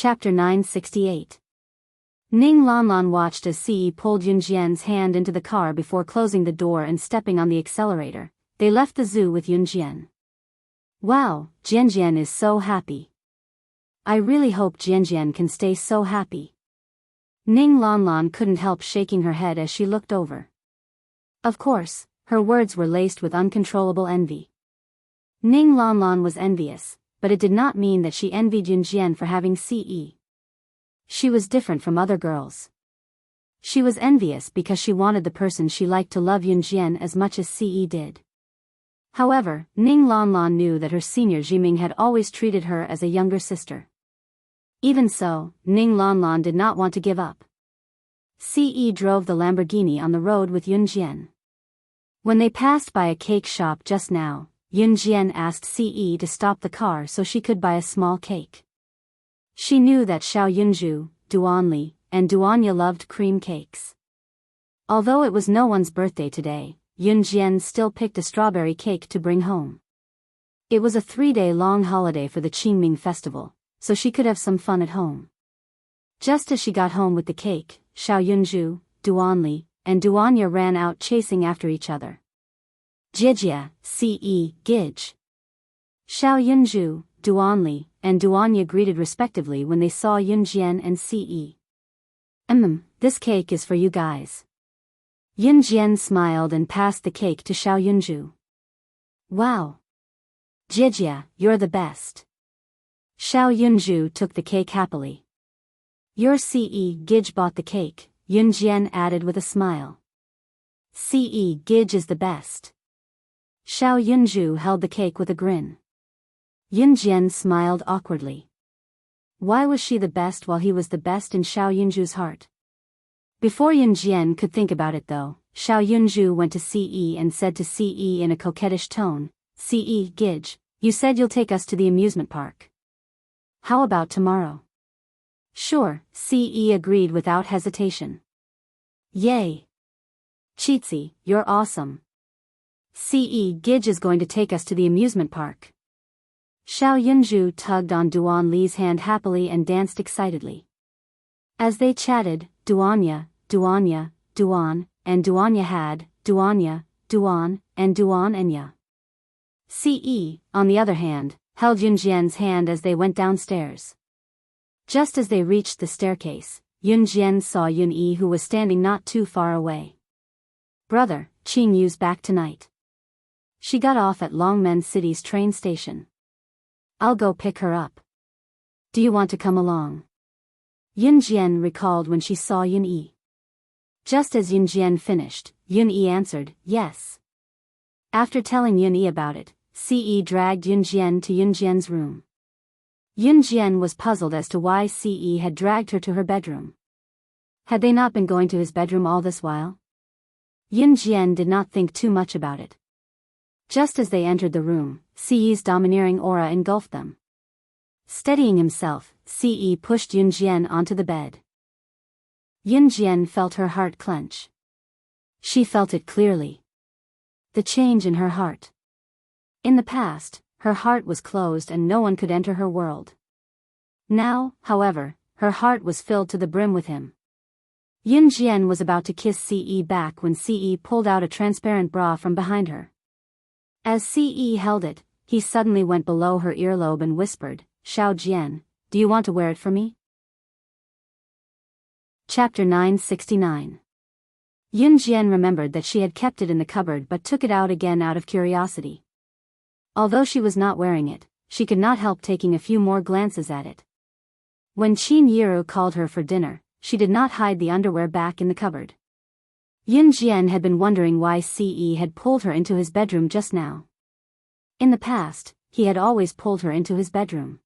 Chapter 968. Ning Lanlan watched as Ce pulled Yunjian's hand into the car before closing the door and stepping on the accelerator. They left the zoo with Yunjian. Wow, Jianjian is so happy. I really hope Jianjian can stay so happy. Ning Lanlan couldn't help shaking her head as she looked over. Of course, her words were laced with uncontrollable envy. Ning Lanlan was envious, but it did not mean that she envied Yunjian for having Ce. She was different from other girls. She was envious because she wanted the person she liked to love Yunjian as much as Ce did. However, Ning Lanlan knew that her senior Jiming had always treated her as a younger sister. Even so, Ning Lanlan did not want to give up. Ce drove the Lamborghini on the road with Yunjian. When they passed by a cake shop just now, Yunjian asked Ce to stop the car so she could buy a small cake. She knew that Xiao Yunju, Duanli, and Duanya loved cream cakes. Although it was no one's birthday today, Yunjian still picked a strawberry cake to bring home. It was a 3-day-long holiday for the Qingming festival, so she could have some fun at home. Just as she got home with the cake, Xiao Yunju, Duanli, and Duanya ran out chasing after each other. Jijia, Ce, Gij. Xiao Yunju, Duanli, and Duanya greeted respectively when they saw Yunjian and Ce. This cake is for you guys. Yunjian smiled and passed the cake to Xiao Yunju. Wow. Jijia, you're the best. Xiao Yunju took the cake happily. Your Ce, Gij bought the cake, Yunjian added with a smile. Ce, Gij is the best. Xiao Yunju held the cake with a grin. Yunjian smiled awkwardly. Why was she the best while he was the best in Xiao Yunju's heart? Before Yunjian could think about it though, Xiao Yunju went to Ce and said to Ce in a coquettish tone, Ce, Gij, you said you'll take us to the amusement park. How about tomorrow? Sure, Ce agreed without hesitation. Yay! Cheatsy, you're awesome. Ce, Gij is going to take us to the amusement park. Xiao Yunju tugged on Duan Li's hand happily and danced excitedly. As they chatted, Duanya, Duan, and Duanya had, Duanya, Duan, and Duan and Ya. Ce, on the other hand, held Yunjian's hand as they went downstairs. Just as they reached the staircase, Yunjian saw Yun-yi who was standing not too far away. Brother, Qing Yu's back tonight. She got off at Longmen City's train station. I'll go pick her up. Do you want to come along? Yunjian recalled when she saw Yun-yi. Just as Yunjian finished, Yun-yi answered, yes. After telling Yun-yi about it, Ce dragged Yunjian to Yunjian's room. Yunjian was puzzled as to why Ce had dragged her to her bedroom. Had they not been going to his bedroom all this while? Yunjian did not think too much about it. Just as they entered the room, Ce's domineering aura engulfed them. Steadying himself, Ce pushed Yunjian onto the bed. Yunjian felt her heart clench. She felt it clearly. The change in her heart. In the past, her heart was closed and no one could enter her world. Now, however, her heart was filled to the brim with him. Yunjian was about to kiss Ce back when Ce pulled out a transparent bra from behind her. As Ce held it, he suddenly went below her earlobe and whispered, Xiao Jian, do you want to wear it for me? Chapter 969. Yunjian remembered that she had kept it in the cupboard but took it out again out of curiosity. Although she was not wearing it, she could not help taking a few more glances at it. When Qin Yiru called her for dinner, she did not hide the underwear back in the cupboard. Yunjian had been wondering why Ce had pulled her into his bedroom just now. In the past, he had always pulled her into his bedroom.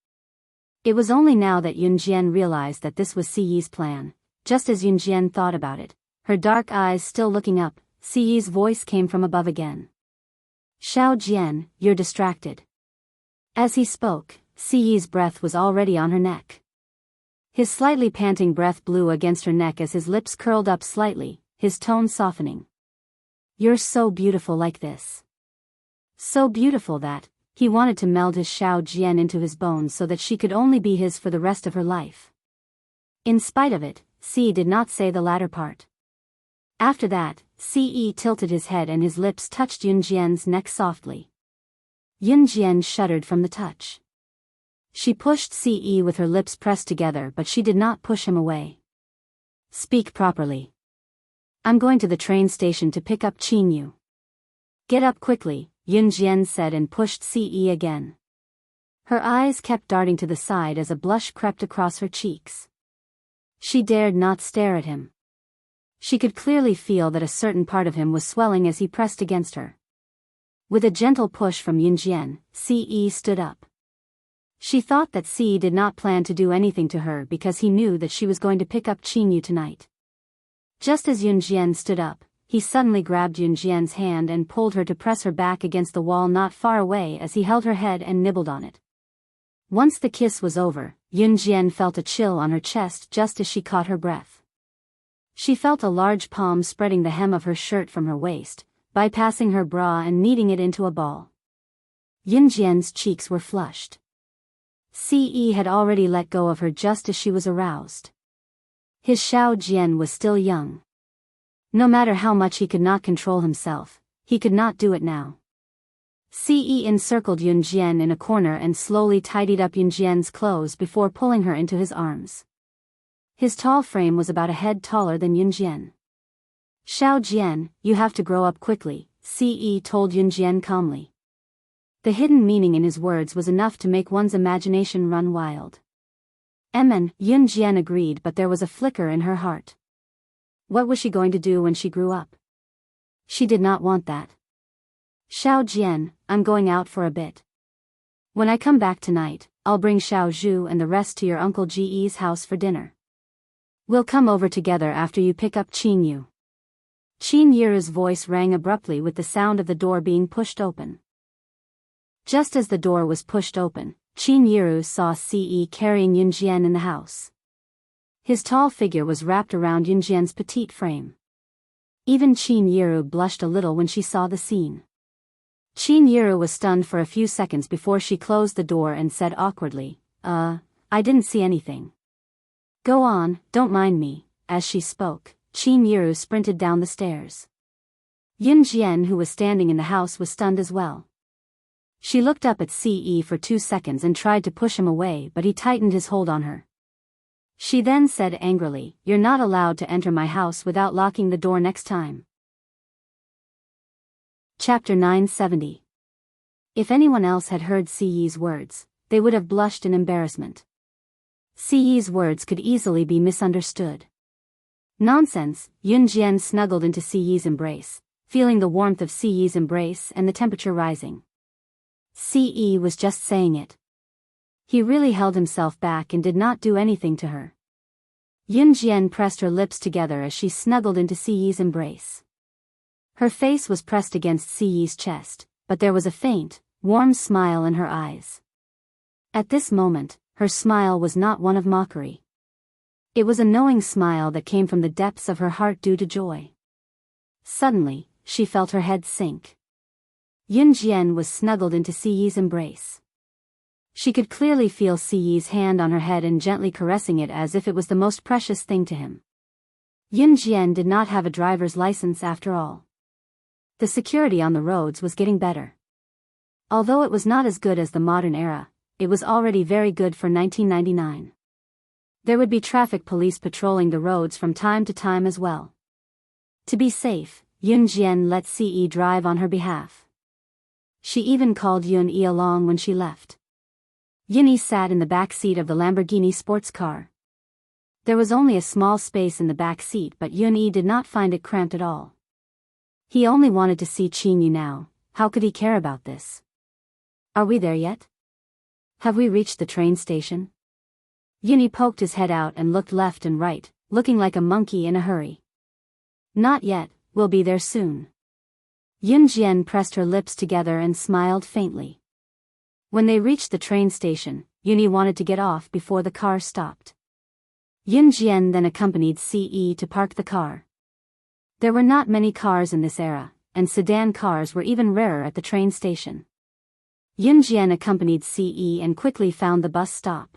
It was only now that Yunjian realized that this was Ce's plan. Just as Yunjian thought about it, her dark eyes still looking up, Ce's voice came from above again. Xiao Jian, you're distracted. As he spoke, Ce's breath was already on her neck. His slightly panting breath blew against her neck as his lips curled up slightly, his tone softening. You're so beautiful like this. So beautiful that, He wanted to meld his Xiao Jian into his bones so that she could only be his for the rest of her life. In spite of it, C did not say the latter part. After that, Ce tilted his head and his lips touched Yunjian's neck softly. Yunjian shuddered from the touch. She pushed Ce with her lips pressed together, but she did not push him away. Speak properly. I'm going to the train station to pick up Qinyu. Get up quickly, Yunjian said and pushed Ce again. Her eyes kept darting to the side as a blush crept across her cheeks. She dared not stare at him. She could clearly feel that a certain part of him was swelling as he pressed against her. With a gentle push from Yunjian, Ce stood up. She thought that Ce did not plan to do anything to her because he knew that she was going to pick up Qinyu tonight. Just as Yunjian stood up, he suddenly grabbed Yunjian's hand and pulled her to press her back against the wall not far away as he held her head and nibbled on it. Once the kiss was over, Yunjian felt a chill on her chest just as she caught her breath. She felt a large palm spreading the hem of her shirt from her waist, bypassing her bra and kneading it into a ball. Yunjian's cheeks were flushed. Ce had already let go of her just as she was aroused. His Xiao Jian was still young. No matter how much he could not control himself, he could not do it now. Ce encircled Yunjian in a corner and slowly tidied up Yunjian's clothes before pulling her into his arms. His tall frame was about a head taller than Yunjian. Xiao Jian, you have to grow up quickly, Ce told Yunjian calmly. The hidden meaning in his words was enough to make one's imagination run wild. Yunjian agreed, but there was a flicker in her heart. What was she going to do when she grew up? She did not want that. Xiao Jian, I'm going out for a bit. When I come back tonight, I'll bring Xiao Zhu and the rest to your Uncle Ge's house for dinner. We'll come over together after you pick up Qinyu. Qin Yiru's voice rang abruptly with the sound of the door being pushed open. Just as the door was pushed open, Qin Yiru saw Ce carrying Yunjian in the house. His tall figure was wrapped around Yunjian's petite frame. Even Qin Yiru blushed a little when she saw the scene. Qin Yiru was stunned for a few seconds before she closed the door and said awkwardly, I didn't see anything. Go on, don't mind me. As she spoke, Qin Yiru sprinted down the stairs. Yunjian, who was standing in the house, was stunned as well. She looked up at Ce for 2 seconds and tried to push him away, but he tightened his hold on her. She then said angrily, You're not allowed to enter my house without locking the door next time. Chapter 970. If anyone else had heard Ce's words, they would have blushed in embarrassment. Ce's words could easily be misunderstood. Nonsense, Yunjian snuggled into Ce's embrace, feeling the warmth of Ce's embrace and the temperature rising. Ce was just saying it. He really held himself back and did not do anything to her. Yunjian pressed her lips together as she snuggled into Ce's embrace. Her face was pressed against Ce's chest, but there was a faint, warm smile in her eyes. At this moment, her smile was not one of mockery. It was a knowing smile that came from the depths of her heart due to joy. Suddenly, she felt her head sink. Yunjian was snuggled into Ce's embrace. She could clearly feel Ce's hand on her head and gently caressing it as if it was the most precious thing to him. Yunjian did not have a driver's license after all. The security on the roads was getting better. Although it was not as good as the modern era, it was already very good for 1999. There would be traffic police patrolling the roads from time to time as well. To be safe, Yunjian let Ce drive on her behalf. She even called Yun-Yi along when she left. Yun-Yi sat in the back seat of the Lamborghini sports car. There was only a small space in the back seat, but Yun-Yi did not find it cramped at all. He only wanted to see Qinyu now. How could he care about this? Are we there yet? Have we reached the train station? Yun-Yi poked his head out and looked left and right, looking like a monkey in a hurry. Not yet, we'll be there soon. Yunjian pressed her lips together and smiled faintly. When they reached the train station, Yun-Yi wanted to get off before the car stopped. Yunjian then accompanied Ce to park the car. There were not many cars in this era, and sedan cars were even rarer at the train station. Yunjian accompanied Ce and quickly found the bus stop.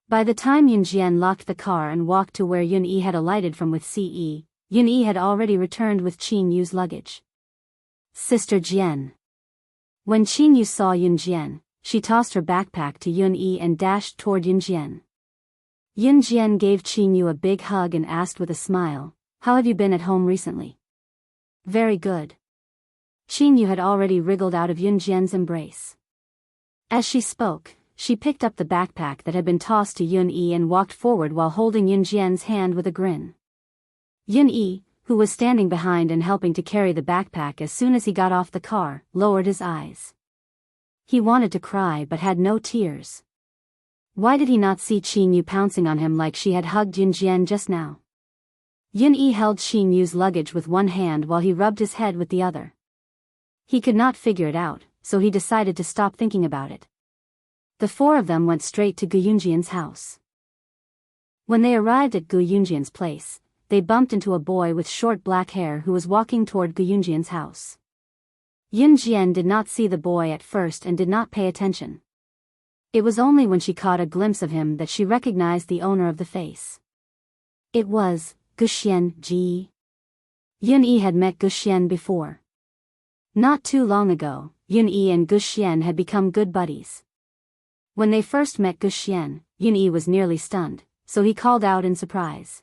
By the time Yunjian locked the car and walked to where Yun-yi had alighted from with Ce, Yun-yi had already returned with Qin-yu's luggage. Sister Jian. When Qin-yu saw Yunjian, she tossed her backpack to Yun-yi and dashed toward Yunjian. Yunjian gave Qin-yu a big hug and asked with a smile, "How have you been at home recently?" "Very good." Qin-yu had already wriggled out of Yunjian's embrace. As she spoke, she picked up the backpack that had been tossed to Yun-yi and walked forward while holding Yunjian's hand with a grin. Yun-yi, who was standing behind and helping to carry the backpack as soon as he got off the car, lowered his eyes. He wanted to cry but had no tears. Why did he not see Qin-yu pouncing on him like she had hugged Yunjian just now? Yun-yi held Qin-yu's luggage with one hand while he rubbed his head with the other. He could not figure it out, so he decided to stop thinking about it. The four of them went straight to Gu Yunjian's house. When they arrived at Gu Yunjian's place, they bumped into a boy with short black hair who was walking toward Gu Yunjian's house. Yunjian did not see the boy at first and did not pay attention. It was only when she caught a glimpse of him that she recognized the owner of the face. It was Guxian Ji. Yun-yi had met Guxian before. Not too long ago, Yun-yi and Guxian had become good buddies. When they first met Guxian, Yun-yi was nearly stunned, so he called out in surprise.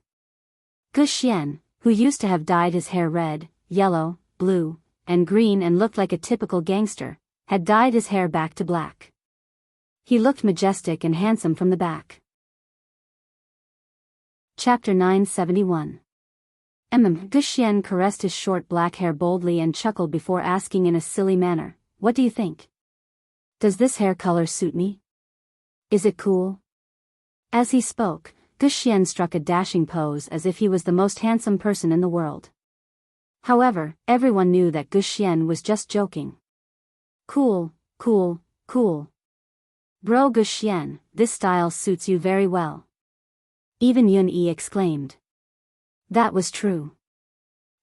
Guxian, who used to have dyed his hair red, yellow, blue, and green and looked like a typical gangster, had dyed his hair back to black. He looked majestic and handsome from the back. Chapter 971. Guxian caressed his short black hair boldly and chuckled before asking in a silly manner, "What do you think? Does this hair color suit me? Is it cool?" As he spoke, Guxian struck a dashing pose as if he was the most handsome person in the world. However, everyone knew that Guxian was just joking. "Cool, cool, cool. Bro Guxian, this style suits you very well." Even Yun-yi exclaimed. That was true.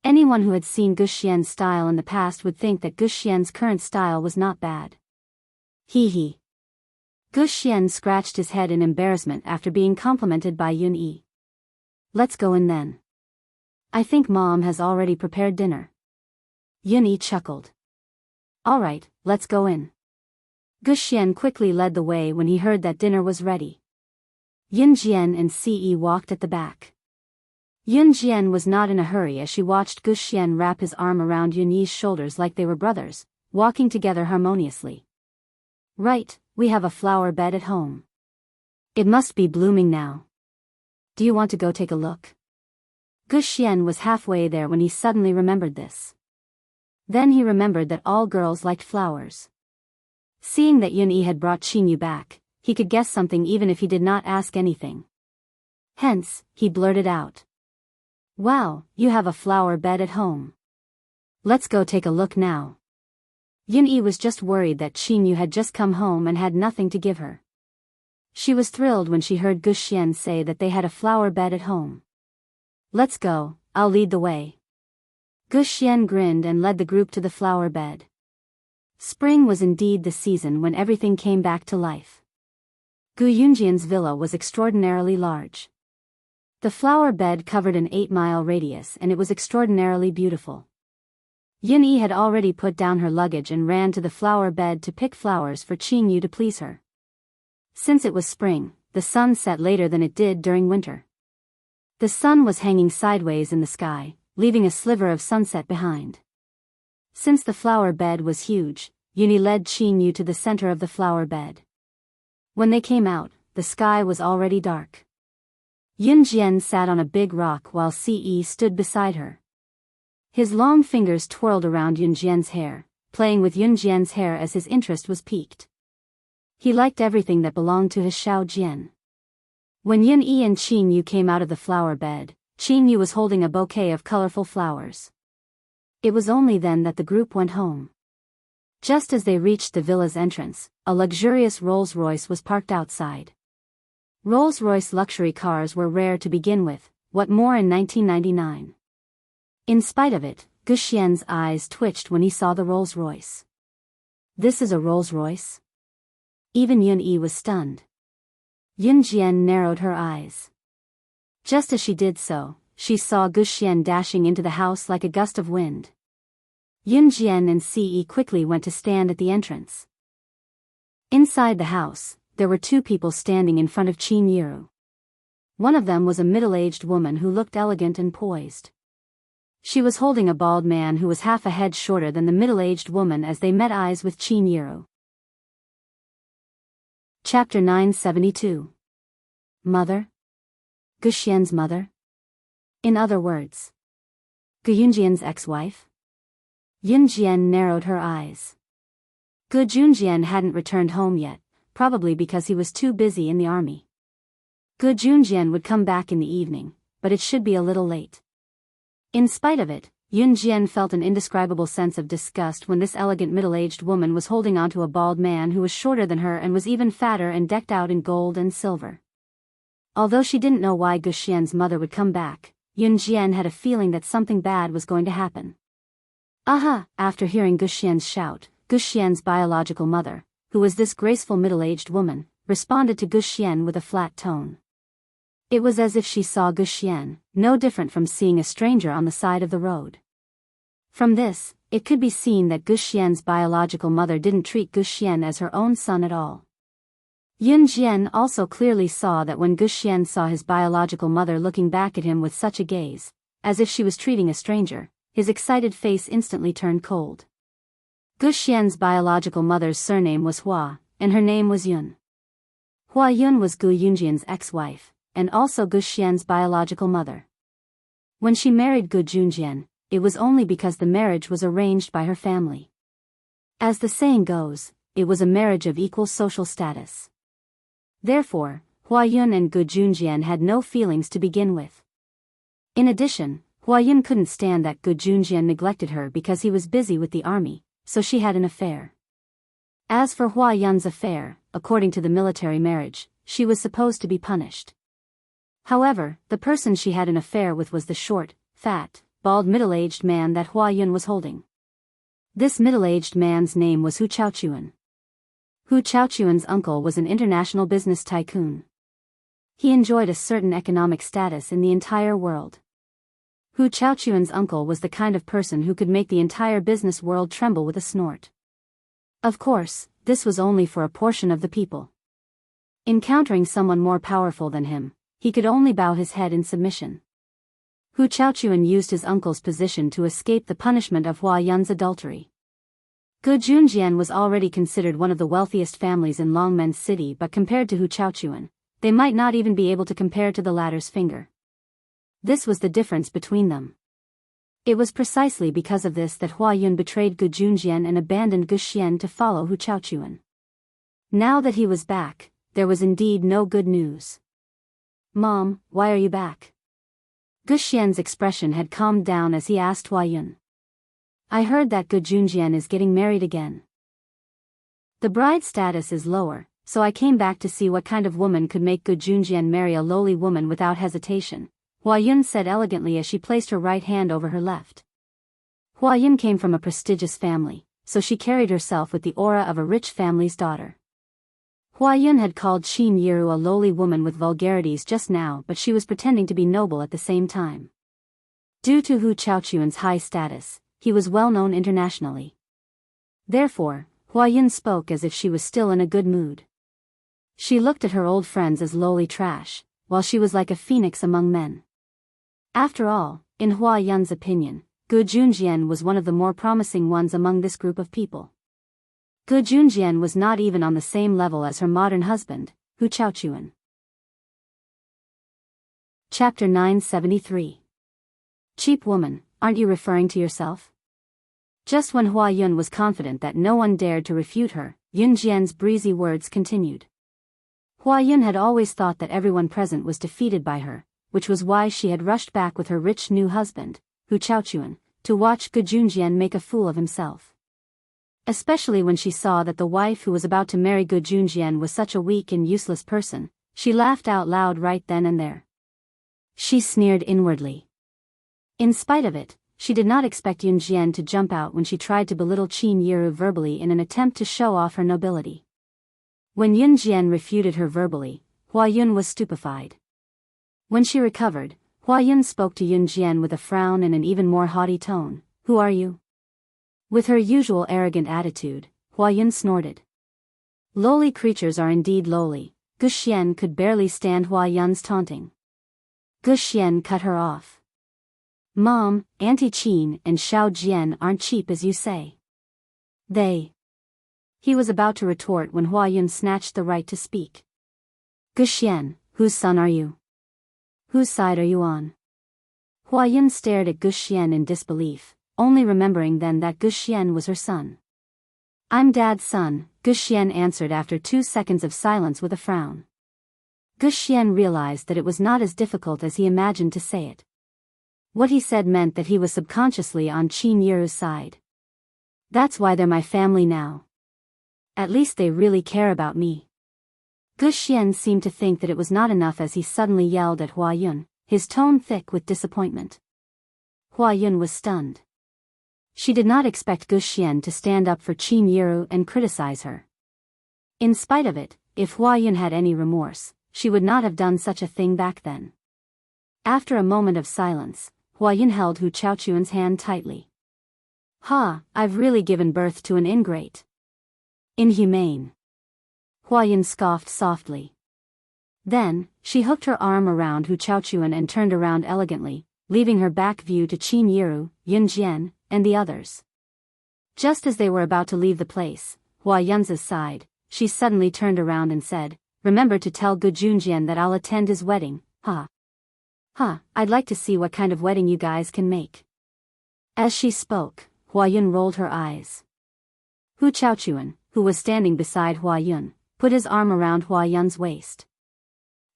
Anyone who had seen Guxian's style in the past would think that Guxian's current style was not bad. Hee hee. Guxian scratched his head in embarrassment after being complimented by Yun-yi. "Let's go in then. I think Mom has already prepared dinner." Yun-yi chuckled. "All right, let's go in." Guxian quickly led the way when he heard that dinner was ready. Yunjian and Ce walked at the back. Yunjian was not in a hurry as she watched Guxian wrap his arm around Yun-yi's shoulders like they were brothers, walking together harmoniously. "Right, we have a flower bed at home. It must be blooming now. Do you want to go take a look?" Guxian was halfway there when he suddenly remembered this. Then he remembered that all girls liked flowers. Seeing that Yun-yi had brought Qin-yu back, he could guess something even if he did not ask anything. Hence, he blurted out. "Wow, you have a flower bed at home. Let's go take a look now." Yun-yi was just worried that Qin-yu had just come home and had nothing to give her. She was thrilled when she heard Guxian say that they had a flower bed at home. "Let's go, I'll lead the way." Guxian grinned and led the group to the flower bed. Spring was indeed the season when everything came back to life. Gu Yunjian's villa was extraordinarily large. The flower bed covered an 8-mile radius and it was extraordinarily beautiful. Yun-yi had already put down her luggage and ran to the flower bed to pick flowers for Qin-yu to please her. Since it was spring, the sun set later than it did during winter. The sun was hanging sideways in the sky, leaving a sliver of sunset behind. Since the flower bed was huge, Yun-yi led Qin-yu to the center of the flower bed. When they came out, the sky was already dark. Yunjian sat on a big rock while Ce stood beside her. His long fingers twirled around Yunjian's hair, playing with Yunjian's hair as his interest was piqued. He liked everything that belonged to his Xiaojian. When Yun-yi and Qin-yu came out of the flower bed, Qin-yu was holding a bouquet of colorful flowers. It was only then that the group went home. Just as they reached the villa's entrance, a luxurious Rolls-Royce was parked outside. Rolls-Royce luxury cars were rare to begin with, what more in 1999. In spite of it, Guxian's eyes twitched when he saw the Rolls-Royce. This is a Rolls-Royce? Even Yun-yi was stunned. Yun-jian narrowed her eyes. Just as she did so, she saw Guxian dashing into the house like a gust of wind. Yun-jian and Ce quickly went to stand at the entrance. Inside the house, there were two people standing in front of Qin Yiru. One of them was a middle-aged woman who looked elegant and poised. She was holding a bald man who was half a head shorter than the middle-aged woman as they met eyes with Qin Yiru. Chapter 972. Mother? Guxian's mother? In other words, Gu Yunjian's ex-wife? Yunjian narrowed her eyes. Gu Junjian hadn't returned home yet, probably because he was too busy in the army. Gu Junjian would come back in the evening, but it should be a little late. In spite of it, Yunjian felt an indescribable sense of disgust when this elegant middle-aged woman was holding onto a bald man who was shorter than her and was even fatter and decked out in gold and silver. Although she didn't know why Guxian's mother would come back, Yunjian had a feeling that something bad was going to happen. Aha! After hearing Guxian's shout, Guxian's biological mother, who was this graceful middle-aged woman, responded to Guxian with a flat tone. It was as if she saw Guxian, no different from seeing a stranger on the side of the road. From this, it could be seen that Guxian's biological mother didn't treat Guxian as her own son at all. Yunjian also clearly saw that when Guxian saw his biological mother looking back at him with such a gaze, as if she was treating a stranger, his excited face instantly turned cold. Guxian's biological mother's surname was Hua, and her name was Yun. Hua Yun was Gu Yunjian's ex-wife, and also Guxian's biological mother. When she married Gu Junjian, it was only because the marriage was arranged by her family. As the saying goes, it was a marriage of equal social status. Therefore, Hua Yun and Gu Junjian had no feelings to begin with. In addition, Hua Yun couldn't stand that Gu Junjian neglected her because he was busy with the army, so she had an affair. As for Hua Yun's affair, according to the military marriage, she was supposed to be punished. However, the person she had an affair with was the short, fat, bald middle-aged man that Hua Yun was holding. This middle-aged man's name was Hu Chaochuan. Hu Chaochuan's uncle was an international business tycoon. He enjoyed a certain economic status in the entire world. Hu Chaochuan's uncle was the kind of person who could make the entire business world tremble with a snort. Of course, this was only for a portion of the people. Encountering someone more powerful than him, he could only bow his head in submission. Hu Chaochuan used his uncle's position to escape the punishment of Hua Yun's adultery. Gu Junjian was already considered one of the wealthiest families in Longmen City, but compared to Hu Chaochuan, they might not even be able to compare to the latter's finger. This was the difference between them. It was precisely because of this that Hua Yun betrayed Gu Junjian and abandoned Guxian to follow Hu Chaochuan. Now that he was back, there was indeed no good news. "Mom, why are you back?" Guxian's expression had calmed down as he asked Hua Yun. "I heard that Gu Junjian is getting married again. The bride's status is lower, so I came back to see what kind of woman could make Gu Junjian marry a lowly woman without hesitation," Hua Yun said elegantly as she placed her right hand over her left. Hua Yun came from a prestigious family, so she carried herself with the aura of a rich family's daughter. Hua Yun had called Qin Yiru a lowly woman with vulgarities just now, but she was pretending to be noble at the same time. Due to Hu Chaochuan's high status, he was well known internationally. Therefore, Hua Yun spoke as if she was still in a good mood. She looked at her old friends as lowly trash, while she was like a phoenix among men. After all, in Hua Yun's opinion, Gu Junjian was one of the more promising ones among this group of people. Gu Junjian was not even on the same level as her modern husband, Hu Chaochuan. Chapter 973. Cheap woman, aren't you referring to yourself? Just when Hua Yun was confident that no one dared to refute her, Yunjian's breezy words continued. Hua Yun had always thought that everyone present was defeated by her, which was why she had rushed back with her rich new husband, Hu Chaochuan, to watch Gu Junjian make a fool of himself. Especially when she saw that the wife who was about to marry Gu Junjian was such a weak and useless person, she laughed out loud right then and there. She sneered inwardly. In spite of it, she did not expect Yun Jian to jump out when she tried to belittle Qin Yiru verbally in an attempt to show off her nobility. When Yun Jian refuted her verbally, Hua Yun was stupefied. When she recovered, Hua Yun spoke to Yun Jian with a frown and an even more haughty tone. Who are you? With her usual arrogant attitude, Hua Yun snorted. Lowly creatures are indeed lowly. Gu Xian could barely stand Hua Yun's taunting. Gu Xian cut her off. Mom, Auntie Qin and Xiao Jian aren't cheap as you say. He was about to retort when Hua Yun snatched the right to speak. Gu Xian, whose son are you? Whose side are you on? Hua Yun stared at Gu Xian in disbelief, only remembering then that Gu Xian was her son. I'm Dad's son, Gu Xian answered after 2 seconds of silence with a frown. Gu Xian realized that it was not as difficult as he imagined to say it. What he said meant that he was subconsciously on Qin Yiru's side. That's why they're my family now. At least they really care about me. Gu Xian seemed to think that it was not enough as he suddenly yelled at Hua Yun, his tone thick with disappointment. Hua Yun was stunned. She did not expect Gu Xian to stand up for Qin Yiru and criticize her. In spite of it, if Hua Yun had any remorse, she would not have done such a thing back then. After a moment of silence, Hua Yun held Hu Chaochuan's hand tightly. I've really given birth to an ingrate. Inhumane. Hua Yun scoffed softly. Then, she hooked her arm around Hu Chaochuan and turned around elegantly, leaving her back view to Qin Yiru, Yun Jian, and the others. Just as they were about to leave the place, Hua Yun's side, she suddenly turned around and said, Remember to tell Gu Junjian that I'll attend his wedding. I'd like to see what kind of wedding you guys can make. As she spoke, Hua Yun rolled her eyes. Hu Chaochuan, who was standing beside Hua Yun, put his arm around Hua Yun's waist.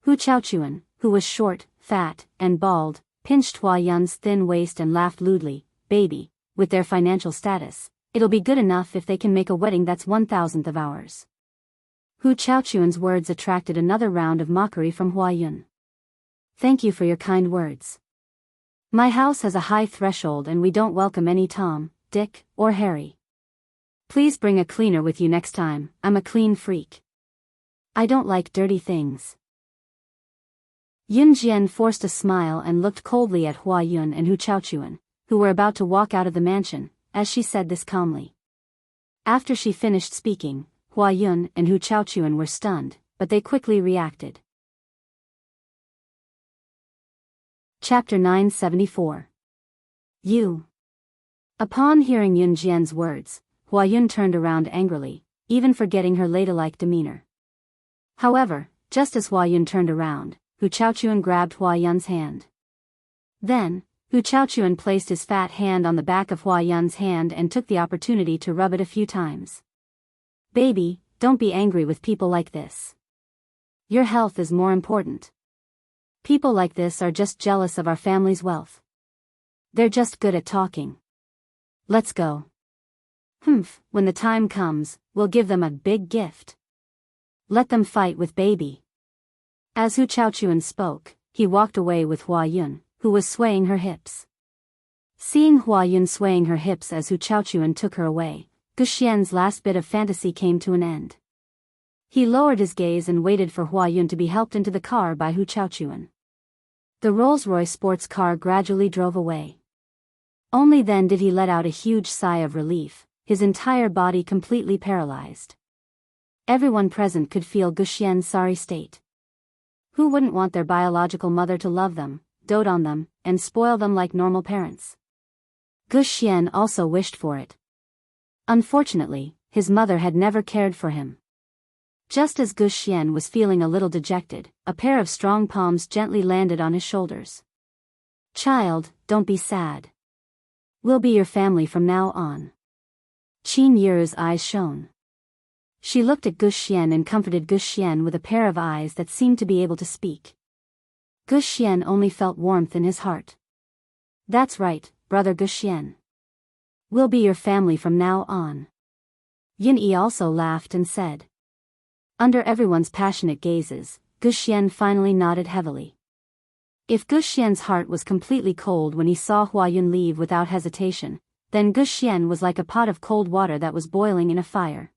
Hu Chaochuan, who was short, fat, and bald, pinched Hua Yun's thin waist and laughed lewdly. Baby, with their financial status, it'll be good enough if they can make a wedding that's 1,000th of ours. Hu Chaochuan's words attracted another round of mockery from Hua Yun. Thank you for your kind words. My house has a high threshold and we don't welcome any Tom, Dick, or Harry. Please bring a cleaner with you next time. I'm a clean freak. I don't like dirty things. Yun Jian forced a smile and looked coldly at Hua Yun and Hu Chaochuan, who were about to walk out of the mansion, as she said this calmly. After she finished speaking, Hua Yun and Hu Chaochuan were stunned, but they quickly reacted. Chapter 974. You. Upon hearing Yun Jian's words, Hua Yun turned around angrily, even forgetting her ladylike demeanor. However, just as Hua Yun turned around, Hu Chaochuan grabbed Hua Yun's hand. Then, Hu Chaochuan placed his fat hand on the back of Hua Yun's hand and took the opportunity to rub it a few times. Baby, don't be angry with people like this. Your health is more important. People like this are just jealous of our family's wealth. They're just good at talking. Let's go. When the time comes, we'll give them a big gift. Let them fight with baby. As Hu Chaochuan spoke, he walked away with Hua Yun, who was swaying her hips. Seeing Hua Yun swaying her hips as Hu Chaochuan took her away, Gu Xian's last bit of fantasy came to an end. He lowered his gaze and waited for Hua Yun to be helped into the car by Hu Chaochuan. The Rolls-Royce sports car gradually drove away. Only then did he let out a huge sigh of relief, his entire body completely paralyzed. Everyone present could feel Gu Xian's sorry state. Who wouldn't want their biological mother to love them, dote on them, and spoil them like normal parents? Gu Xian also wished for it. Unfortunately, his mother had never cared for him. Just as Gu Xian was feeling a little dejected, a pair of strong palms gently landed on his shoulders. Child, don't be sad. We'll be your family from now on. Qin Yiru's eyes shone. She looked at Gu Xian and comforted Gu Xian with a pair of eyes that seemed to be able to speak. Gu Xian only felt warmth in his heart. That's right, brother Gu Xian. We'll be your family from now on. Yin Yi also laughed and said. Under everyone's passionate gazes, Gu Xian finally nodded heavily. If Guxian's heart was completely cold when he saw Huayun leave without hesitation, then Guxian was like a pot of cold water that was boiling in a fire.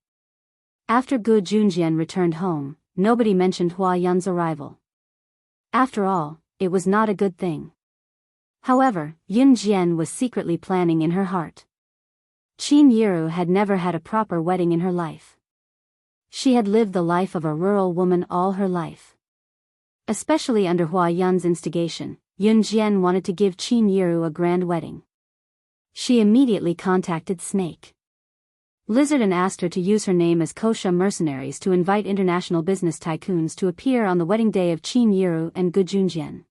After Gu Junjian returned home, nobody mentioned Huayun's arrival. After all, it was not a good thing. However, Yun Jian was secretly planning in her heart. Qin Yiru had never had a proper wedding in her life. She had lived the life of a rural woman all her life. Especially under Huayun's instigation, Yun Jian wanted to give Qin Yiru a grand wedding. She immediately contacted Snake Lizard and asked her to use her name as Kosha mercenaries to invite international business tycoons to appear on the wedding day of Qin Yiru and Gu Junjian.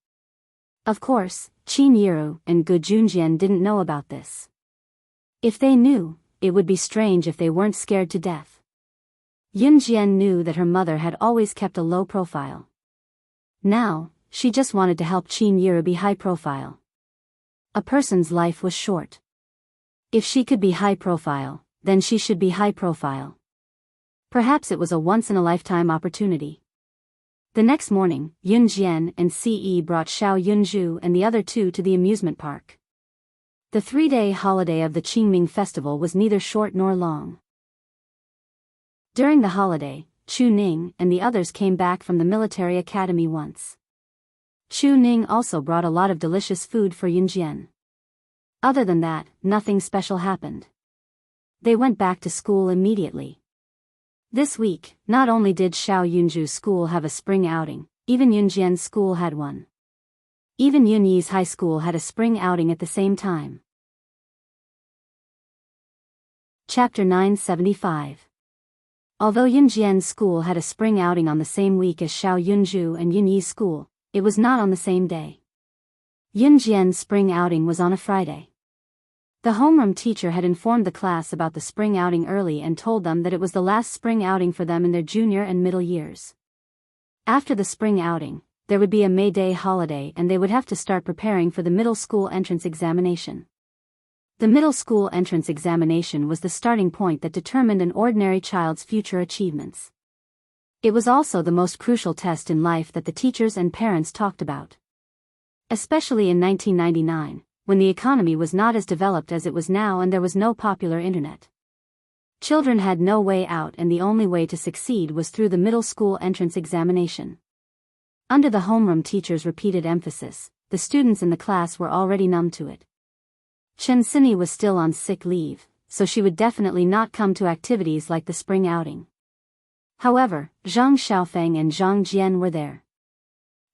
Of course, Qin Yiru and Gu Junjian didn't know about this. If they knew, it would be strange if they weren't scared to death. Yun Jian knew that her mother had always kept a low profile. Now, she just wanted to help Qin Yiru be high profile. A person's life was short. If she could be high profile, then she should be high profile. Perhaps it was a once-in-a-lifetime opportunity. The next morning, Yun Jian and Ce brought Xiao Yunzhu and the other two to the amusement park. The 3-day holiday of the Qingming festival was neither short nor long. During the holiday, Chu Ning and the others came back from the military academy once. Chu Ning also brought a lot of delicious food for Yun Jian. Other than that, nothing special happened. They went back to school immediately. This week, not only did Xiao Yunzhu's school have a spring outing, even Yun Jian's school had one. Even Yun Yi's high school had a spring outing at the same time. Chapter 975. Although Yun Jian's school had a spring outing on the same week as Xiao Yunzhu and Yun Yi's school, it was not on the same day. Yun Jian's spring outing was on a Friday. The homeroom teacher had informed the class about the spring outing early and told them that it was the last spring outing for them in their junior and middle years. After the spring outing, there would be a May Day holiday and they would have to start preparing for the middle school entrance examination. The middle school entrance examination was the starting point that determined an ordinary child's future achievements. It was also the most crucial test in life that the teachers and parents talked about. Especially in 1999. When the economy was not as developed as it was now and there was no popular internet. Children had no way out and the only way to succeed was through the middle school entrance examination. Under the homeroom teacher's repeated emphasis, the students in the class were already numb to it. Chen Sini was still on sick leave, so she would definitely not come to activities like the spring outing. However, Zhang Xiaofeng and Zhang Jian were there.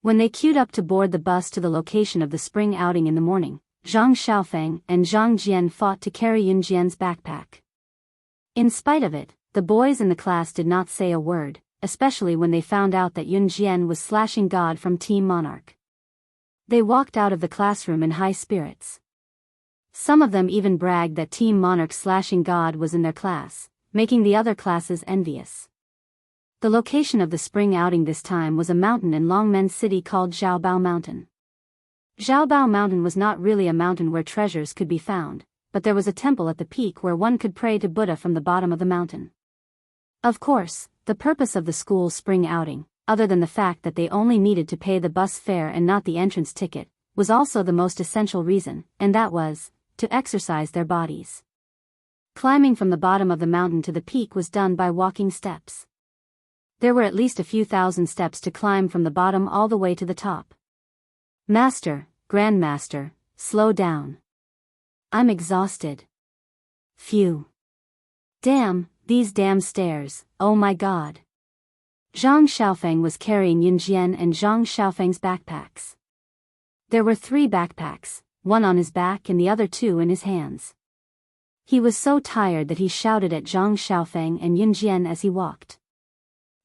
When they queued up to board the bus to the location of the spring outing in the morning, Zhang Xiaofeng and Zhang Jian fought to carry Yun Jian's backpack. In spite of it, the boys in the class did not say a word, especially when they found out that Yun Jian was slashing God from Team Monarch. They walked out of the classroom in high spirits. Some of them even bragged that Team Monarch's slashing God was in their class, making the other classes envious. The location of the spring outing this time was a mountain in Longmen City called Zhaobao Mountain. Zhaobao Mountain was not really a mountain where treasures could be found, but there was a temple at the peak where one could pray to Buddha from the bottom of the mountain. Of course, the purpose of the school's spring outing, other than the fact that they only needed to pay the bus fare and not the entrance ticket, was also the most essential reason, and that was, to exercise their bodies. Climbing from the bottom of the mountain to the peak was done by walking steps. There were at least a few thousand steps to climb from the bottom all the way to the top. Master, Grandmaster, slow down. I'm exhausted. Phew. Damn, these damn stairs, oh my god. Zhang Xiaofeng was carrying Yun Jian and Zhang Xiaofeng's backpacks. There were 3 backpacks, one on his back and the other 2 in his hands. He was so tired that he shouted at Zhang Xiaofeng and Yun Jian as he walked.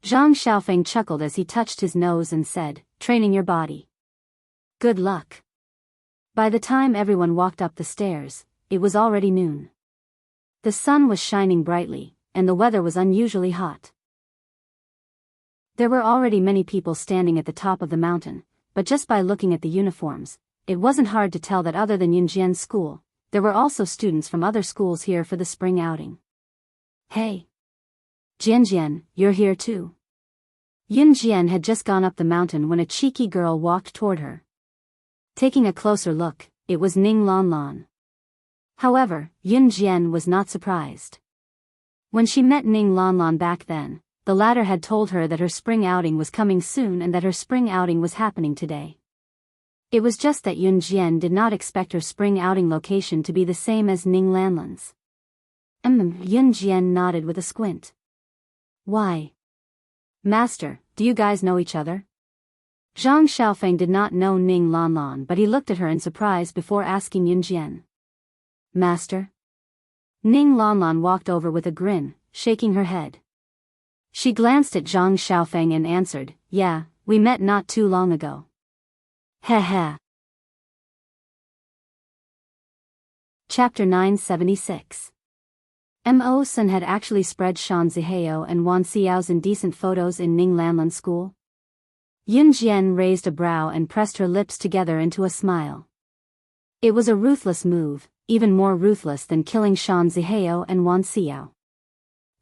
Zhang Xiaofeng chuckled as he touched his nose and said, "Training your body. Good luck." By the time everyone walked up the stairs, it was already noon. The sun was shining brightly, and the weather was unusually hot. There were already many people standing at the top of the mountain, but just by looking at the uniforms, it wasn't hard to tell that other than Yun Jian's school, there were also students from other schools here for the spring outing. Hey! Jian, you're here too. Yun Jian had just gone up the mountain when a cheeky girl walked toward her. Taking a closer look, it was Ning Lanlan. However, Yun Jian was not surprised. When she met Ning Lanlan back then, the latter had told her that her spring outing was coming soon and that her spring outing was happening today. It was just that Yun Jian did not expect her spring outing location to be the same as Ning Lanlan's. Yun Jian nodded with a squint. Why? Master, do you guys know each other? Zhang Xiaofeng did not know Ning Lanlan, but he looked at her in surprise before asking Yun Jian. Master? Ning Lanlan walked over with a grin, shaking her head. She glanced at Zhang Xiaofeng and answered, yeah, we met not too long ago. Heh heh. Chapter 976. Mo Sun had actually spread Shan Zihao and Wan Xiao's indecent photos in Ning Lanlan's school. Yun Jian raised a brow and pressed her lips together into a smile. It was a ruthless move, even more ruthless than killing Shan Zihao and Wan Xiao.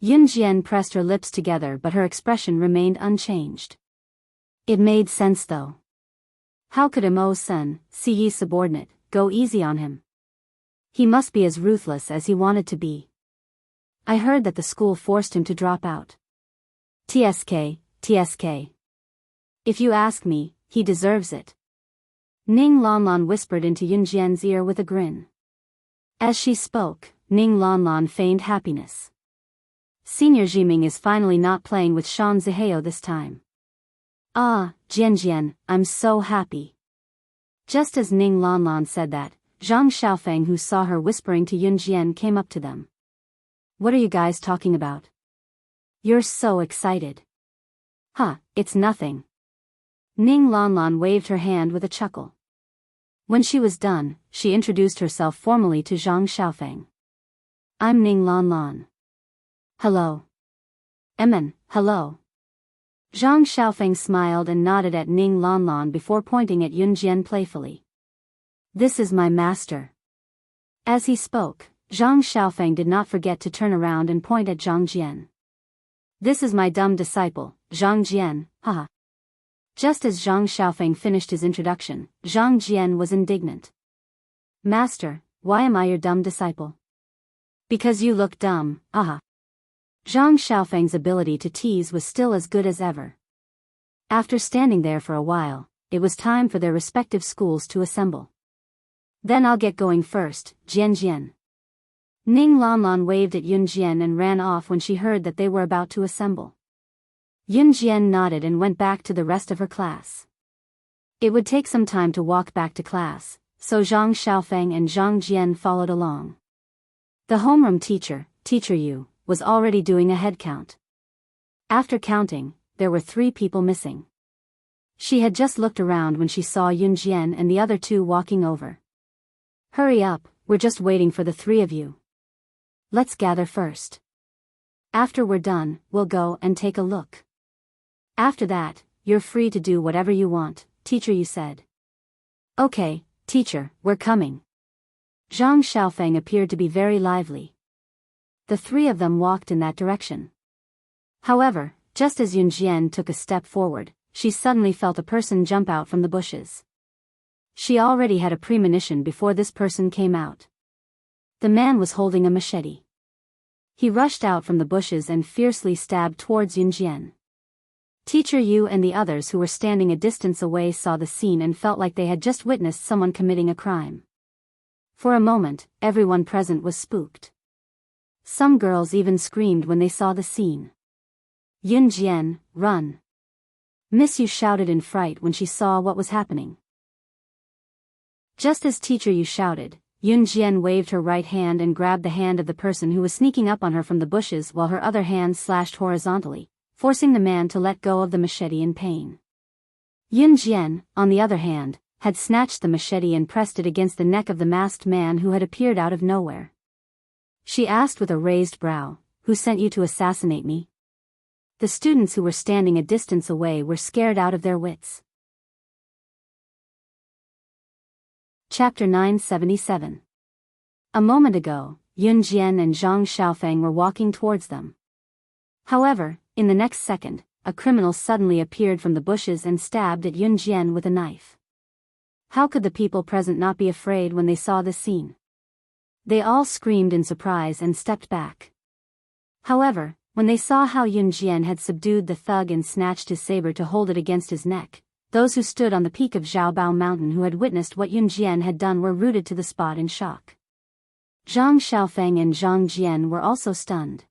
Yun Jian pressed her lips together, but her expression remained unchanged. It made sense though. How could Mo Sun, Siyi's subordinate, go easy on him? He must be as ruthless as he wanted to be. I heard that the school forced him to drop out. TSK. If you ask me, he deserves it. Ning Lanlan whispered into Yun Jian's ear with a grin. As she spoke, Ning Lanlan feigned happiness. Senior Jiming is finally not playing with Shan Zihao this time. Ah, Jian, I'm so happy. Just as Ning Lanlan said that, Zhang Xiaofeng, who saw her whispering to Yun Jian, came up to them. What are you guys talking about? You're so excited. Huh, it's nothing. Ning Lanlan waved her hand with a chuckle. When she was done, she introduced herself formally to Zhang Xiaofeng. I'm Ning Lanlan. Hello. Hello. Zhang Xiaofeng smiled and nodded at Ning Lanlan before pointing at Yun Jian playfully. This is my master. As he spoke, Zhang Xiaofeng did not forget to turn around and point at Zhang Jian. This is my dumb disciple, Zhang Jian, haha. Just as Zhang Xiaofeng finished his introduction, Zhang Jian was indignant. Master, why am I your dumb disciple? Because you look dumb, aha. Zhang Xiaofeng's ability to tease was still as good as ever. After standing there for a while, it was time for their respective schools to assemble. Then I'll get going first, Jian. Ning Lanlan waved at Yun Jian and ran off when she heard that they were about to assemble. Yun Jian nodded and went back to the rest of her class. It would take some time to walk back to class, so Zhang Xiaofeng and Zhang Jian followed along. The homeroom teacher, Teacher Yu, was already doing a head count. After counting, there were 3 people missing. She had just looked around when she saw Yun Jian and the other 2 walking over. Hurry up, we're just waiting for the 3 of you. Let's gather first. After we're done, we'll go and take a look. After that, you're free to do whatever you want, Teacher Yu said. Okay, teacher, we're coming. Zhang Xiaofeng appeared to be very lively. The 3 of them walked in that direction. However, just as Yun Jian took a step forward, she suddenly felt a person jump out from the bushes. She already had a premonition before this person came out. The man was holding a machete. He rushed out from the bushes and fiercely stabbed towards Yun Jian. Teacher Yu and the others who were standing a distance away saw the scene and felt like they had just witnessed someone committing a crime. For a moment, everyone present was spooked. Some girls even screamed when they saw the scene. Yun Jian, run! Miss Yu shouted in fright when she saw what was happening. Just as Teacher Yu shouted, Yun Jian waved her right hand and grabbed the hand of the person who was sneaking up on her from the bushes while her other hand slashed horizontally, forcing the man to let go of the machete in pain. Yun Jian, on the other hand, had snatched the machete and pressed it against the neck of the masked man who had appeared out of nowhere. She asked with a raised brow, "Who sent you to assassinate me?" The students who were standing a distance away were scared out of their wits. Chapter 977. A moment ago, Yun Jian and Zhang Xiaofeng were walking towards them. However, in the next second, a criminal suddenly appeared from the bushes and stabbed at Yun Jian with a knife. How could the people present not be afraid when they saw this scene? They all screamed in surprise and stepped back. However, when they saw how Yun Jian had subdued the thug and snatched his saber to hold it against his neck, those who stood on the peak of Zhaobao Mountain who had witnessed what Yun Jian had done were rooted to the spot in shock. Zhang Xiaofeng and Zhang Jian were also stunned.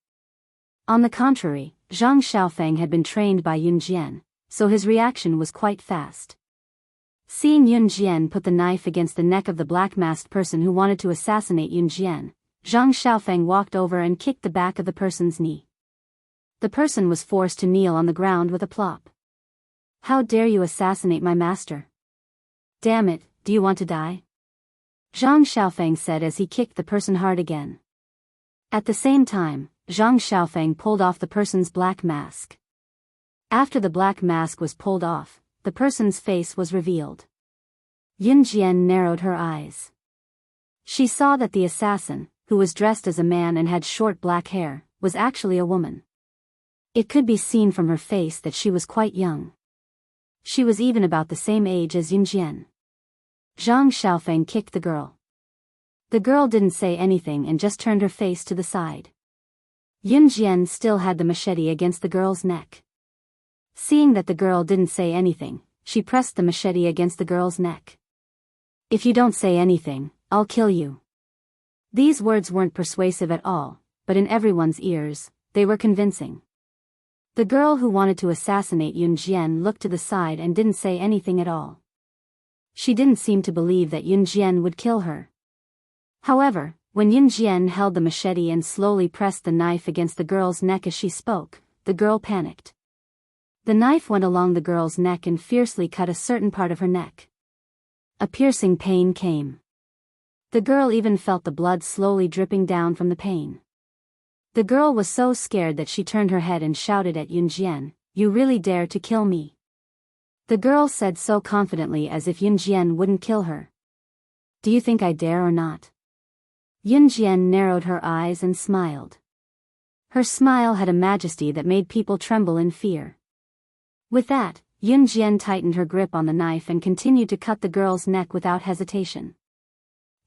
On the contrary, Zhang Xiaofeng had been trained by Yun Jian, so his reaction was quite fast. Seeing Yun Jian put the knife against the neck of the black-masked person who wanted to assassinate Yun Jian, Zhang Xiaofeng walked over and kicked the back of the person's knee. The person was forced to kneel on the ground with a plop. "How dare you assassinate my master? Damn it, do you want to die?" Zhang Xiaofeng said as he kicked the person hard again. At the same time, Zhang Xiaofeng pulled off the person's black mask. After the black mask was pulled off, the person's face was revealed. Yun Jian narrowed her eyes. She saw that the assassin, who was dressed as a man and had short black hair, was actually a woman. It could be seen from her face that she was quite young. She was even about the same age as Yun Jian. Zhang Xiaofeng kicked the girl. The girl didn't say anything and just turned her face to the side. Yun Jian still had the machete against the girl's neck. Seeing that the girl didn't say anything, she pressed the machete against the girl's neck. "If you don't say anything, I'll kill you." These words weren't persuasive at all, but in everyone's ears, they were convincing. The girl who wanted to assassinate Yun Jian looked to the side and didn't say anything at all. She didn't seem to believe that Yun Jian would kill her. However, when Yun Jian held the machete and slowly pressed the knife against the girl's neck as she spoke, the girl panicked. The knife went along the girl's neck and fiercely cut a certain part of her neck. A piercing pain came. The girl even felt the blood slowly dripping down from the pain. The girl was so scared that she turned her head and shouted at Yun Jian, "You really dare to kill me?" The girl said so confidently as if Yun Jian wouldn't kill her. "Do you think I dare or not?" Yun Jian narrowed her eyes and smiled. Her smile had a majesty that made people tremble in fear. With that, Yun Jian tightened her grip on the knife and continued to cut the girl's neck without hesitation.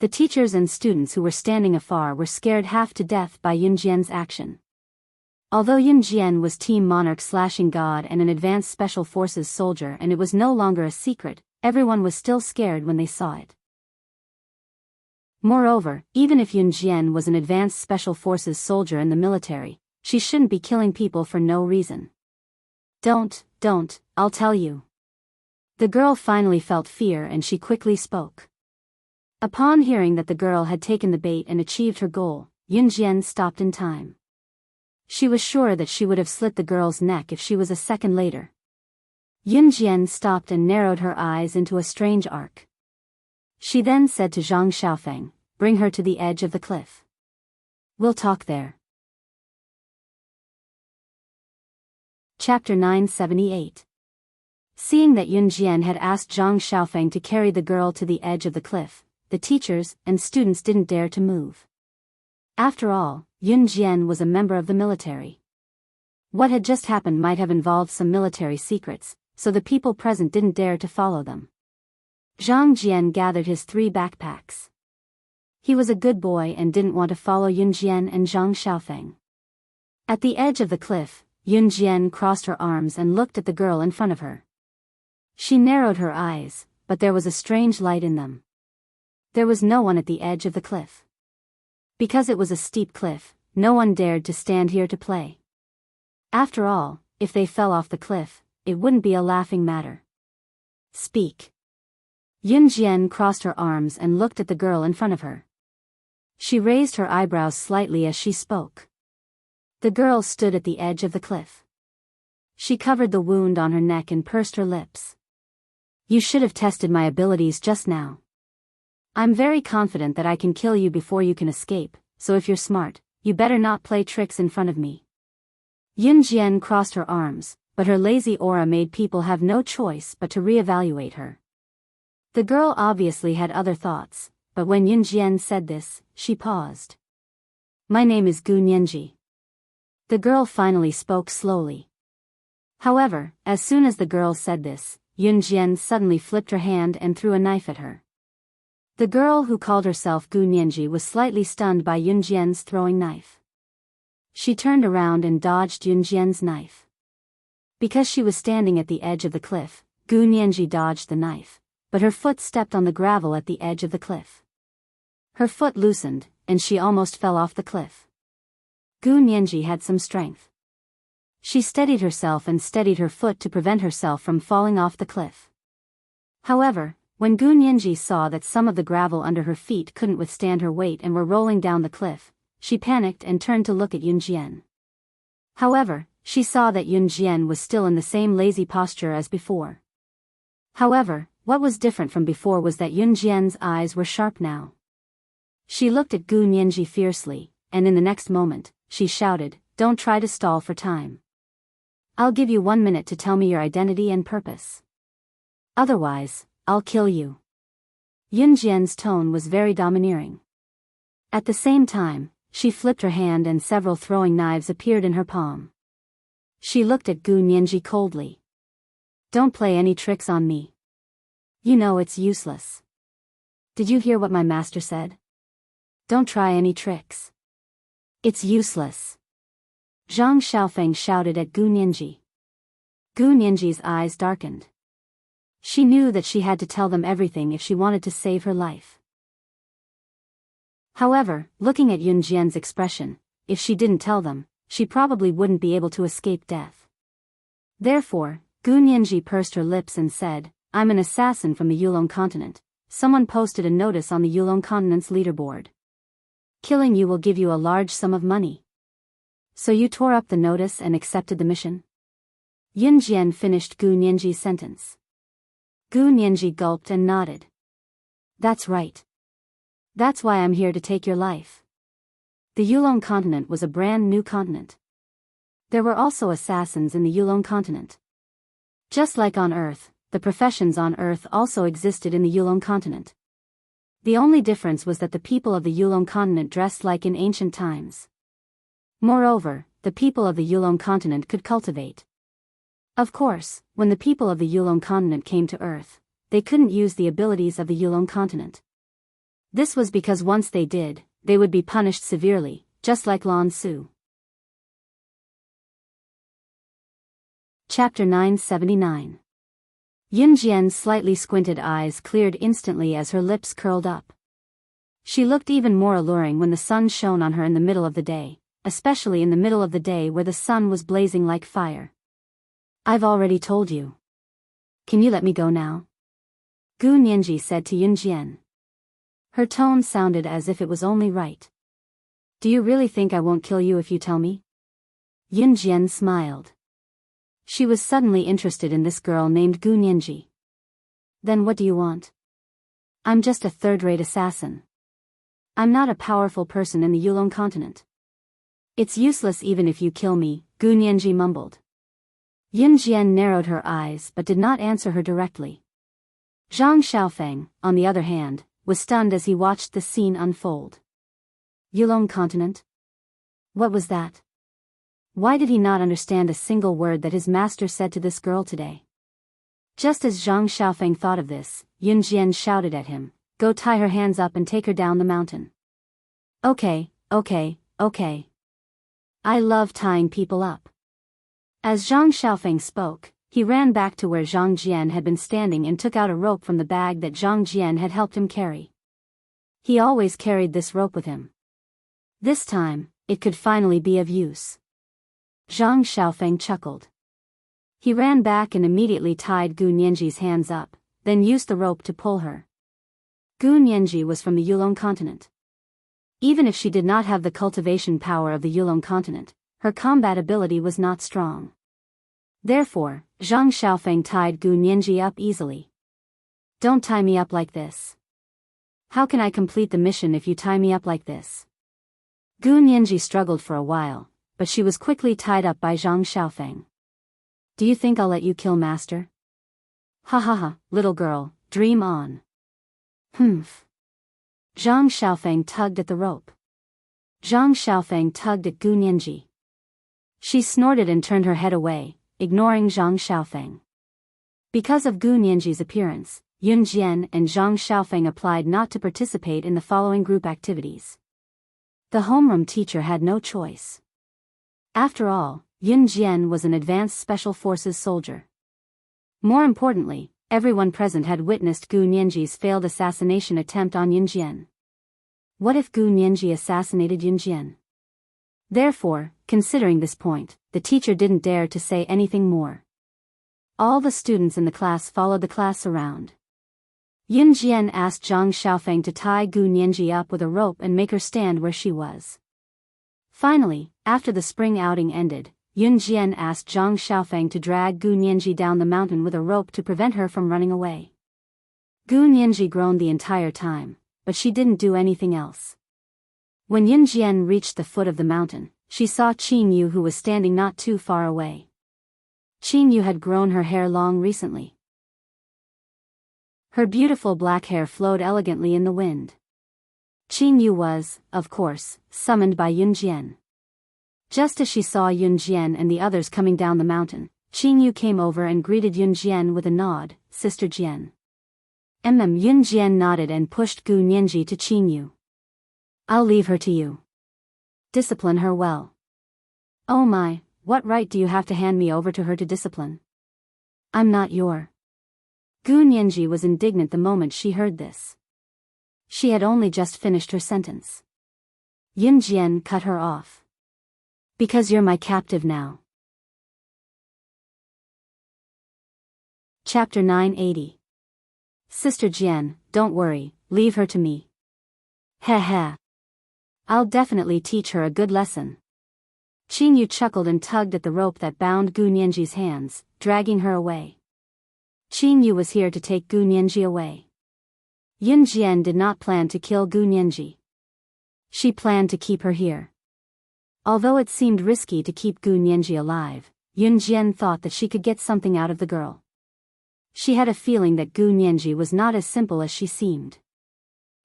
The teachers and students who were standing afar were scared half to death by Yun Jian's action. Although Yun Jian was Team Monarch/God and an advanced Special Forces soldier and it was no longer a secret, everyone was still scared when they saw it. Moreover, even if Yun Jian was an advanced Special Forces soldier in the military, she shouldn't be killing people for no reason. Don't, I'll tell you." The girl finally felt fear and she quickly spoke. Upon hearing that the girl had taken the bait and achieved her goal, Yun Jian stopped in time. She was sure that she would have slit the girl's neck if she was a second later. Yun Jian stopped and narrowed her eyes into a strange arc. She then said to Zhang Xiaofeng, "Bring her to the edge of the cliff. We'll talk there." Chapter 978. Seeing that Yun Jian had asked Zhang Xiaofeng to carry the girl to the edge of the cliff, the teachers and students didn't dare to move. After all, Yun Jian was a member of the military. What had just happened might have involved some military secrets, so the people present didn't dare to follow them. Zhang Jian gathered his 3 backpacks. He was a good boy and didn't want to follow Yun Jian and Zhang Xiaofeng. At the edge of the cliff, Yun Jian crossed her arms and looked at the girl in front of her. She narrowed her eyes, but there was a strange light in them. There was no one at the edge of the cliff. Because it was a steep cliff, no one dared to stand here to play. After all, if they fell off the cliff, it wouldn't be a laughing matter. "Speak." Yun Jian crossed her arms and looked at the girl in front of her. She raised her eyebrows slightly as she spoke. The girl stood at the edge of the cliff. She covered the wound on her neck and pursed her lips. "You should have tested my abilities just now. I'm very confident that I can kill you before you can escape, so if you're smart, you better not play tricks in front of me." Yun Jian crossed her arms, but her lazy aura made people have no choice but to re-evaluate her. The girl obviously had other thoughts, but when Yun Jian said this, she paused. "My name is Gu Nianji." The girl finally spoke slowly. However, as soon as the girl said this, Yun Jian suddenly flipped her hand and threw a knife at her. The girl who called herself Gu Nianji was slightly stunned by Yun Jian's throwing knife. She turned around and dodged Yun Jian's knife. Because she was standing at the edge of the cliff, Gu Nianji dodged the knife, but her foot stepped on the gravel at the edge of the cliff. Her foot loosened, and she almost fell off the cliff. Gu Nianji had some strength. She steadied herself and steadied her foot to prevent herself from falling off the cliff. However, when Gu Nianji saw that some of the gravel under her feet couldn't withstand her weight and were rolling down the cliff, she panicked and turned to look at Yun Jian. However, she saw that Yun Jian was still in the same lazy posture as before. However, what was different from before was that Yun Jian's eyes were sharp now. She looked at Gu Nianji fiercely, and in the next moment, she shouted, "Don't try to stall for time. I'll give you 1 minute to tell me your identity and purpose. Otherwise, I'll kill you." Yun Jian's tone was very domineering. At the same time, she flipped her hand and several throwing knives appeared in her palm. She looked at Gu Nianji coldly. "Don't play any tricks on me. You know it's useless. Did you hear what my master said? Don't try any tricks. It's useless." Zhang Xiaofeng shouted at Gu Nianji. Gu Nianji's eyes darkened. She knew that she had to tell them everything if she wanted to save her life. However, looking at Yun Jian's expression, if she didn't tell them, she probably wouldn't be able to escape death. Therefore, Gu Nianji pursed her lips and said, "I'm an assassin from the Yulong continent. Someone posted a notice on the Yulong continent's leaderboard. Killing you will give you a large sum of money. So you tore up the notice and accepted the mission?" Yun Jian finished Gu Nianji's sentence. Gu Nianji gulped and nodded. "That's right. That's why I'm here to take your life." The Yulong continent was a brand new continent. There were also assassins in the Yulong continent. Just like on Earth, the professions on Earth also existed in the Yulong continent. The only difference was that the people of the Yulong continent dressed like in ancient times. Moreover, the people of the Yulong continent could cultivate. Of course, when the people of the Yulong continent came to Earth, they couldn't use the abilities of the Yulong continent. This was because once they did, they would be punished severely, just like Lan Su. Chapter 979. Yun Jian's slightly squinted eyes cleared instantly as her lips curled up. She looked even more alluring when the sun shone on her in the middle of the day, especially in the middle of the day where the sun was blazing like fire. "I've already told you. Can you let me go now?" Gu Nianji said to Yun Jian. Her tone sounded as if it was only right. "Do you really think I won't kill you if you tell me?" Yun Jian smiled. She was suddenly interested in this girl named Gu Nianji. "Then what do you want?" "I'm just a third-rate assassin. I'm not a powerful person in the Yulong continent." "It's useless even if you kill me," Gu Nianji mumbled. Yun Jian narrowed her eyes but did not answer her directly. Zhang Xiaofeng, on the other hand, was stunned as he watched the scene unfold. Yulong continent? What was that? Why did he not understand a single word that his master said to this girl today? Just as Zhang Xiaofeng thought of this, Yun Jian shouted at him, "Go tie her hands up and take her down the mountain." Okay. I love tying people up." As Zhang Xiaofeng spoke, he ran back to where Zhang Jian had been standing and took out a rope from the bag that Zhang Jian had helped him carry. He always carried this rope with him. This time, it could finally be of use. Zhang Xiaofeng chuckled. He ran back and immediately tied Gu Nianji's hands up, then used the rope to pull her. Gu Nianji was from the Yulong continent. Even if she did not have the cultivation power of the Yulong continent, her combat ability was not strong. Therefore, Zhang Xiaofeng tied Gu Nianji up easily. "Don't tie me up like this. How can I complete the mission if you tie me up like this?" Gu Nianji struggled for a while, but she was quickly tied up by Zhang Xiaofeng. "Do you think I'll let you kill master?" "Ha ha ha, little girl, dream on." "Humph." Zhang Xiaofeng tugged at the rope. Zhang Xiaofeng tugged at Gu Nianji. She snorted and turned her head away, ignoring Zhang Xiaofeng. Because of Gu Nianji's appearance, Yun Jian and Zhang Xiaofeng applied not to participate in the following group activities. The homeroom teacher had no choice. After all, Yun Jian was an advanced special forces soldier. More importantly, everyone present had witnessed Gu Nianji's failed assassination attempt on Yun Jian. What if Gu Nianji assassinated Yun Jian? Therefore, considering this point, the teacher didn't dare to say anything more. All the students in the class followed the class around. Yun Jian asked Zhang Xiaofeng to tie Gu Nianji up with a rope and make her stand where she was. Finally, after the spring outing ended, Yun Jian asked Zhang Xiaofeng to drag Gu Nianji down the mountain with a rope to prevent her from running away. Gu Nianji groaned the entire time, but she didn't do anything else. When Yun Jian reached the foot of the mountain, she saw Qing Yu, who was standing not too far away. Qing Yu had grown her hair long recently. Her beautiful black hair flowed elegantly in the wind. Qing Yu was, of course, summoned by Yun Jian. Just as she saw Yun Jian and the others coming down the mountain, Qing Yu came over and greeted Yun Jian with a nod. "Sister Jian." Yun Jian nodded and pushed Gu Nianji to Qing Yu. "I'll leave her to you. Discipline her well." "Oh my, what right do you have to hand me over to her to discipline? I'm not your..." Gu Nianji was indignant the moment she heard this. She had only just finished her sentence. Yun Jian cut her off. "Because you're my captive now." Chapter 980. "Sister Jian, don't worry, leave her to me. Heh heh. I'll definitely teach her a good lesson." Qing Yu chuckled and tugged at the rope that bound Gu Nianji's hands, dragging her away. Qing Yu was here to take Gu Nianji away. Yun Jian did not plan to kill Gu Nianji. She planned to keep her here. Although it seemed risky to keep Gu Nianji alive, Yun Jian thought that she could get something out of the girl. She had a feeling that Gu Nianji was not as simple as she seemed.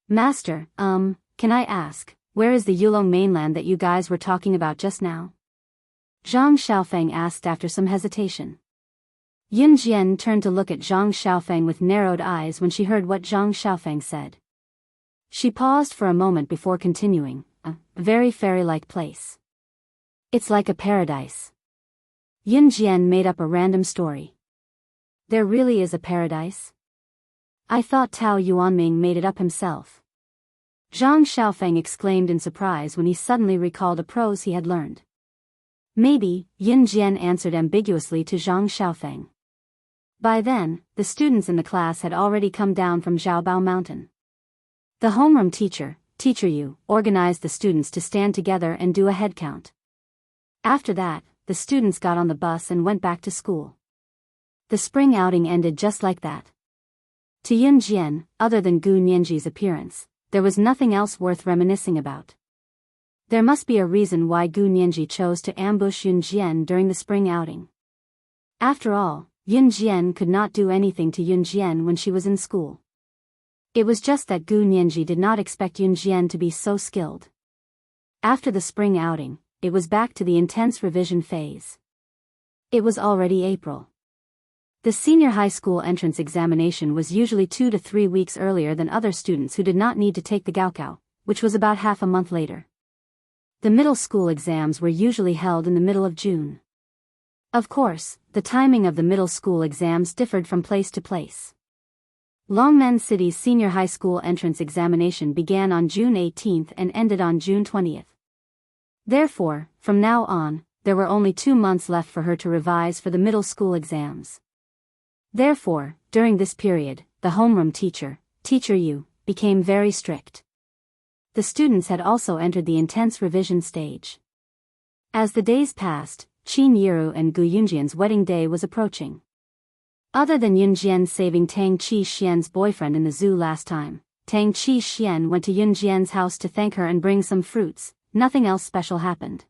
"Master, can I ask, where is the Yulong mainland that you guys were talking about just now?" Zhang Xiaofeng asked after some hesitation. Yun Jian turned to look at Zhang Xiaofeng with narrowed eyes when she heard what Zhang Xiaofeng said. She paused for a moment before continuing, "A very fairy-like place. It's like a paradise." Yun Jian made up a random story. "There really is a paradise? I thought Tao Yuanming made it up himself." Zhang Xiaofeng exclaimed in surprise when he suddenly recalled a prose he had learned. "Maybe," Yun Jian answered ambiguously to Zhang Xiaofeng. By then, the students in the class had already come down from Zhaobao Mountain. The homeroom teacher, Teacher Yu, organized the students to stand together and do a head count. After that, the students got on the bus and went back to school. The spring outing ended just like that. To Yun Jian, other than Gu Nianji's appearance, there was nothing else worth reminiscing about. There must be a reason why Gu Nianji chose to ambush Yun Jian during the spring outing. After all, Yun Jian could not do anything to Yun Jian when she was in school. It was just that Gu Nianji did not expect Yun Jian to be so skilled. After the spring outing, it was back to the intense revision phase. It was already April. The senior high school entrance examination was usually 2 to 3 weeks earlier than other students who did not need to take the Gaokao, which was about half a month later. The middle school exams were usually held in the middle of June. Of course, the timing of the middle school exams differed from place to place. Longmen City's senior high school entrance examination began on June 18th and ended on June 20th. Therefore, from now on, there were only 2 months left for her to revise for the middle school exams. Therefore, during this period, the homeroom teacher, Teacher Yu, became very strict. The students had also entered the intense revision stage. As the days passed, Qin Yiru and Gu Yunjian's wedding day was approaching. Other than Yun Jian saving Tang Qi Xian's boyfriend in the zoo last time, Tang Qi Xian went to Yun Jian's house to thank her and bring some fruits. Nothing else special happened.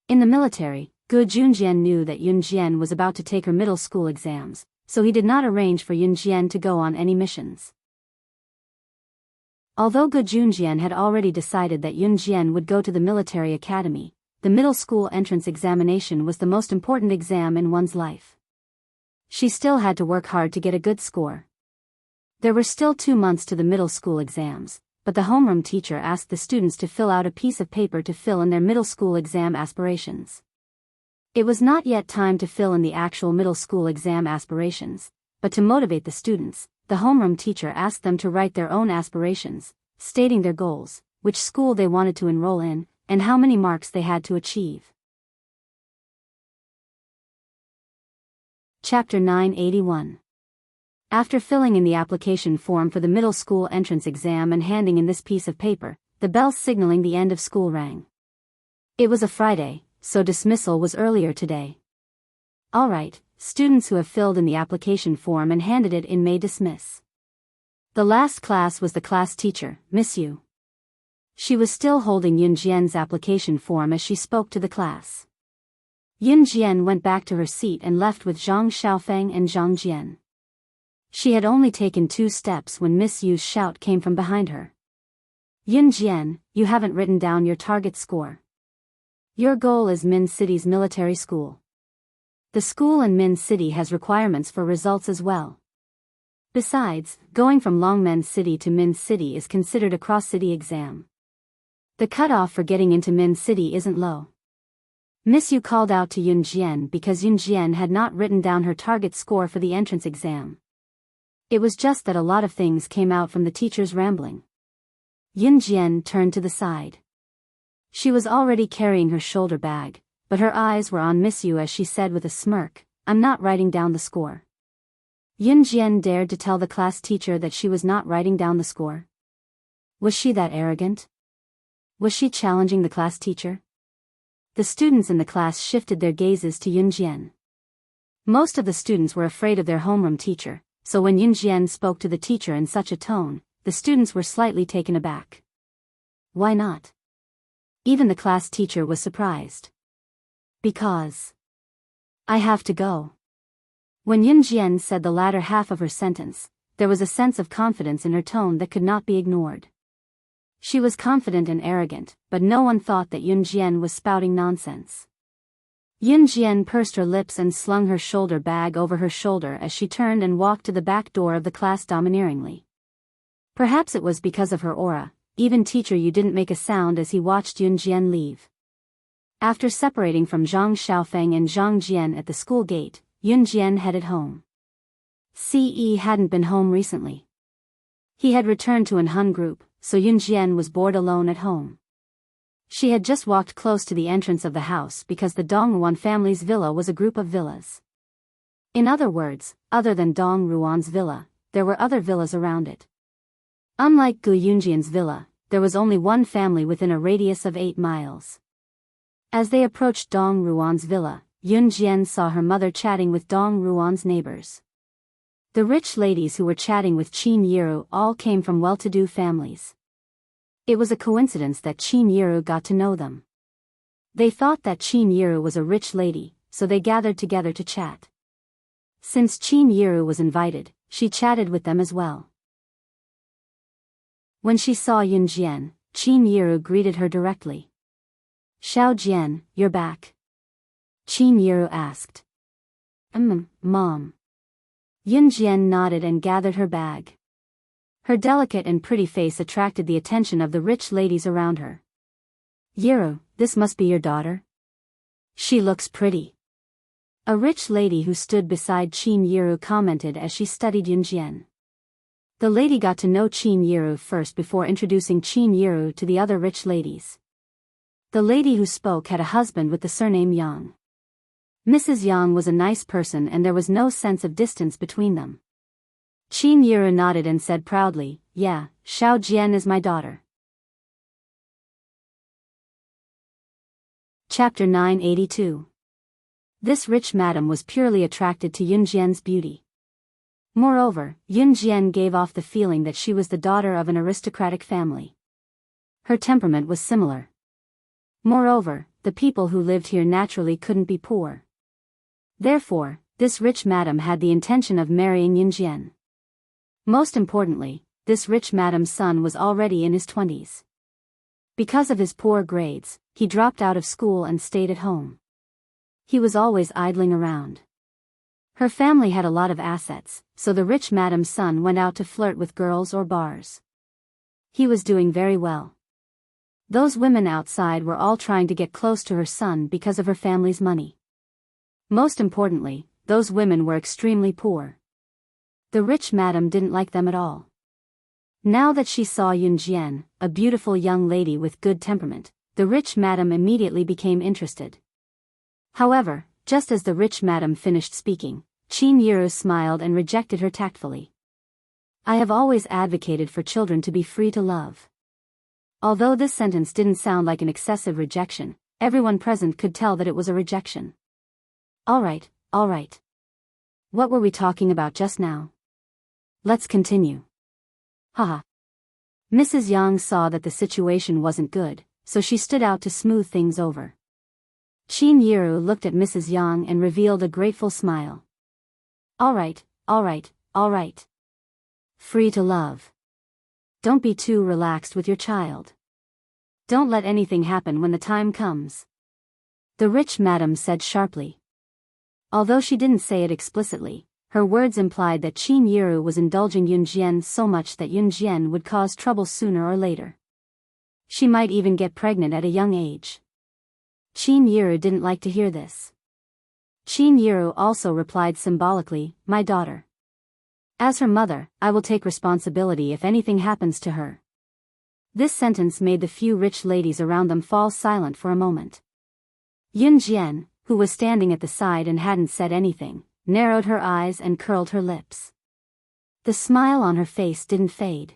In the military, Gu Junjian knew that Yun Jian was about to take her middle school exams, so he did not arrange for Yun Jian to go on any missions. Although Gu Junjian had already decided that Yun Jian would go to the military academy, the middle school entrance examination was the most important exam in one's life. She still had to work hard to get a good score. There were still 2 months to the middle school exams, but the homeroom teacher asked the students to fill out a piece of paper to fill in their middle school exam aspirations. It was not yet time to fill in the actual middle school exam aspirations, but to motivate the students, the homeroom teacher asked them to write their own aspirations, stating their goals, which school they wanted to enroll in, and how many marks they had to achieve. Chapter 981. After filling in the application form for the middle school entrance exam and handing in this piece of paper, the bell signaling the end of school rang. It was a Friday, so dismissal was earlier today. All right, students who have filled in the application form and handed it in may dismiss. The last class was the class teacher, Miss Yu. She was still holding Yun Jian's application form as she spoke to the class. Yun Jian went back to her seat and left with Zhang Xiaofeng and Zhang Jian. She had only taken 2 steps when Miss Yu's shout came from behind her. Yun Jian, you haven't written down your target score. Your goal is Min City's military school. The school in Min City has requirements for results as well. Besides, going from Longmen City to Min City is considered a cross-city exam. The cutoff for getting into Min City isn't low. Miss Yu called out to Yun Jian because Yun Jian had not written down her target score for the entrance exam. It was just that a lot of things came out from the teacher's rambling. Yun Jian turned to the side. She was already carrying her shoulder bag, but her eyes were on Miss Yu as she said with a smirk, "I'm not writing down the score." Yun Jian dared to tell the class teacher that she was not writing down the score. Was she that arrogant? Was she challenging the class teacher? The students in the class shifted their gazes to Yun Jian. Most of the students were afraid of their homeroom teacher, so when Yun Jian spoke to the teacher in such a tone, the students were slightly taken aback. Why not? Even the class teacher was surprised. Because I have to go. When Yun Jian said the latter half of her sentence, there was a sense of confidence in her tone that could not be ignored. She was confident and arrogant, but no one thought that Yun Jian was spouting nonsense. Yun Jian pursed her lips and slung her shoulder bag over her shoulder as she turned and walked to the back door of the class domineeringly. Perhaps it was because of her aura, even Teacher Yu didn't make a sound as he watched Yun Jian leave. After separating from Zhang Xiaofeng and Zhang Jian at the school gate, Yun Jian headed home. Ce hadn't been home recently. He had returned to an Hun group, so Yun Jian was bored alone at home. She had just walked close to the entrance of the house because the Dongruan family's villa was a group of villas. In other words, other than Dongruan's villa, there were other villas around it. Unlike Gu Yunjian's villa, there was only one family within a radius of 8 miles. As they approached Dongruan's villa, Yun Jian saw her mother chatting with Dongruan's neighbors. The rich ladies who were chatting with Qin Yiru all came from well-to-do families. It was a coincidence that Qin Yiru got to know them. They thought that Qin Yiru was a rich lady, so they gathered together to chat. Since Qin Yiru was invited, she chatted with them as well. When she saw Yun Jian, Qin Yiru greeted her directly. "Xiao Jian, you're back?" Qin Yiru asked. Mom." Yun Jian nodded and gathered her bag. Her delicate and pretty face attracted the attention of the rich ladies around her. "Yiru, this must be your daughter? She looks pretty." A rich lady who stood beside Qin Yiru commented as she studied Yun Jian. The lady got to know Qin Yiru first before introducing Qin Yiru to the other rich ladies. The lady who spoke had a husband with the surname Yang. Mrs. Yang was a nice person and there was no sense of distance between them. Qin Yiru nodded and said proudly, "Yeah, Xiao Jian is my daughter." Chapter 982. This rich madam was purely attracted to Yun Jian's beauty. Moreover, Yun Jian gave off the feeling that she was the daughter of an aristocratic family. Her temperament was similar. Moreover, the people who lived here naturally couldn't be poor. Therefore, this rich madam had the intention of marrying Yun Jian. Most importantly, this rich madam's son was already in his 20s. Because of his poor grades, he dropped out of school and stayed at home. He was always idling around. Her family had a lot of assets, so the rich madam's son went out to flirt with girls or bars. He was doing very well. Those women outside were all trying to get close to her son because of her family's money. Most importantly, those women were extremely poor. The rich madam didn't like them at all. Now that she saw Yunjian, a beautiful young lady with good temperament, the rich madam immediately became interested. However, just as the rich madam finished speaking, Qin Yiru smiled and rejected her tactfully. I have always advocated for children to be free to love. Although this sentence didn't sound like an excessive rejection, everyone present could tell that it was a rejection. All right. What were we talking about just now? Let's continue. Haha. Mrs. Yang saw that the situation wasn't good, so she stood out to smooth things over. Qin Yiru looked at Mrs. Yang and revealed a grateful smile. All right. Free to love. Don't be too relaxed with your child. Don't let anything happen when the time comes. The rich madam said sharply. Although she didn't say it explicitly, her words implied that Qin Yiru was indulging Yunjian so much that Yunjian would cause trouble sooner or later. She might even get pregnant at a young age. Qin Yiru didn't like to hear this. Qin Yiru also replied symbolically, my daughter. As her mother, I will take responsibility if anything happens to her. This sentence made the few rich ladies around them fall silent for a moment. Yunjian, who was standing at the side and hadn't said anything, narrowed her eyes and curled her lips. The smile on her face didn't fade.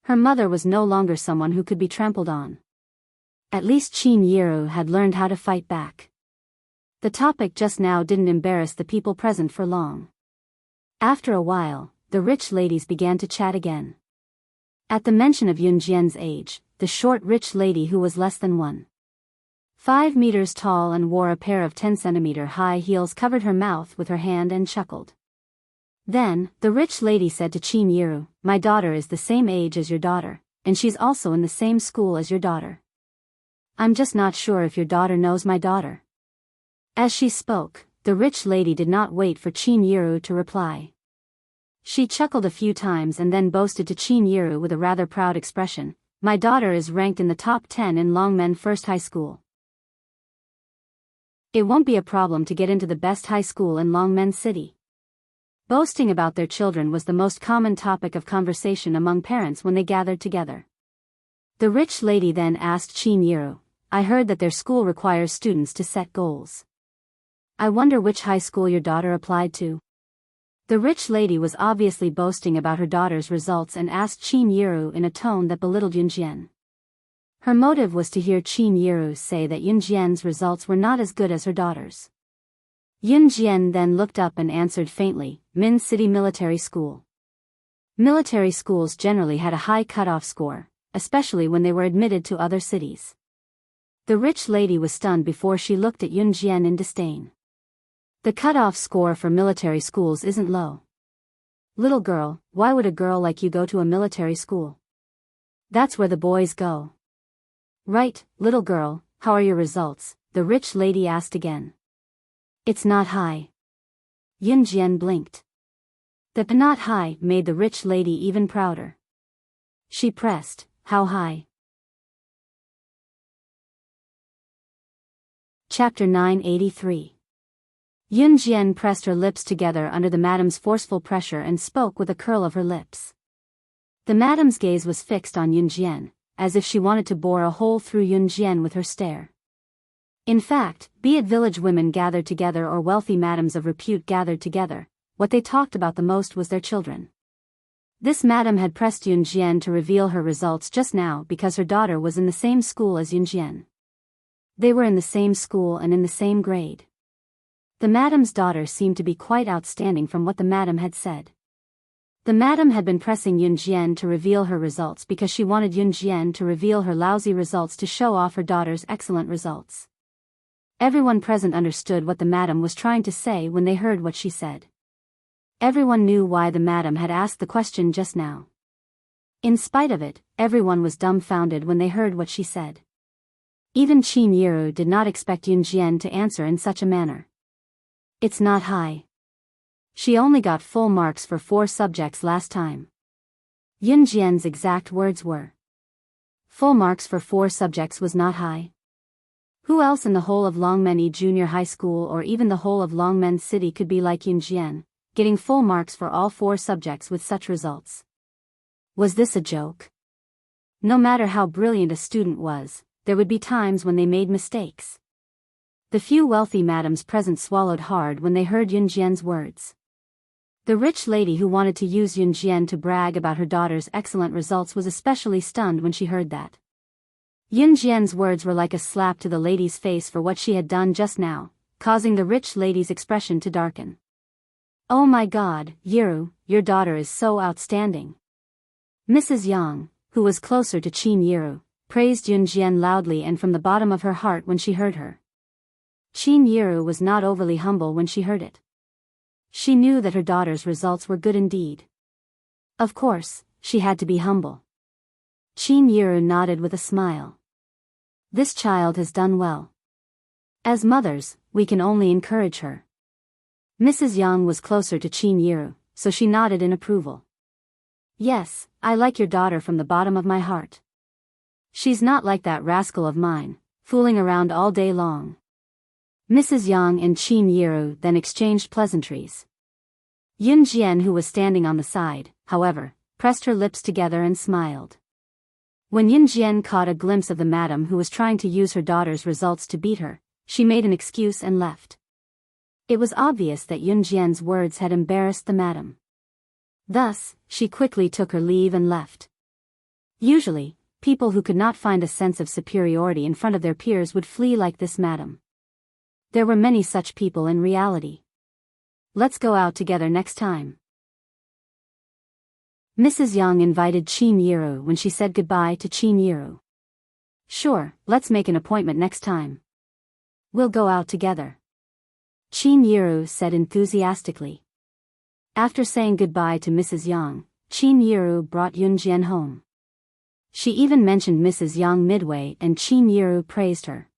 Her mother was no longer someone who could be trampled on. At least Qin Yiru had learned how to fight back. The topic just now didn't embarrass the people present for long. After a while, the rich ladies began to chat again. At the mention of Yunjian's age, the short rich lady who was less than 1.5 meters tall and wore a pair of 10-centimeter high heels covered her mouth with her hand and chuckled. Then, the rich lady said to Qin Yiru, my daughter is the same age as your daughter, and she's also in the same school as your daughter. I'm just not sure if your daughter knows my daughter. As she spoke, the rich lady did not wait for Qin Yiru to reply. She chuckled a few times and then boasted to Qin Yiru with a rather proud expression, my daughter is ranked in the top 10 in Longmen First High School. It won't be a problem to get into the best high school in Longmen City. Boasting about their children was the most common topic of conversation among parents when they gathered together. The rich lady then asked Qin Yiru, I heard that their school requires students to set goals. I wonder which high school your daughter applied to. The rich lady was obviously boasting about her daughter's results and asked Qin Yiru in a tone that belittled Yunjian. Her motive was to hear Qin Yiru say that Yunjian's results were not as good as her daughter's. Yunjian then looked up and answered faintly, Min City Military School. Military schools generally had a high cutoff score, especially when they were admitted to other cities. The rich lady was stunned before she looked at Yunjian in disdain. The cutoff score for military schools isn't low. Little girl, why would a girl like you go to a military school? That's where the boys go. Right, little girl, how are your results? The rich lady asked again. It's not high. Yunjian blinked. The not high made the rich lady even prouder. She pressed, how high? Chapter 983. Yunjian pressed her lips together under the madam's forceful pressure and spoke with a curl of her lips. The madam's gaze was fixed on Yunjian, as if she wanted to bore a hole through Yunjian with her stare. In fact, be it village women gathered together or wealthy madams of repute gathered together, what they talked about the most was their children. This madam had pressed Yunjian to reveal her results just now because her daughter was in the same school as Yunjian. They were in the same school and in the same grade. The madam's daughter seemed to be quite outstanding from what the madam had said. The madam had been pressing Yunjian to reveal her results because she wanted Yunjian to reveal her lousy results to show off her daughter's excellent results. Everyone present understood what the madam was trying to say when they heard what she said. Everyone knew why the madam had asked the question just now. In spite of it, everyone was dumbfounded when they heard what she said. Even Qin Yiru did not expect Yunjian to answer in such a manner. It's not high. She only got full marks for 4 subjects last time. Yun Jian's exact words were. Full marks for 4 subjects was not high. Who else in the whole of Longmen Junior High School or even the whole of Longmen City could be like Yun Jian, getting full marks for all 4 subjects with such results? Was this a joke? No matter how brilliant a student was, there would be times when they made mistakes. The few wealthy madams present swallowed hard when they heard Yun Jian's words. The rich lady who wanted to use Yun Jian to brag about her daughter's excellent results was especially stunned when she heard that. Yun Jian's words were like a slap to the lady's face for what she had done just now, causing the rich lady's expression to darken. Oh my God, Yiru, your daughter is so outstanding. Mrs. Yang, who was closer to Qin Yiru, praised Yun Jian loudly and from the bottom of her heart when she heard her. Qin Yiru was not overly humble when she heard it. She knew that her daughter's results were good indeed. Of course, she had to be humble. Qin Yiru nodded with a smile. This child has done well. As mothers, we can only encourage her. Mrs. Yang was closer to Qin Yiru, so she nodded in approval. Yes, I like your daughter from the bottom of my heart. She's not like that rascal of mine, fooling around all day long. Mrs. Yang and Qin Yiru then exchanged pleasantries. Yun Jian, who was standing on the side, however, pressed her lips together and smiled. When Yun Jian caught a glimpse of the madam who was trying to use her daughter's results to beat her, she made an excuse and left. It was obvious that Yun Jian's words had embarrassed the madam. Thus, she quickly took her leave and left. Usually, people who could not find a sense of superiority in front of their peers would flee like this madam. There were many such people in reality. Let's go out together next time. Mrs. Yang invited Qin Yiru when she said goodbye to Qin Yiru. Sure, let's make an appointment next time. We'll go out together. Qin Yiru said enthusiastically. After saying goodbye to Mrs. Yang, Qin Yiru brought Yun Jian home. She even mentioned Mrs. Yang midway and Qin Yiru praised her.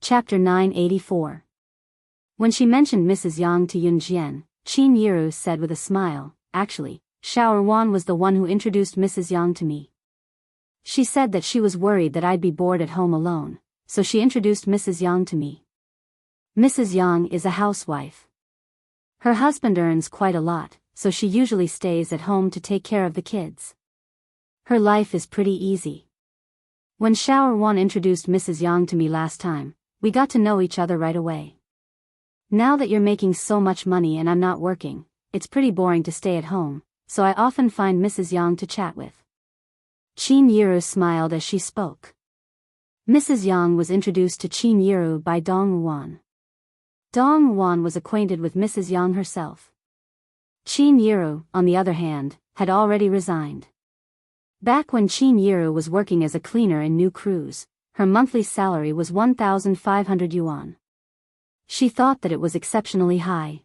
Chapter 984. When she mentioned Mrs. Yang to Yun Jian, Qin Yiru said with a smile, actually, Xiao Wan was the one who introduced Mrs. Yang to me. She said that she was worried that I'd be bored at home alone, so she introduced Mrs. Yang to me. Mrs. Yang is a housewife. Her husband earns quite a lot, so she usually stays at home to take care of the kids. Her life is pretty easy. When Xiao Wan introduced Mrs. Yang to me last time, we got to know each other right away. Now that you're making so much money and I'm not working, it's pretty boring to stay at home, so I often find Mrs. Yang to chat with. Qin Yiru smiled as she spoke. Mrs. Yang was introduced to Qin Yiru by Dong Wan. Dong Wan was acquainted with Mrs. Yang herself. Qin Yiru, on the other hand, had already resigned. Back when Qin Yiru was working as a cleaner in New Cruise, her monthly salary was 1,500 yuan. She thought that it was exceptionally high.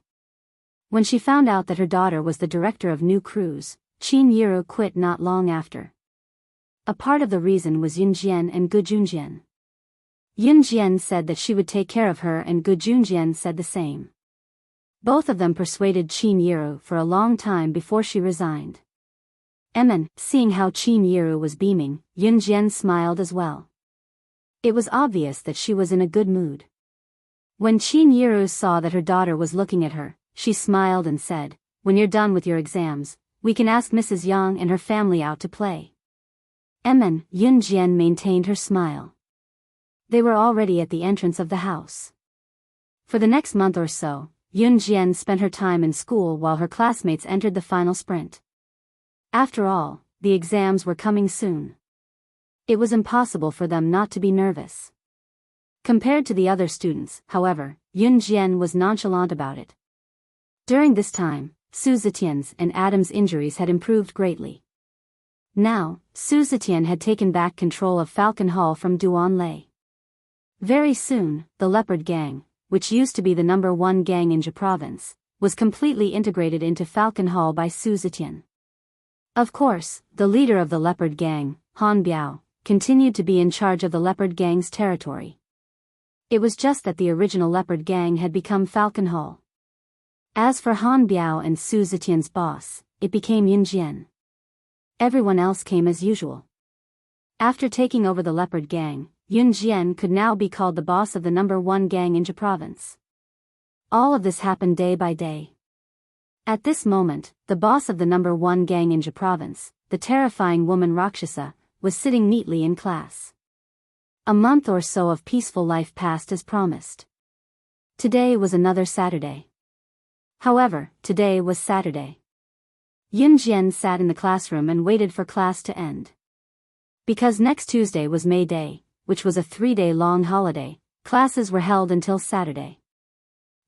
When she found out that her daughter was the director of New Cruise, Qin Yiru quit not long after. A part of the reason was Yun Jian and Gu Junjian. Yun Jian said that she would take care of her and Gu Junjian said the same. Both of them persuaded Qin Yiru for a long time before she resigned. Seeing how Qin Yiru was beaming, Yun Jian smiled as well. It was obvious that she was in a good mood. When Qin Yiru saw that her daughter was looking at her, she smiled and said, "When you're done with your exams, we can ask Mrs. Yang and her family out to play." Yun Jian maintained her smile. They were already at the entrance of the house. For the next month or so, Yun Jian spent her time in school while her classmates entered the final sprint. After all, the exams were coming soon. It was impossible for them not to be nervous. Compared to the other students, however, Yun Jian was nonchalant about it. During this time, Su Zetian's and Adam's injuries had improved greatly. Now, Su Zetian had taken back control of Falcon Hall from Duan Lei. Very soon, the Leopard Gang, which used to be the #1 gang in Zhe Province, was completely integrated into Falcon Hall by Su Zetian. Of course, the leader of the Leopard Gang, Han Biyao, continued to be in charge of the Leopard Gang's territory. It was just that the original leopard gang had become Falcon Hall. As for Han Biyao and Su Zetian's boss, it became Yun Jian. Everyone else came as usual. After taking over the leopard gang, Yun Jian could now be called the boss of the #1 gang in Zhe province. All of this happened day by day. At this moment, the boss of the #1 gang in Zhe province, the terrifying woman Rakshasa, was sitting neatly in class. A month or so of peaceful life passed as promised. Today was another Saturday. However, today was Saturday. Yun Jian sat in the classroom and waited for class to end. Because next Tuesday was May Day, which was a 3-day-long holiday, classes were held until Saturday.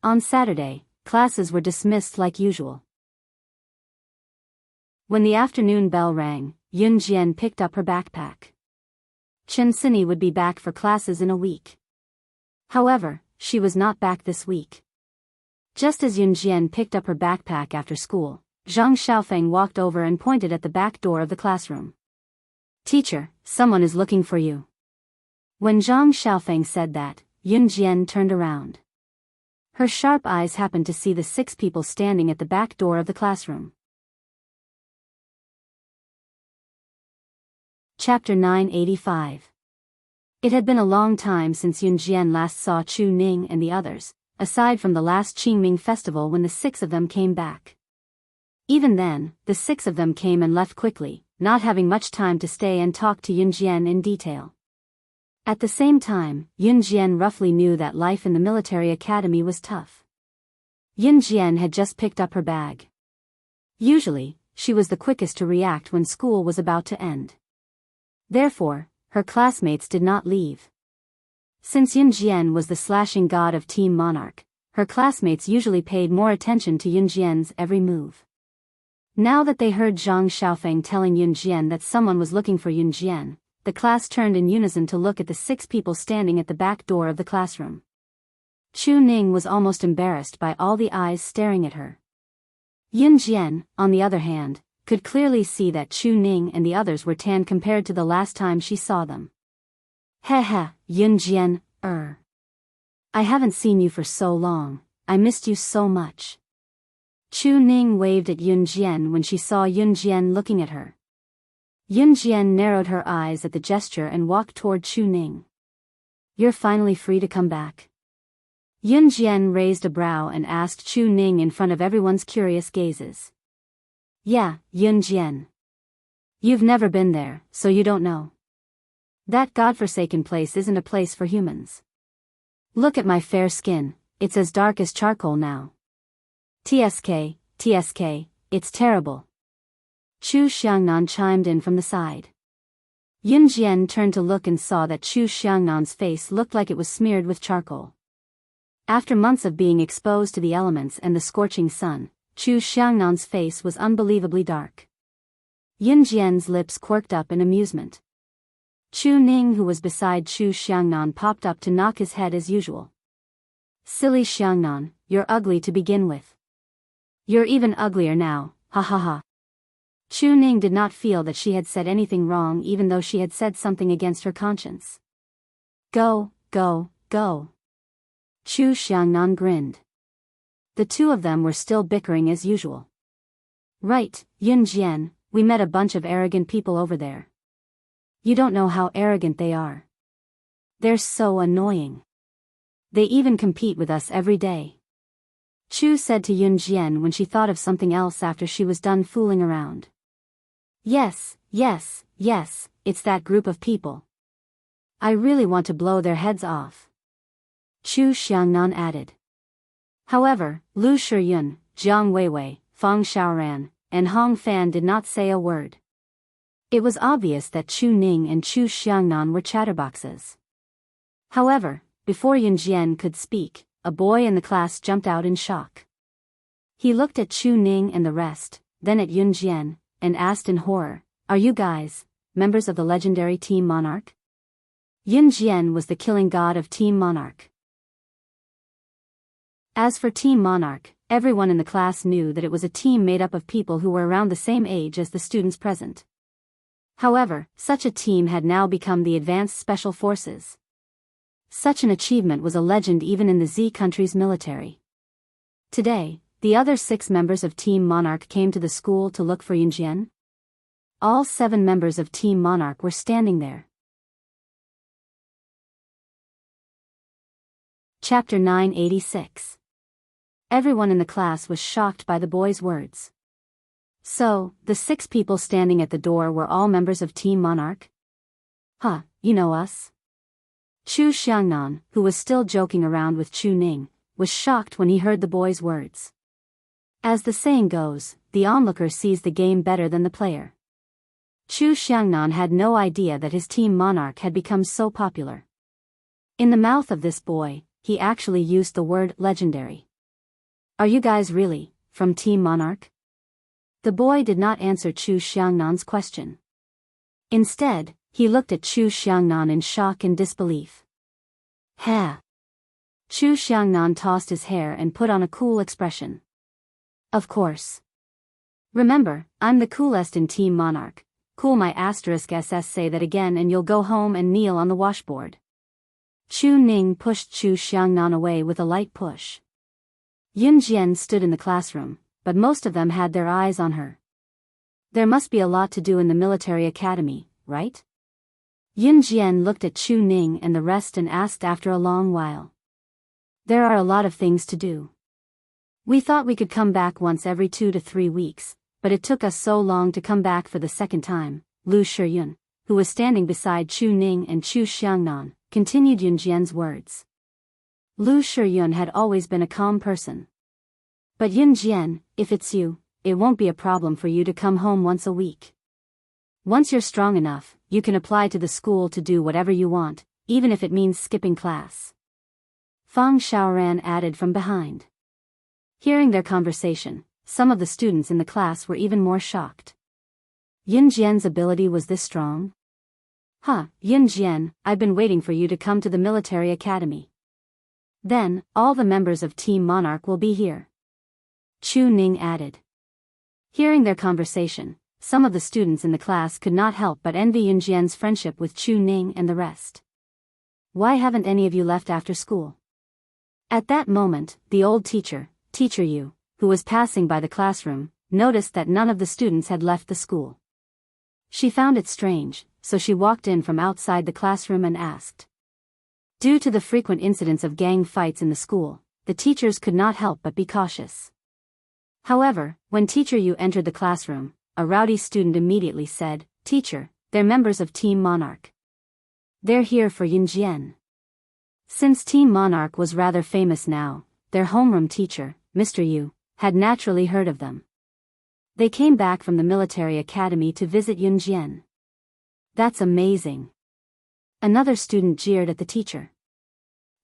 On Saturday, classes were dismissed like usual. When the afternoon bell rang, Yun Jian picked up her backpack. Chen Sini would be back for classes in a week. However, she was not back this week. Just as Yun Jian picked up her backpack after school, Zhang Xiaofeng walked over and pointed at the back door of the classroom. "Teacher, someone is looking for you." When Zhang Xiaofeng said that, Yun Jian turned around. Her sharp eyes happened to see the 6 people standing at the back door of the classroom. Chapter 985. It had been a long time since Yun Jian last saw Chu Ning and the others, aside from the last Qingming festival when the 6 of them came back. Even then, the 6 of them came and left quickly, not having much time to stay and talk to Yun Jian in detail. At the same time, Yun Jian roughly knew that life in the military academy was tough. Yun Jian had just picked up her bag. Usually, she was the quickest to react when school was about to end. Therefore, her classmates did not leave. Since Yun Jian was the slashing god of Team Monarch, her classmates usually paid more attention to Yun Jian's every move. Now that they heard Zhang Xiaofeng telling Yun Jian that someone was looking for Yun Jian, the class turned in unison to look at the 6 people standing at the back door of the classroom. Chu Ning was almost embarrassed by all the eyes staring at her. Yun Jian, on the other hand, could clearly see that Chu Ning and the others were tanned compared to the last time she saw them. "Heh, Yun Jian, I haven't seen you for so long, I missed you so much." Chu Ning waved at Yun Jian when she saw Yun Jian looking at her. Yun Jian narrowed her eyes at the gesture and walked toward Chu Ning. "You're finally free to come back?" Yun Jian raised a brow and asked Chu Ning in front of everyone's curious gazes. "Yeah, Yun Jian. You've never been there, so you don't know. That godforsaken place isn't a place for humans. Look at my fair skin, it's as dark as charcoal now. TSK, it's terrible." Chu Xiangnan chimed in from the side. Yun Jian turned to look and saw that Chu Xiangnan's face looked like it was smeared with charcoal. After months of being exposed to the elements and the scorching sun, Chu Xiangnan's face was unbelievably dark. Yun Jian's lips quirked up in amusement. Chu Ning, who was beside Chu Xiangnan, popped up to knock his head as usual. "Silly Xiangnan, you're ugly to begin with. You're even uglier now, ha ha ha." Chu Ning did not feel that she had said anything wrong even though she had said something against her conscience. Go. Chu Xiangnan grinned. The 2 of them were still bickering as usual. "Right, Yun Jian, we met a bunch of arrogant people over there. You don't know how arrogant they are. They're so annoying. They even compete with us every day." Chu said to Yun Jian when she thought of something else after she was done fooling around. Yes, it's that group of people. I really want to blow their heads off." Chu Xiangnan added. However, Lu Shiyun, Jiang Weiwei, Fang Xiaoran, and Hong Fan did not say a word. It was obvious that Chu Ning and Chu Xiangnan were chatterboxes. However, before Yun Jian could speak, a boy in the class jumped out in shock. He looked at Chu Ning and the rest, then at Yun Jian, and asked in horror, "Are you guys members of the legendary Team Monarch?" Yun Jian was the killing god of Team Monarch. As for Team Monarch, everyone in the class knew that it was a team made up of people who were around the same age as the students present. However, such a team had now become the Advanced Special Forces. Such an achievement was a legend even in the Z country's military. Today, the other 6 members of Team Monarch came to the school to look for Yunjian. All 7 members of Team Monarch were standing there. Chapter 986. Everyone in the class was shocked by the boy's words. So, the 6 people standing at the door were all members of Team Monarch? Huh, you know us? Chu Xiangnan, who was still joking around with Chu Ning, was shocked when he heard the boy's words. As the saying goes, the onlooker sees the game better than the player. Chu Xiangnan had no idea that his Team Monarch had become so popular. In the mouth of this boy, he actually used the word legendary. Are you guys really from Team Monarch? The boy did not answer Chu Xiangnan's question. Instead, he looked at Chu Xiangnan in shock and disbelief. Ha! Chu Xiangnan tossed his hair and put on a cool expression. Of course. Remember, I'm the coolest in Team Monarch. Cool my *SS say that again and you'll go home and kneel on the washboard. Chu Ning pushed Chu Xiangnan away with a light push. Yunjian stood in the classroom, but most of them had their eyes on her. There must be a lot to do in the military academy, right? Yunjian looked at Chu Ning and the rest and asked after a long while. There are a lot of things to do. We thought we could come back once every 2 to 3 weeks, but it took us so long to come back for the second time. Lu Shiyun, who was standing beside Chu Ning and Chu Xiangnan, continued Yunjian's words. Lu Shiyun had always been a calm person. But Yunjian, if it's you, it won't be a problem for you to come home once a week. Once you're strong enough, you can apply to the school to do whatever you want, even if it means skipping class. Fang Xiaoran added from behind. Hearing their conversation, some of the students in the class were even more shocked. Yunjian's ability was this strong? Huh, Yunjian, I've been waiting for you to come to the military academy. Then, all the members of Team Monarch will be here. Chu Ning added. Hearing their conversation, some of the students in the class could not help but envy Yunjian's friendship with Chu Ning and the rest. Why haven't any of you left after school? At that moment, the old teacher, Teacher Yu, who was passing by the classroom, noticed that none of the students had left the school. She found it strange, so she walked in from outside the classroom and asked. Due to the frequent incidents of gang fights in the school, the teachers could not help but be cautious. However, when Teacher Yu entered the classroom, a rowdy student immediately said, Teacher, they're members of Team Monarch. They're here for Yunjian. Since Team Monarch was rather famous now, their homeroom teacher, Mr. Yu, had naturally heard of them. They came back from the military academy to visit Yunjian. That's amazing. Another student jeered at the teacher.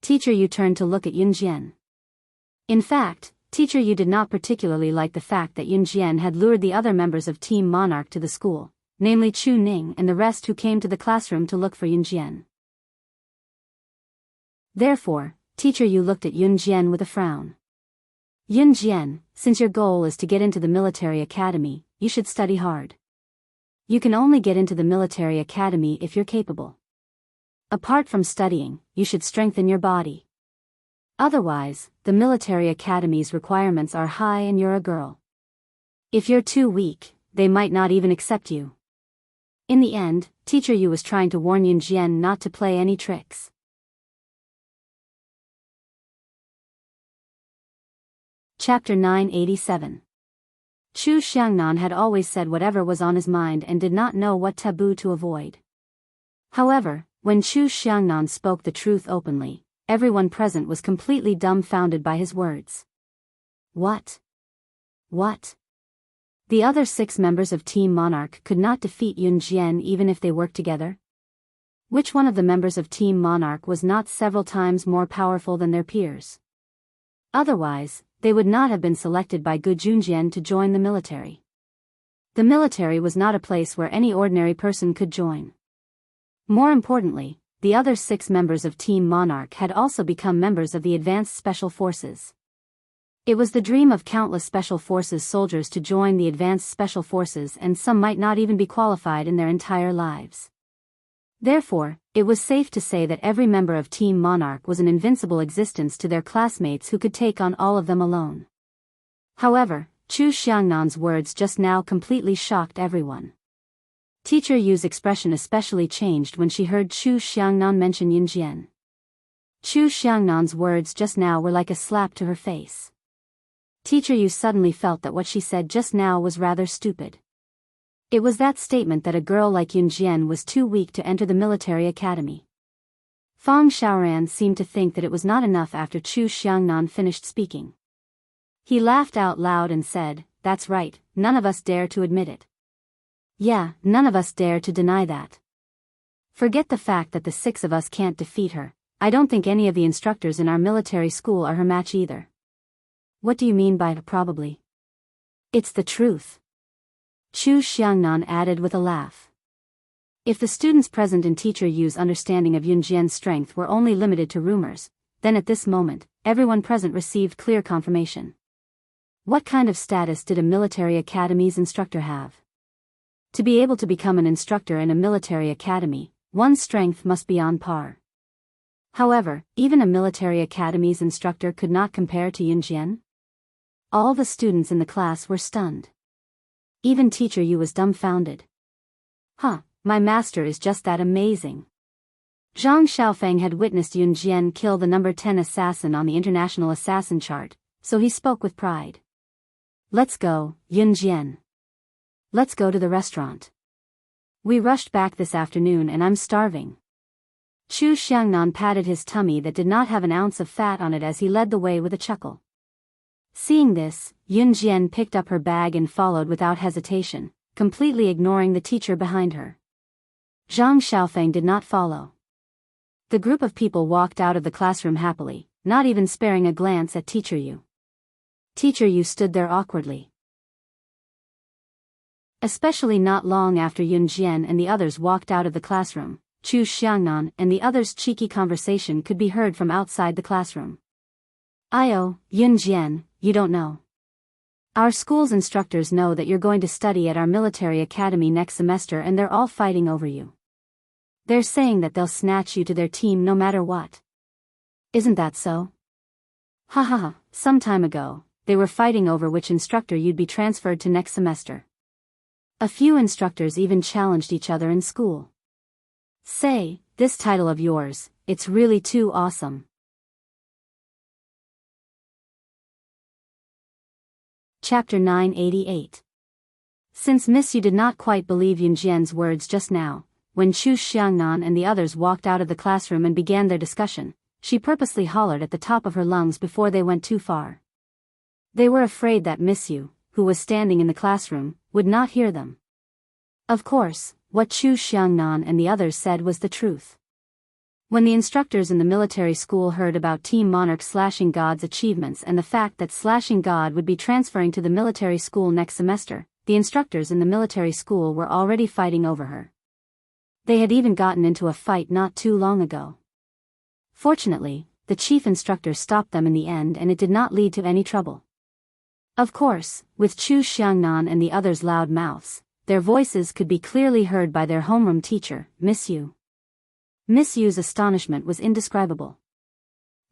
Teacher Yu turned to look at Yunjian. In fact, Teacher Yu did not particularly like the fact that Yunjian had lured the other members of Team Monarch to the school, namely Chu Ning and the rest who came to the classroom to look for Yunjian. Therefore, Teacher Yu looked at Yunjian with a frown. Yunjian, since your goal is to get into the military academy, you should study hard. You can only get into the military academy if you're capable. Apart from studying, you should strengthen your body. Otherwise, the military academy's requirements are high and you're a girl. If you're too weak, they might not even accept you. In the end, Teacher Yu was trying to warn Yunjian not to play any tricks. Chapter 987. Chu Xiangnan had always said whatever was on his mind and did not know what taboo to avoid. However, when Chu Xiangnan spoke the truth openly, everyone present was completely dumbfounded by his words. What? What? The other 6 members of Team Monarch could not defeat Yunjian even if they worked together? Which one of the members of Team Monarch was not several times more powerful than their peers? Otherwise, they would not have been selected by Gu Junjian to join the military. The military was not a place where any ordinary person could join. More importantly, the other 6 members of Team Monarch had also become members of the Advanced Special Forces. It was the dream of countless Special Forces soldiers to join the Advanced Special Forces, and some might not even be qualified in their entire lives. Therefore, it was safe to say that every member of Team Monarch was an invincible existence to their classmates who could take on all of them alone. However, Chu Xiangnan's words just now completely shocked everyone. Teacher Yu's expression especially changed when she heard Chu Xiangnan mention Yunjian. Chu Xiangnan's words just now were like a slap to her face. Teacher Yu suddenly felt that what she said just now was rather stupid. It was that statement that a girl like Yunjian was too weak to enter the military academy. Fang Xiaoran seemed to think that it was not enough after Chu Xiangnan finished speaking. He laughed out loud and said, "That's right, none of us dare to admit it. Yeah, none of us dare to deny that. Forget the fact that the 6 of us can't defeat her. I don't think any of the instructors in our military school are her match either." "What do you mean by probably?" "It's the truth," Chu Xiangnan added with a laugh. If the students present in Teacher Yu's understanding of Yunjian's strength were only limited to rumors, then at this moment, everyone present received clear confirmation. What kind of status did a military academy's instructor have? To be able to become an instructor in a military academy, one's strength must be on par. However, even a military academy's instructor could not compare to Yunjian. All the students in the class were stunned. Even Teacher Yu was dumbfounded. "Huh, my master is just that amazing." Zhang Xiaofeng had witnessed Yunjian kill the number 10 assassin on the international assassin chart, so he spoke with pride. "Let's go, Yunjian. Let's go to the restaurant. We rushed back this afternoon and I'm starving." Chu Xiangnan patted his tummy that did not have an ounce of fat on it as he led the way with a chuckle. Seeing this, Yunjian picked up her bag and followed without hesitation, completely ignoring the teacher behind her. Zhang Xiaofeng did not follow. The group of people walked out of the classroom happily, not even sparing a glance at Teacher Yu. Teacher Yu stood there awkwardly. Especially not long after Yunjian and the others walked out of the classroom, Chu Xiangnan and the others' cheeky conversation could be heard from outside the classroom. "Io, Yunjian, you don't know. Our school's instructors know that you're going to study at our military academy next semester and they're all fighting over you. They're saying that they'll snatch you to their team no matter what. Isn't that so?" "Ha ha ha, some time ago, they were fighting over which instructor you'd be transferred to next semester. A few instructors even challenged each other in school. Say, this title of yours, it's really too awesome." Chapter 988. Since Miss Yu did not quite believe Yunjian's words just now, when Chu Xiangnan and the others walked out of the classroom and began their discussion, she purposely hollered at the top of her lungs before they went too far. They were afraid that Miss Yu, who was standing in the classroom, would not hear them. Of course, what Chu Xiangnan and the others said was the truth. When the instructors in the military school heard about Team Monarch Slashing God's achievements and the fact that Slashing God would be transferring to the military school next semester, the instructors in the military school were already fighting over her. They had even gotten into a fight not too long ago. Fortunately, the chief instructor stopped them in the end and it did not lead to any trouble. Of course, with Chu Xiangnan and the others' loud mouths, their voices could be clearly heard by their homeroom teacher, Miss Yu. Miss Yu's astonishment was indescribable.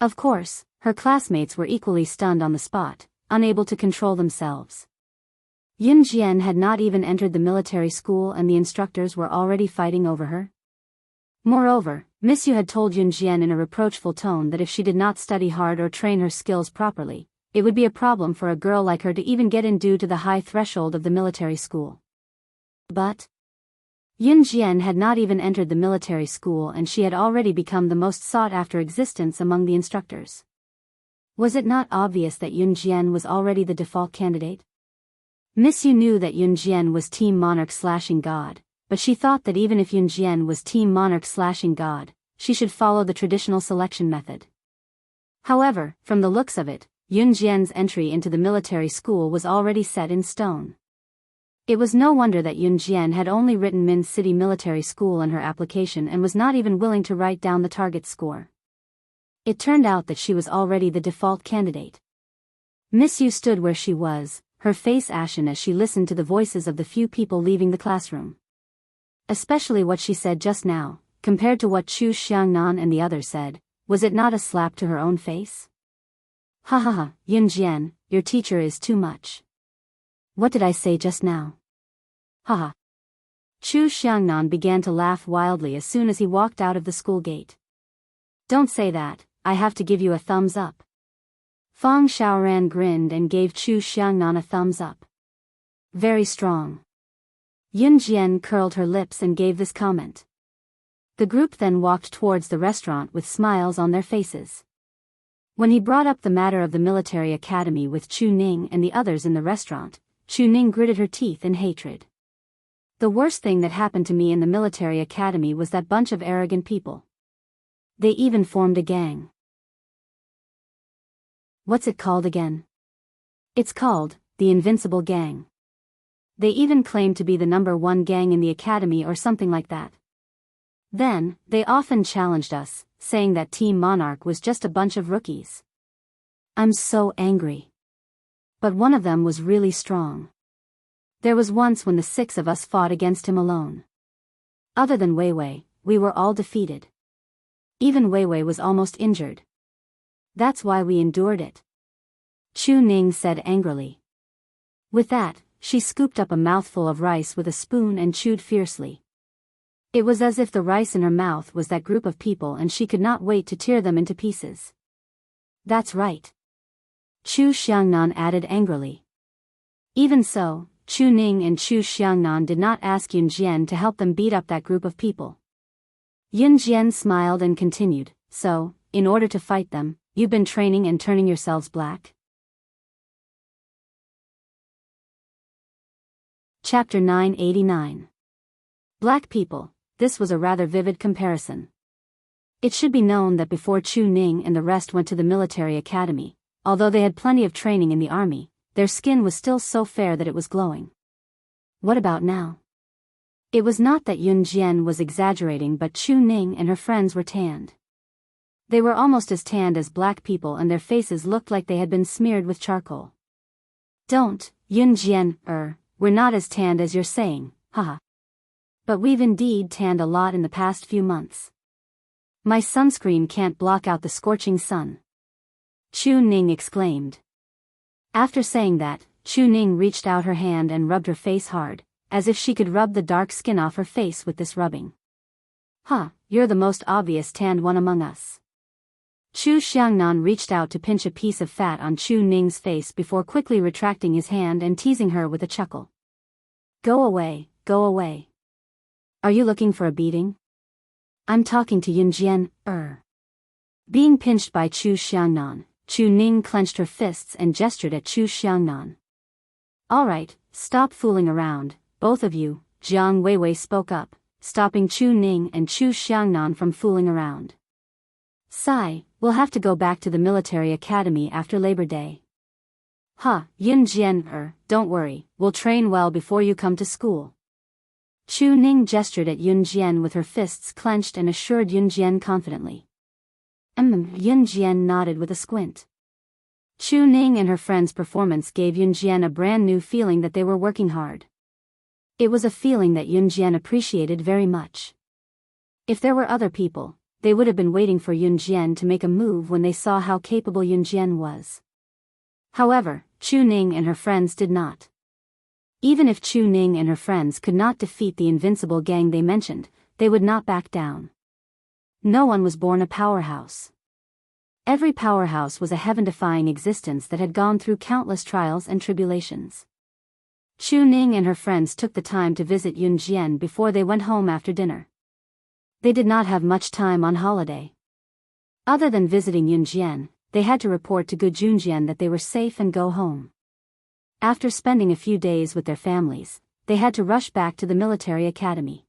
Of course, her classmates were equally stunned on the spot, unable to control themselves. Yunjian had not even entered the military school and the instructors were already fighting over her. Moreover, Miss Yu had told Yunjian in a reproachful tone that if she did not study hard or train her skills properly, it would be a problem for a girl like her to even get in due to the high threshold of the military school. But Yunjian had not even entered the military school and she had already become the most sought-after existence among the instructors. Was it not obvious that Yunjian was already the default candidate? Miss Yu knew that Yunjian was Team Monarch Slashing God, but she thought that even if Yunjian was Team Monarch Slashing God, she should follow the traditional selection method. However, from the looks of it, Yunjian's entry into the military school was already set in stone. It was no wonder that Yunjian had only written Min City Military School in her application and was not even willing to write down the target score. It turned out that she was already the default candidate. Miss Yu stood where she was, her face ashen as she listened to the voices of the few people leaving the classroom. Especially what she said just now, compared to what Chu Xiangnan and the others said, was it not a slap to her own face? Ha ha ha, Yunjian, your teacher is too much. What did I say just now? Ha ha. Chu Xiangnan began to laugh wildly as soon as he walked out of the school gate. Don't say that, I have to give you a thumbs up. Fang Xiaoran grinned and gave Chu Xiangnan a thumbs up. Very strong. Yunjian curled her lips and gave this comment. The group then walked towards the restaurant with smiles on their faces. When he brought up the matter of the military academy with Chu Ning and the others in the restaurant, Chu Ning gritted her teeth in hatred. The worst thing that happened to me in the military academy was that bunch of arrogant people. They even formed a gang. What's it called again? It's called the Invincible Gang. They even claim to be the #1 gang in the academy or something like that. Then, they often challenged us, saying that Team Monarch was just a bunch of rookies. I'm so angry. But one of them was really strong. There was once when the 6 of us fought against him alone. Other than Wei Wei, we were all defeated. Even Wei Wei was almost injured. That's why we endured it. Chu Ning said angrily. With that, she scooped up a mouthful of rice with a spoon and chewed fiercely. It was as if the rice in her mouth was that group of people and she could not wait to tear them into pieces. That's right. Chu Xiangnan added angrily. Even so, Chu Ning and Chu Xiangnan did not ask Yunjian to help them beat up that group of people. Yunjian smiled and continued, so, in order to fight them, you've been training and turning yourselves black? Chapter 989. Black people. This was a rather vivid comparison. It should be known that before Chu Ning and the rest went to the military academy, although they had plenty of training in the army, their skin was still so fair that it was glowing. What about now? It was not that Yunjian was exaggerating, but Chu Ning and her friends were tanned. They were almost as tanned as black people and their faces looked like they had been smeared with charcoal. Don't, Yunjian, we're not as tanned as you're saying, haha. But we've indeed tanned a lot in the past few months. My sunscreen can't block out the scorching sun. Chu Ning exclaimed. After saying that, Chu Ning reached out her hand and rubbed her face hard, as if she could rub the dark skin off her face with this rubbing. You're the most obvious tanned one among us. Chu Xiangnan reached out to pinch a piece of fat on Chu Ning's face before quickly retracting his hand and teasing her with a chuckle. Go away, go away. Are you looking for a beating? I'm talking to Yunjian, Being pinched by Chu Xiangnan, Chu Ning clenched her fists and gestured at Chu Xiangnan. Alright, stop fooling around, both of you, Jiang Weiwei spoke up, stopping Chu Ning and Chu Xiangnan from fooling around. Sigh, we'll have to go back to the military academy after Labor Day. Yunjian, don't worry, we'll train well before you come to school. Chu Ning gestured at Yunjian with her fists clenched and assured Yunjian confidently. Yunjian nodded with a squint. Chu Ning and her friend's performance gave Yunjian a brand new feeling that they were working hard. It was a feeling that Yunjian appreciated very much. If there were other people, they would have been waiting for Yunjian to make a move when they saw how capable Yunjian was. However, Chu Ning and her friends did not. Even if Chu Ning and her friends could not defeat the invincible gang they mentioned, they would not back down. No one was born a powerhouse. Every powerhouse was a heaven-defying existence that had gone through countless trials and tribulations. Chu Ning and her friends took the time to visit Yunjian before they went home after dinner. They did not have much time on holiday. Other than visiting Yunjian, they had to report to Gujunjian that they were safe and go home. After spending a few days with their families, they had to rush back to the military academy.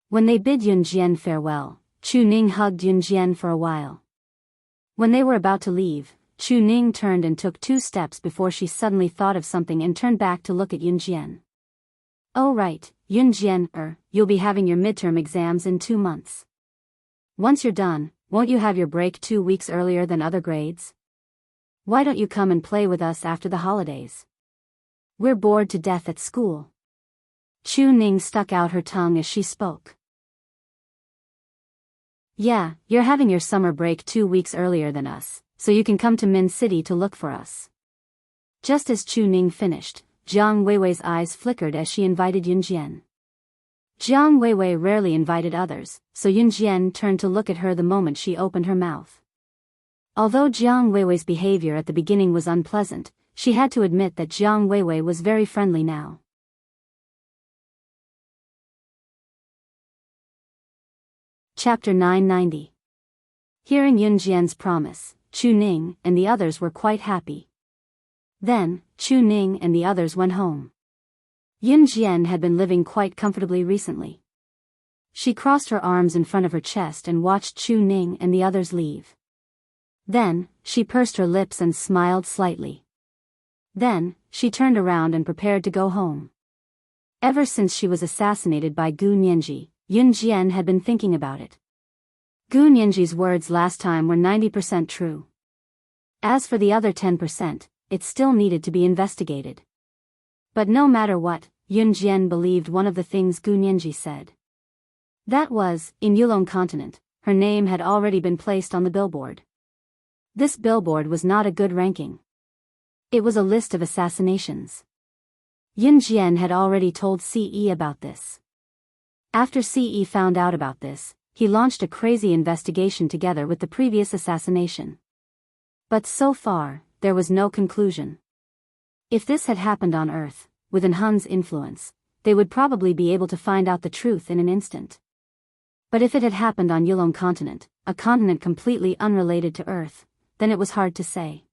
When they bid Yunjian farewell, Chu Ning hugged Yunjian for a while. When they were about to leave, Chu Ning turned and took 2 steps before she suddenly thought of something and turned back to look at Yunjian. Oh right, Yunjian, you'll be having your midterm exams in 2 months. Once you're done, won't you have your break 2 weeks earlier than other grades? Why don't you come and play with us after the holidays? We're bored to death at school. Chu Ning stuck out her tongue as she spoke. Yeah, you're having your summer break 2 weeks earlier than us, so you can come to Min City to look for us. Just as Chu Ning finished, Jiang Weiwei's eyes flickered as she invited Yunjian. Jiang Weiwei rarely invited others, so Yunjian turned to look at her the moment she opened her mouth. Although Jiang Weiwei's behavior at the beginning was unpleasant, she had to admit that Jiang Weiwei was very friendly now. Chapter 990. Hearing Yunjian's promise, Chu Ning and the others were quite happy. Then, Chu Ning and the others went home. Yunjian had been living quite comfortably recently. She crossed her arms in front of her chest and watched Chu Ning and the others leave. Then, she pursed her lips and smiled slightly. Then, she turned around and prepared to go home. Ever since she was assassinated by Gu Nianji, Yunjian had been thinking about it. Gu Nianji's words last time were 90% true. As for the other 10%, it still needed to be investigated. But no matter what, Yunjian believed one of the things Gu Nianji said. That was, in Yulong Continent, her name had already been placed on the billboard. This billboard was not a good ranking. It was a list of assassinations. Yunjian had already told CE about this. After CE found out about this, he launched a crazy investigation together with the previous assassination. But so far, there was no conclusion. If this had happened on Earth, within Hun's influence, they would probably be able to find out the truth in an instant. But if it had happened on Yulong Continent, a continent completely unrelated to Earth, then it was hard to say.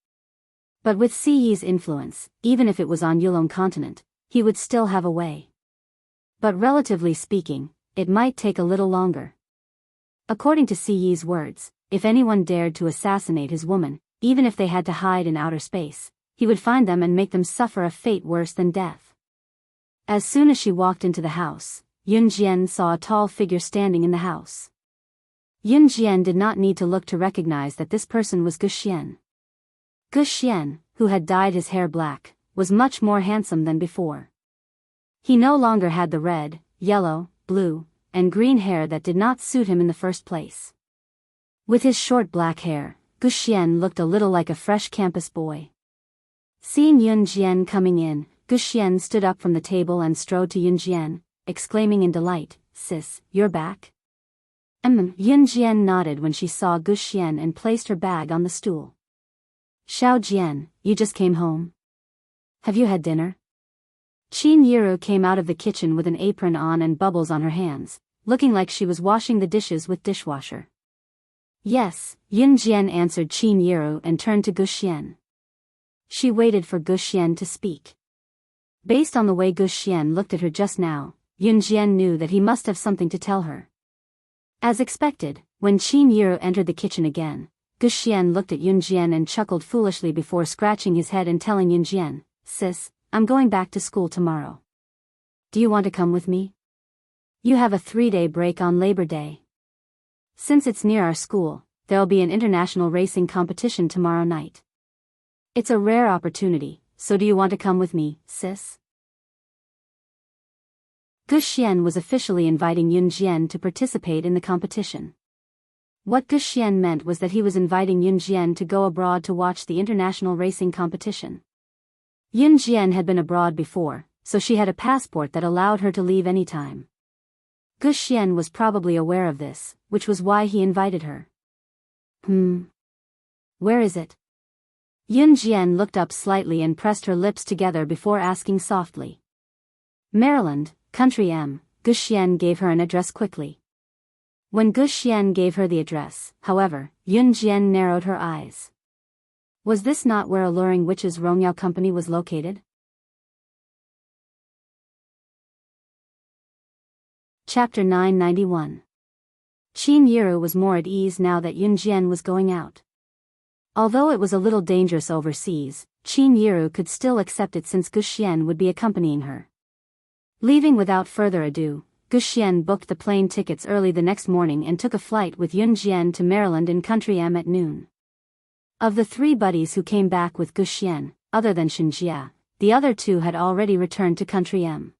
But with CE's influence, even if it was on Yulong Continent, he would still have a way. But relatively speaking, it might take a little longer. According to CE's words, if anyone dared to assassinate his woman, even if they had to hide in outer space, he would find them and make them suffer a fate worse than death. As soon as she walked into the house, Yunjian saw a tall figure standing in the house. Yunjian did not need to look to recognize that this person was Guxian. Guxian, who had dyed his hair black, was much more handsome than before. He no longer had the red, yellow, blue, and green hair that did not suit him in the first place. With his short black hair, Guxian looked a little like a fresh campus boy. Seeing Yunjian coming in, Guxian stood up from the table and strode to Yunjian, exclaiming in delight, "Sis, you're back?" Yunjian nodded when she saw Guxian and placed her bag on the stool. "Xiao Jian, you just came home? Have you had dinner?" Qin Yiru came out of the kitchen with an apron on and bubbles on her hands, looking like she was washing the dishes with dishwasher. "Yes," Yunjian answered Qin Yiru and turned to Guxian. She waited for Guxian to speak. Based on the way Guxian looked at her just now, Yunjian knew that he must have something to tell her. As expected, when Qin Yiru entered the kitchen again, Guxian looked at Yunjian and chuckled foolishly before scratching his head and telling Yunjian, "Sis, I'm going back to school tomorrow. Do you want to come with me? You have a 3-day break on Labor Day. Since it's near our school, there'll be an international racing competition tomorrow night. It's a rare opportunity, so do you want to come with me, sis?" Guxian was officially inviting Yunjian to participate in the competition. What Guxian meant was that he was inviting Yunjian to go abroad to watch the international racing competition. Yunjian had been abroad before, so she had a passport that allowed her to leave anytime. Guxian was probably aware of this, which was why he invited her. Where is it? Yunjian looked up slightly and pressed her lips together before asking softly. "Maryland, Country M." Guxian gave her an address quickly. When Guxian gave her the address, however, Yunjian narrowed her eyes. Was this not where Alluring Witch's Rongyao company was located? Chapter 991. Qin Yiru was more at ease now that Yunjian was going out. Although it was a little dangerous overseas, Qin Yiru could still accept it since Guxian would be accompanying her. Leaving without further ado, Guxian booked the plane tickets early the next morning and took a flight with Yunjian to Maryland in Country M at noon. Of the 3 buddies who came back with Guxian, other than Shenjia, the other 2 had already returned to Country M.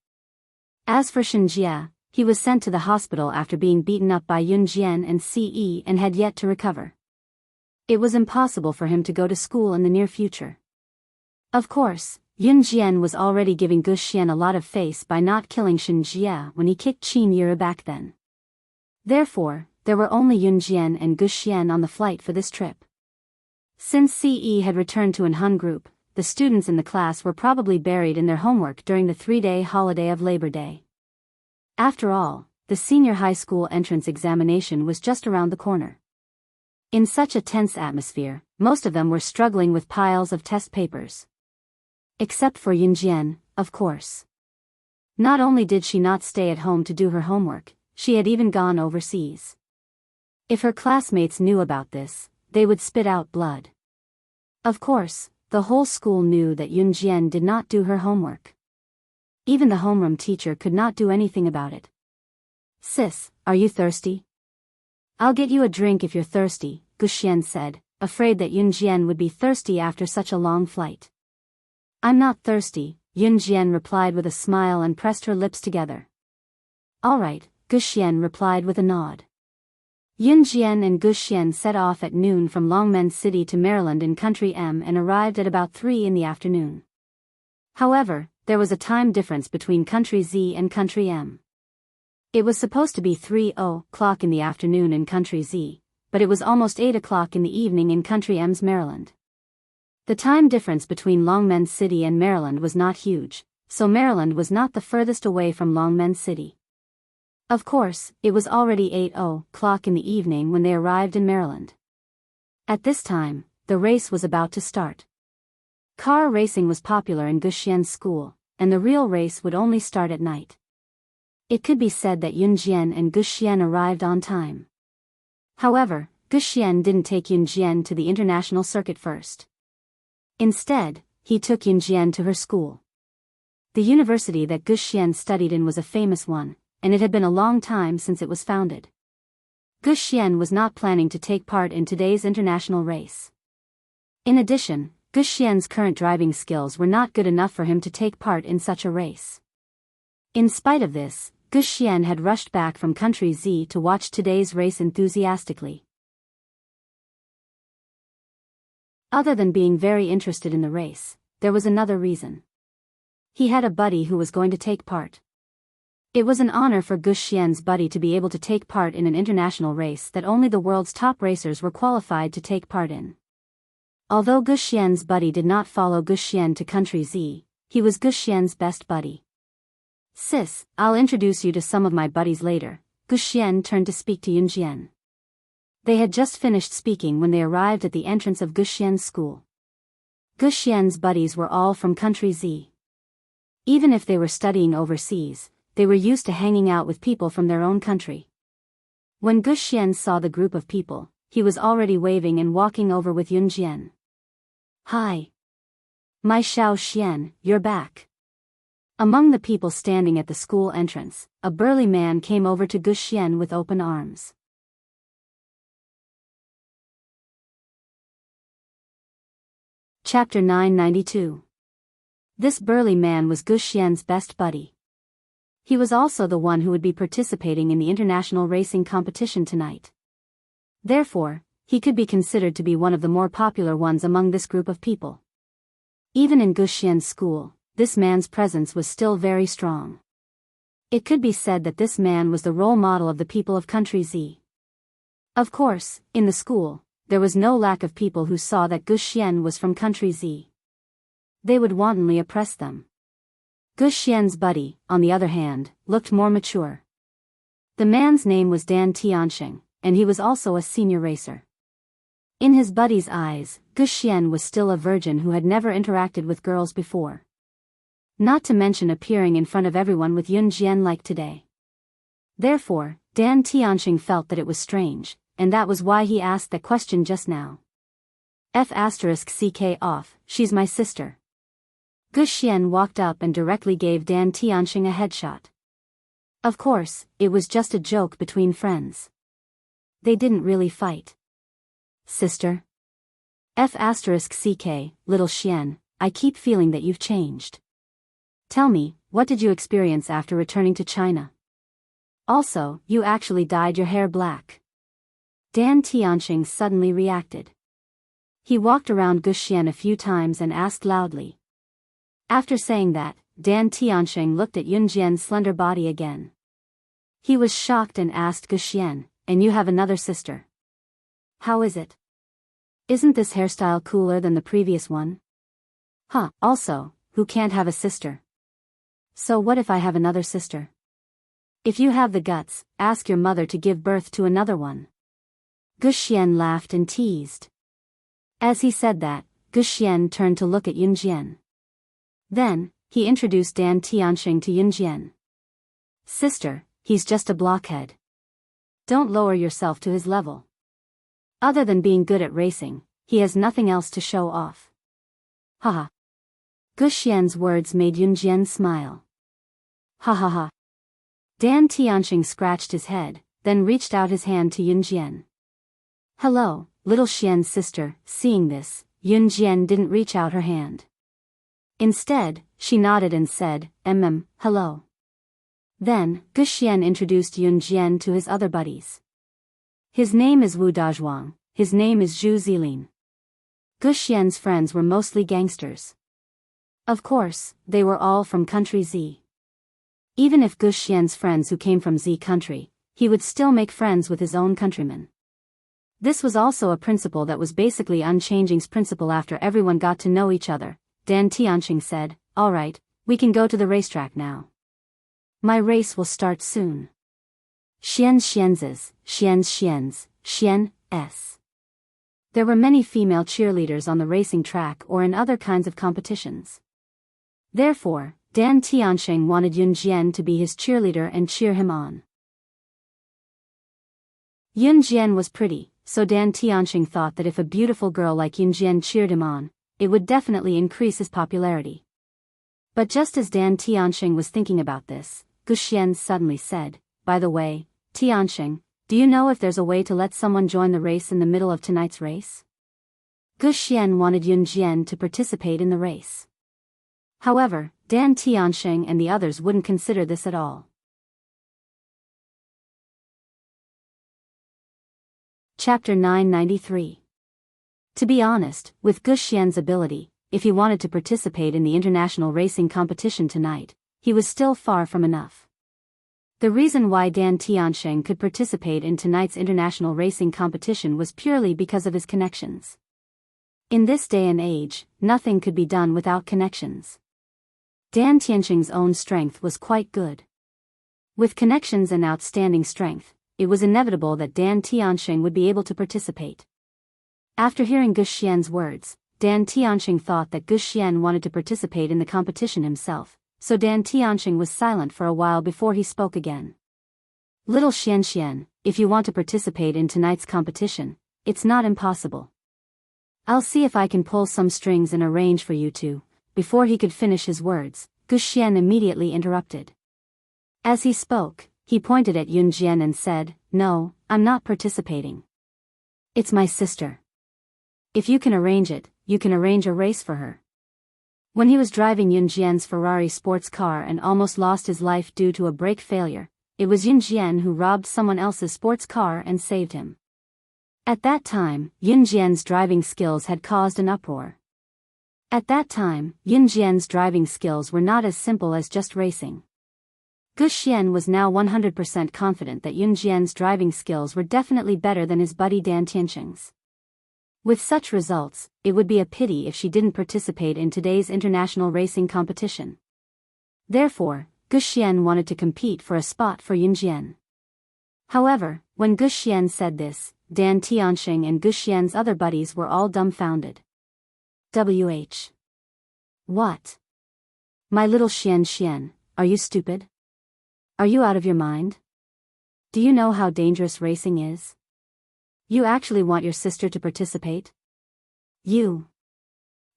As for Shenjia, He was sent to the hospital after being beaten up by Yunjian and Ce and had yet to recover. It was impossible for him to go to school in the near future. Of course, Yunjian was already giving Guxian a lot of face by not killing Shen Jie when he kicked Qin Yura back then. Therefore, there were only Yunjian and Guxian on the flight for this trip. Since Ce had returned to An Hun group, the students in the class were probably buried in their homework during the 3-day holiday of Labor Day. After all, the senior high school entrance examination was just around the corner. In such a tense atmosphere, most of them were struggling with piles of test papers. Except for Yunjian, of course. Not only did she not stay at home to do her homework, she had even gone overseas. If her classmates knew about this, they would spit out blood. Of course, the whole school knew that Yunjian did not do her homework. Even the homeroom teacher could not do anything about it. "Sis, are you thirsty?" "I'll get you a drink if you're thirsty," Guxian said, afraid that Yunjian would be thirsty after such a long flight. "I'm not thirsty," Yunjian replied with a smile and pressed her lips together. "All right," Guxian replied with a nod. Yunjian and Guxian set off at noon from Longmen City to Maryland in Country M and arrived at about 3 in the afternoon. However, there was a time difference between Country Z and Country M. It was supposed to be 3:00 in the afternoon in Country Z, but it was almost 8:00 in the evening in Country M's Maryland. The time difference between Longmen City and Maryland was not huge, so Maryland was not the furthest away from Longmen City. Of course, it was already 8:00 in the evening when they arrived in Maryland. At this time, the race was about to start. Car racing was popular in Guxian's school, and the real race would only start at night. It could be said that Yunjian and Guxian arrived on time. However, Guxian didn't take Yunjian to the international circuit first. Instead, he took Yunjian to her school. The university that Guxian studied in was a famous one, and it had been a long time since it was founded. Guxian was not planning to take part in today's international race. In addition, Guxian's current driving skills were not good enough for him to take part in such a race. In spite of this, Guxian had rushed back from Country Z to watch today's race enthusiastically. Other than being very interested in the race, there was another reason. He had a buddy who was going to take part. It was an honor for Guxian's buddy to be able to take part in an international race that only the world's top racers were qualified to take part in. Although Guxian's buddy did not follow Guxian to Country Z, he was Guxian's best buddy. "Sis, I'll introduce you to some of my buddies later," Guxian turned to speak to Yunjian. They had just finished speaking when they arrived at the entrance of Guxian's school. Guxian's buddies were all from Country Z. Even if they were studying overseas, they were used to hanging out with people from their own country. When Guxian saw the group of people, he was already waving and walking over with Yunjian. "Hi. My Xiao Xian, you're back." Among the people standing at the school entrance, a burly man came over to Guxian with open arms. Chapter 992. This burly man was Guxian's best buddy. He was also the one who would be participating in the international racing competition tonight. Therefore, he could be considered to be one of the more popular ones among this group of people. Even in Guxian's school, this man's presence was still very strong. It could be said that this man was the role model of the people of Country Z. Of course, in the school, there was no lack of people who saw that Guxian was from Country Z. They would wantonly oppress them. Guxian's buddy, on the other hand, looked more mature. The man's name was Dan Tianxing, and he was also a senior racer. In his buddy's eyes, Guxian was still a virgin who had never interacted with girls before. Not to mention appearing in front of everyone with Yunjian like today. Therefore, Dan Tianxing felt that it was strange, and that was why he asked that question just now. F***ck off, she's my sister. Guxian walked up and directly gave Dan Tianxing a headshot. Of course, it was just a joke between friends. They didn't really fight. "Sister? F***ck, little Xian, I keep feeling that you've changed. Tell me, what did you experience after returning to China?" Also, you actually dyed your hair black. Dan Tianqing suddenly reacted. He walked around Guxian a few times and asked loudly. After saying that, Dan Tianqing looked at Yunjian's slender body again. He was shocked and asked Guxian, "And you have another sister? How is it? Isn't this hairstyle cooler than the previous one?" "Huh, also, who can't have a sister? So what if I have another sister? If you have the guts, ask your mother to give birth to another one." Guxian laughed and teased. As he said that, Guxian turned to look at Yunjian. Then, he introduced Dan Tianqing to Yunjian. "Sister, he's just a blockhead. Don't lower yourself to his level. Other than being good at racing, he has nothing else to show off." Haha. Guxian's words made Yunjian smile. Ha ha ha. Dan Tianqing scratched his head, then reached out his hand to Yunjian. "Hello, little Xian's sister." Seeing this, Yunjian didn't reach out her hand. Instead, she nodded and said, hello." Then, Guxian introduced Yunjian to his other buddies. "His name is Wu Dazhuang, his name is Zhu Zilin." Guxian's friends were mostly gangsters. Of course, they were all from country Z. Even if Guxian's friends who came from Z country, he would still make friends with his own countrymen. This was also a principle that was basically Unchanging's principle. After everyone got to know each other, Dan Tianqing said, "Alright, we can go to the racetrack now. My race will start soon." Xian's. There were many female cheerleaders on the racing track or in other kinds of competitions. Therefore, Dan Tianqing wanted Yunjian to be his cheerleader and cheer him on. Yunjian was pretty, so Dan Tianqing thought that if a beautiful girl like Yunjian cheered him on, it would definitely increase his popularity. But just as Dan Tianqing was thinking about this, Guxian suddenly said, "By the way, Tianqing, do you know if there's a way to let someone join the race in the middle of tonight's race?" Guxian wanted Yunjian to participate in the race. However, Dan Tianqing and the others wouldn't consider this at all. Chapter 993. To be honest, with Guxian's ability, if he wanted to participate in the international racing competition tonight, he was still far from enough. The reason why Dan Tianqing could participate in tonight's international racing competition was purely because of his connections. In this day and age, nothing could be done without connections. Dan Tianqing's own strength was quite good. With connections and outstanding strength, it was inevitable that Dan Tianqing would be able to participate. After hearing Guxian's words, Dan Tianqing thought that Guxian wanted to participate in the competition himself, so Dan Tianqing was silent for a while before he spoke again. "Little Xian, if you want to participate in tonight's competition, it's not impossible. I'll see if I can pull some strings and arrange for you to." Before he could finish his words, Guxian immediately interrupted. As he spoke, he pointed at Yunjian and said, "No, I'm not participating. It's my sister. If you can arrange it, you can arrange a race for her." When he was driving Yunjian's Ferrari sports car and almost lost his life due to a brake failure, it was Yunjian who robbed someone else's sports car and saved him. At that time, Yunjian's driving skills had caused an uproar. At that time, Yunjian's driving skills were not as simple as just racing. Guxian was now 100% confident that Yunjian's driving skills were definitely better than his buddy Dan Tianqing's. With such results, it would be a pity if she didn't participate in today's international racing competition. Therefore, Guxian wanted to compete for a spot for Yunjian. However, when Guxian said this, Dan Tianqing and Guxian's other buddies were all dumbfounded. What? My little Xian, are you stupid? Are you out of your mind? Do you know how dangerous racing is? You actually want your sister to participate? You.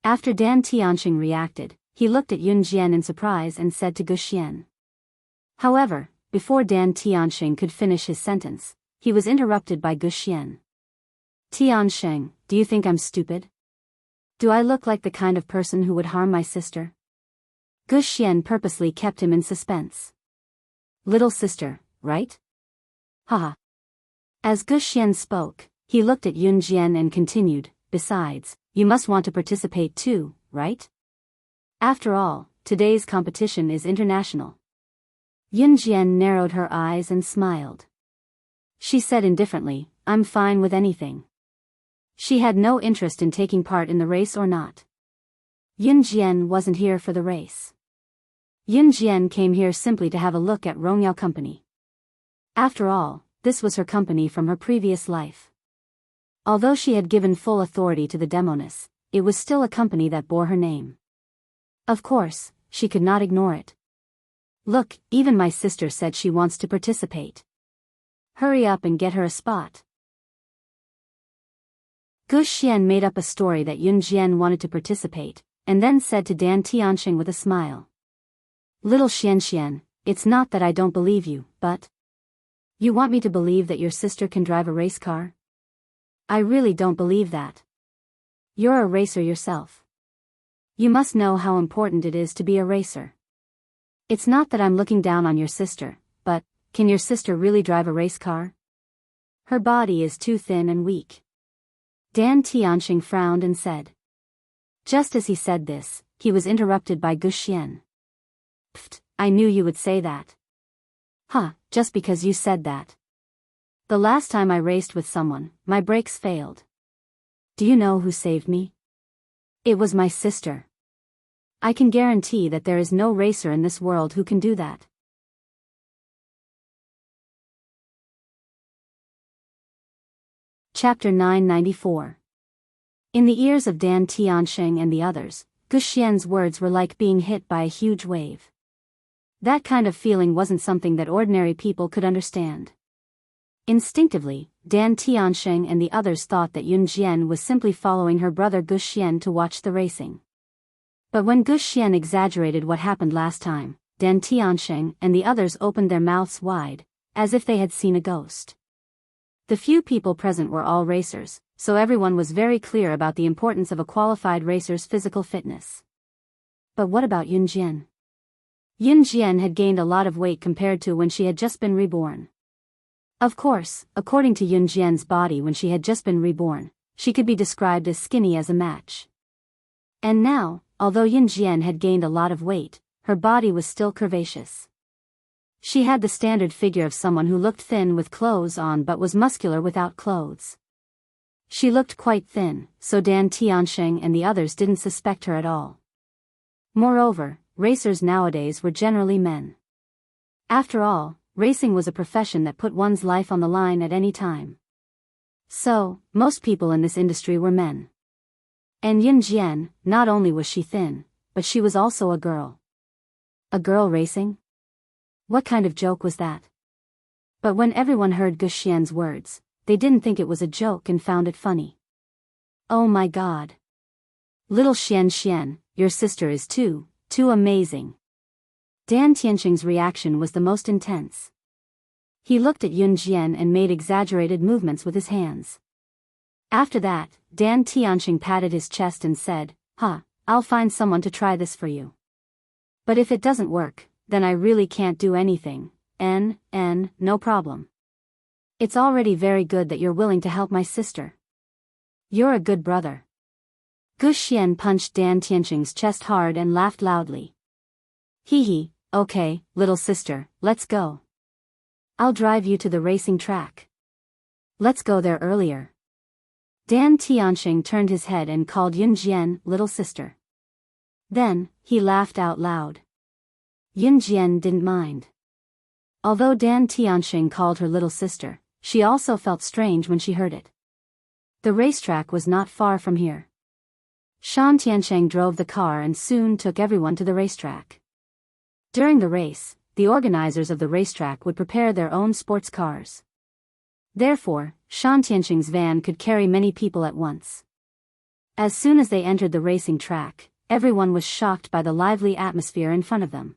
After Dan Tianqing reacted, he looked at Yunjian in surprise and said to Guxian. However, before Dan Tianqing could finish his sentence, he was interrupted by Guxian. "Tianqing, do you think I'm stupid? Do I look like the kind of person who would harm my sister?" Guxian purposely kept him in suspense. "Little sister, right? Haha. As Guxian spoke, he looked at Yunjian and continued, besides, you must want to participate too, right? After all, today's competition is international. Yunjian narrowed her eyes and smiled. She said indifferently, I'm fine with anything. She had no interest in taking part in the race or not. Yunjian wasn't here for the race. Yunjian came here simply to have a look at Rongyao Company. After all, this was her company from her previous life. Although she had given full authority to the Demoness, it was still a company that bore her name. Of course, she could not ignore it. Look, even my sister said she wants to participate. Hurry up and get her a spot. Guxian made up a story that Yunjian wanted to participate, and then said to Dan Tianxing with a smile. Little Xian, it's not that I don't believe you, but... You want me to believe that your sister can drive a race car? I really don't believe that. You're a racer yourself. You must know how important it is to be a racer. It's not that I'm looking down on your sister, but, can your sister really drive a race car? Her body is too thin and weak. Dan Tianxing frowned and said. Just as he said this, he was interrupted by Guxian. Pfft, I knew you would say that. Huh, just because you said that. The last time I raced with someone, my brakes failed. Do you know who saved me? It was my sister. I can guarantee that there is no racer in this world who can do that. Chapter 994. In the ears of Dan Tianxing and the others, Guxian's words were like being hit by a huge wave. That kind of feeling wasn't something that ordinary people could understand. Instinctively, Dan Tianxing and the others thought that Yunjian was simply following her brother Guxian to watch the racing. But when Guxian exaggerated what happened last time, Dan Tianxing and the others opened their mouths wide, as if they had seen a ghost. The few people present were all racers, so everyone was very clear about the importance of a qualified racer's physical fitness. But what about Yunjian? Yunjian had gained a lot of weight compared to when she had just been reborn. Of course, according to Yunjian's body when she had just been reborn, she could be described as skinny as a match. And now, although Yunjian had gained a lot of weight, her body was still curvaceous. She had the standard figure of someone who looked thin with clothes on but was muscular without clothes. She looked quite thin, so Dan Tianxing and the others didn't suspect her at all. Moreover, racers nowadays were generally men. After all, racing was a profession that put one's life on the line at any time. So, most people in this industry were men. And Yunjian, not only was she thin, but she was also a girl. A girl racing? What kind of joke was that? But when everyone heard Guxian's words, they didn't think it was a joke and found it funny. Oh my God. Little Xian, your sister is too amazing. Dan Tianxing's reaction was the most intense. He looked at Yunjian and made exaggerated movements with his hands. After that, Dan Tianxing patted his chest and said, I'll find someone to try this for you. But if it doesn't work, then I really can't do anything, no problem. It's already very good that you're willing to help my sister. You're a good brother. Guxian punched Dan Tianxing's chest hard and laughed loudly. Hee, okay, little sister, let's go. I'll drive you to the racing track. Let's go there earlier. Dan Tianxing turned his head and called Yunjian little sister. Then, he laughed out loud. Yunjian didn't mind. Although Dan Tianxing called her little sister, she also felt strange when she heard it. The racetrack was not far from here. Shan Tianxing drove the car and soon took everyone to the racetrack. During the race, the organizers of the racetrack would prepare their own sports cars. Therefore, Shan Tianxing's van could carry many people at once. As soon as they entered the racing track, everyone was shocked by the lively atmosphere in front of them.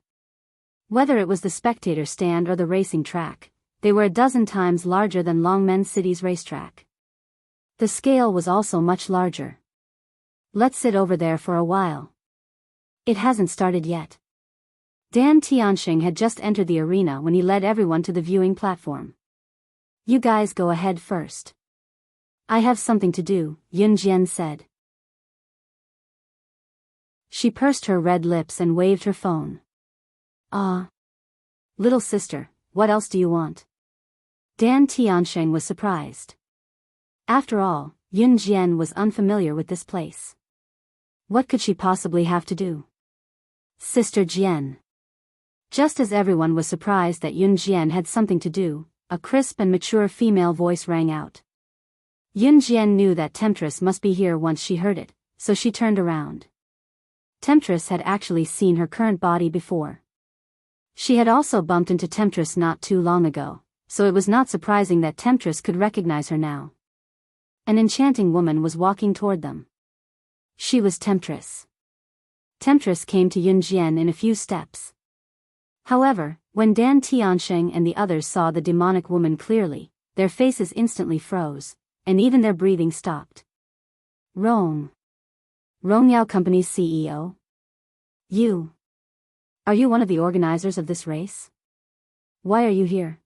Whether it was the spectator stand or the racing track, they were a dozen times larger than Longmen City's racetrack. The scale was also much larger. Let's sit over there for a while. It hasn't started yet. Dan Tianxing had just entered the arena when he led everyone to the viewing platform. You guys go ahead first. I have something to do, Yun Jian said. She pursed her red lips and waved her phone. Little sister, what else do you want? Dan Tianxing was surprised. After all, Yun Jian was unfamiliar with this place. What could she possibly have to do? Sister Jian. Just as everyone was surprised that Yun Jian had something to do, a crisp and mature female voice rang out. Yun Jian knew that Temptress must be here once she heard it, so she turned around. Temptress had actually seen her current body before. She had also bumped into Temptress not too long ago, so it was not surprising that Temptress could recognize her now. An enchanting woman was walking toward them. She was Temptress. Temptress came to Yun Jian in a few steps. However, when Dan Tianxing and the others saw the demonic woman clearly, their faces instantly froze, and even their breathing stopped. Rongyao Company's CEO? You. Are you one of the organizers of this race? Why are you here?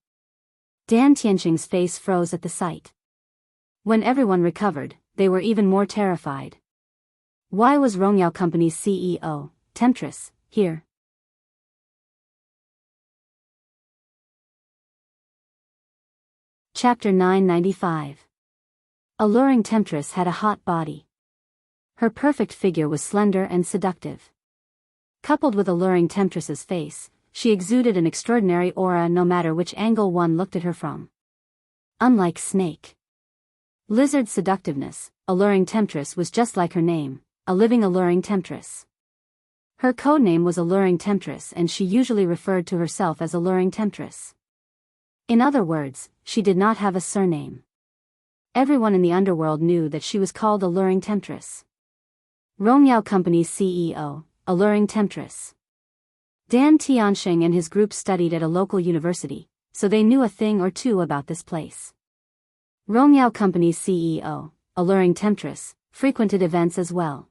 Dan Tianxing's face froze at the sight. When everyone recovered, they were even more terrified. Why was Rongyao Company's CEO, Temptress, here? Chapter 995. Alluring Temptress had a hot body. Her perfect figure was slender and seductive. Coupled with alluring Temptress's face, she exuded an extraordinary aura no matter which angle one looked at her from. Unlike Snake Lizard's seductiveness, alluring Temptress was just like her name, a living alluring Temptress. Her codename was Alluring Temptress and she usually referred to herself as Alluring Temptress. In other words, she did not have a surname. Everyone in the underworld knew that she was called Alluring Temptress. Rongyao Company's CEO, Alluring Temptress. Dan Tianxing and his group studied at a local university, so they knew a thing or two about this place. Rongyao Company's CEO, Alluring Temptress, frequented events as well.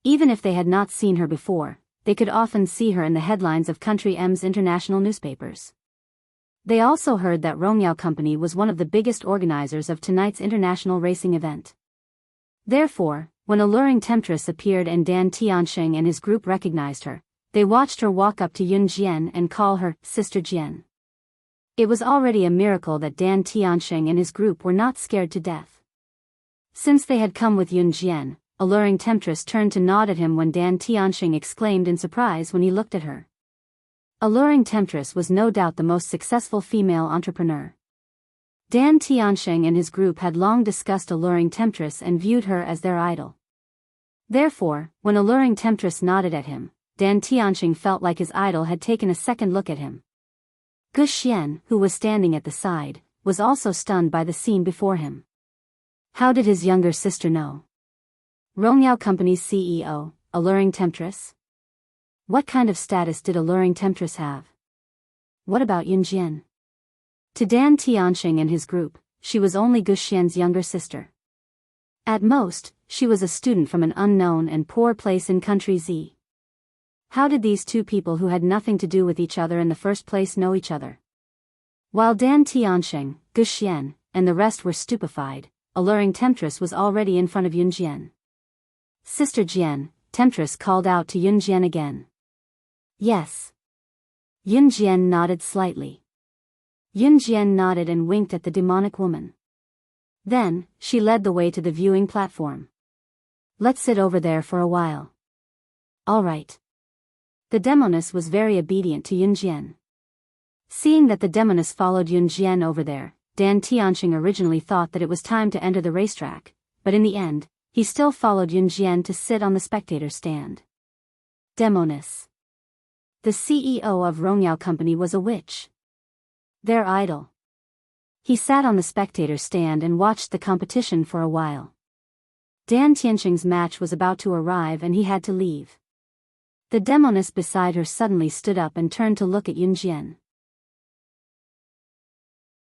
Even if they had not seen her before, they could often see her in the headlines of Country M's international newspapers. They also heard that Rongyao Company was one of the biggest organizers of tonight's international racing event. Therefore, when Alluring Temptress appeared and Dan Tianxing and his group recognized her, they watched her walk up to Yun Jian and call her Sister Jian. It was already a miracle that Dan Tianxing and his group were not scared to death. Since they had come with Yun Jian, Alluring Temptress turned to nod at him when Dan Tianxing exclaimed in surprise when he looked at her. Alluring Temptress was no doubt the most successful female entrepreneur. Dan Tianxing and his group had long discussed Alluring Temptress and viewed her as their idol. Therefore, when Alluring Temptress nodded at him, Dan Tianxing felt like his idol had taken a second look at him. Gu Xian, who was standing at the side, was also stunned by the scene before him. How did his younger sister know? Rongyao Company's CEO, Alluring Temptress? What kind of status did Alluring Temptress have? What about Yun Jian? To Dan Tianxing and his group, she was only Gu Xian's younger sister. At most, she was a student from an unknown and poor place in Country Z. How did these two people who had nothing to do with each other in the first place know each other? While Dan Tianxing, Gu Xian, and the rest were stupefied, Alluring Temptress was already in front of Yun Jian. Sister Jian, Temptress called out to Yun Jian again. Yes. Yun Jian nodded slightly. Yun Jian nodded and winked at the demonic woman. Then, she led the way to the viewing platform. Let's sit over there for a while. All right. The demoness was very obedient to Yun Jian. Seeing that the demoness followed Yun Jian over there, Dan Tianxing originally thought that it was time to enter the racetrack, but in the end, he still followed Yun Jian to sit on the spectator stand. Demoness. The CEO of Rongyao Company was a witch. Their idol. He sat on the spectator stand and watched the competition for a while. Dan Tianxing's match was about to arrive and he had to leave. The demoness beside her suddenly stood up and turned to look at Yun Jian.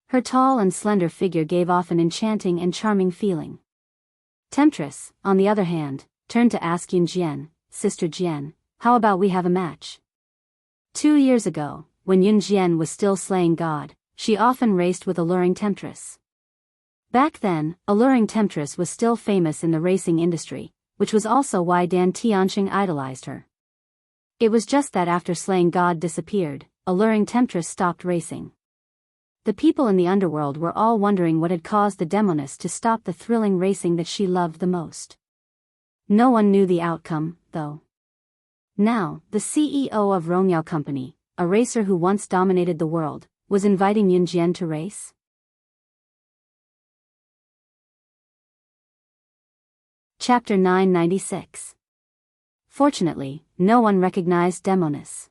Her tall and slender figure gave off an enchanting and charming feeling. Temptress, on the other hand, turned to ask Yun Jian, Sister Jian, how about we have a match? 2 years ago, when Yunjian was still slaying God, she often raced with Alluring Temptress. Back then, Alluring Temptress was still famous in the racing industry, which was also why Dan Tianxing idolized her. It was just that after slaying God disappeared, Alluring Temptress stopped racing. The people in the underworld were all wondering what had caused the demoness to stop the thrilling racing that she loved the most. No one knew the outcome, though. Now, the CEO of Rongyao Company, a racer who once dominated the world, was inviting Yunjian to race. Chapter 996. Fortunately, no one recognized Demoness.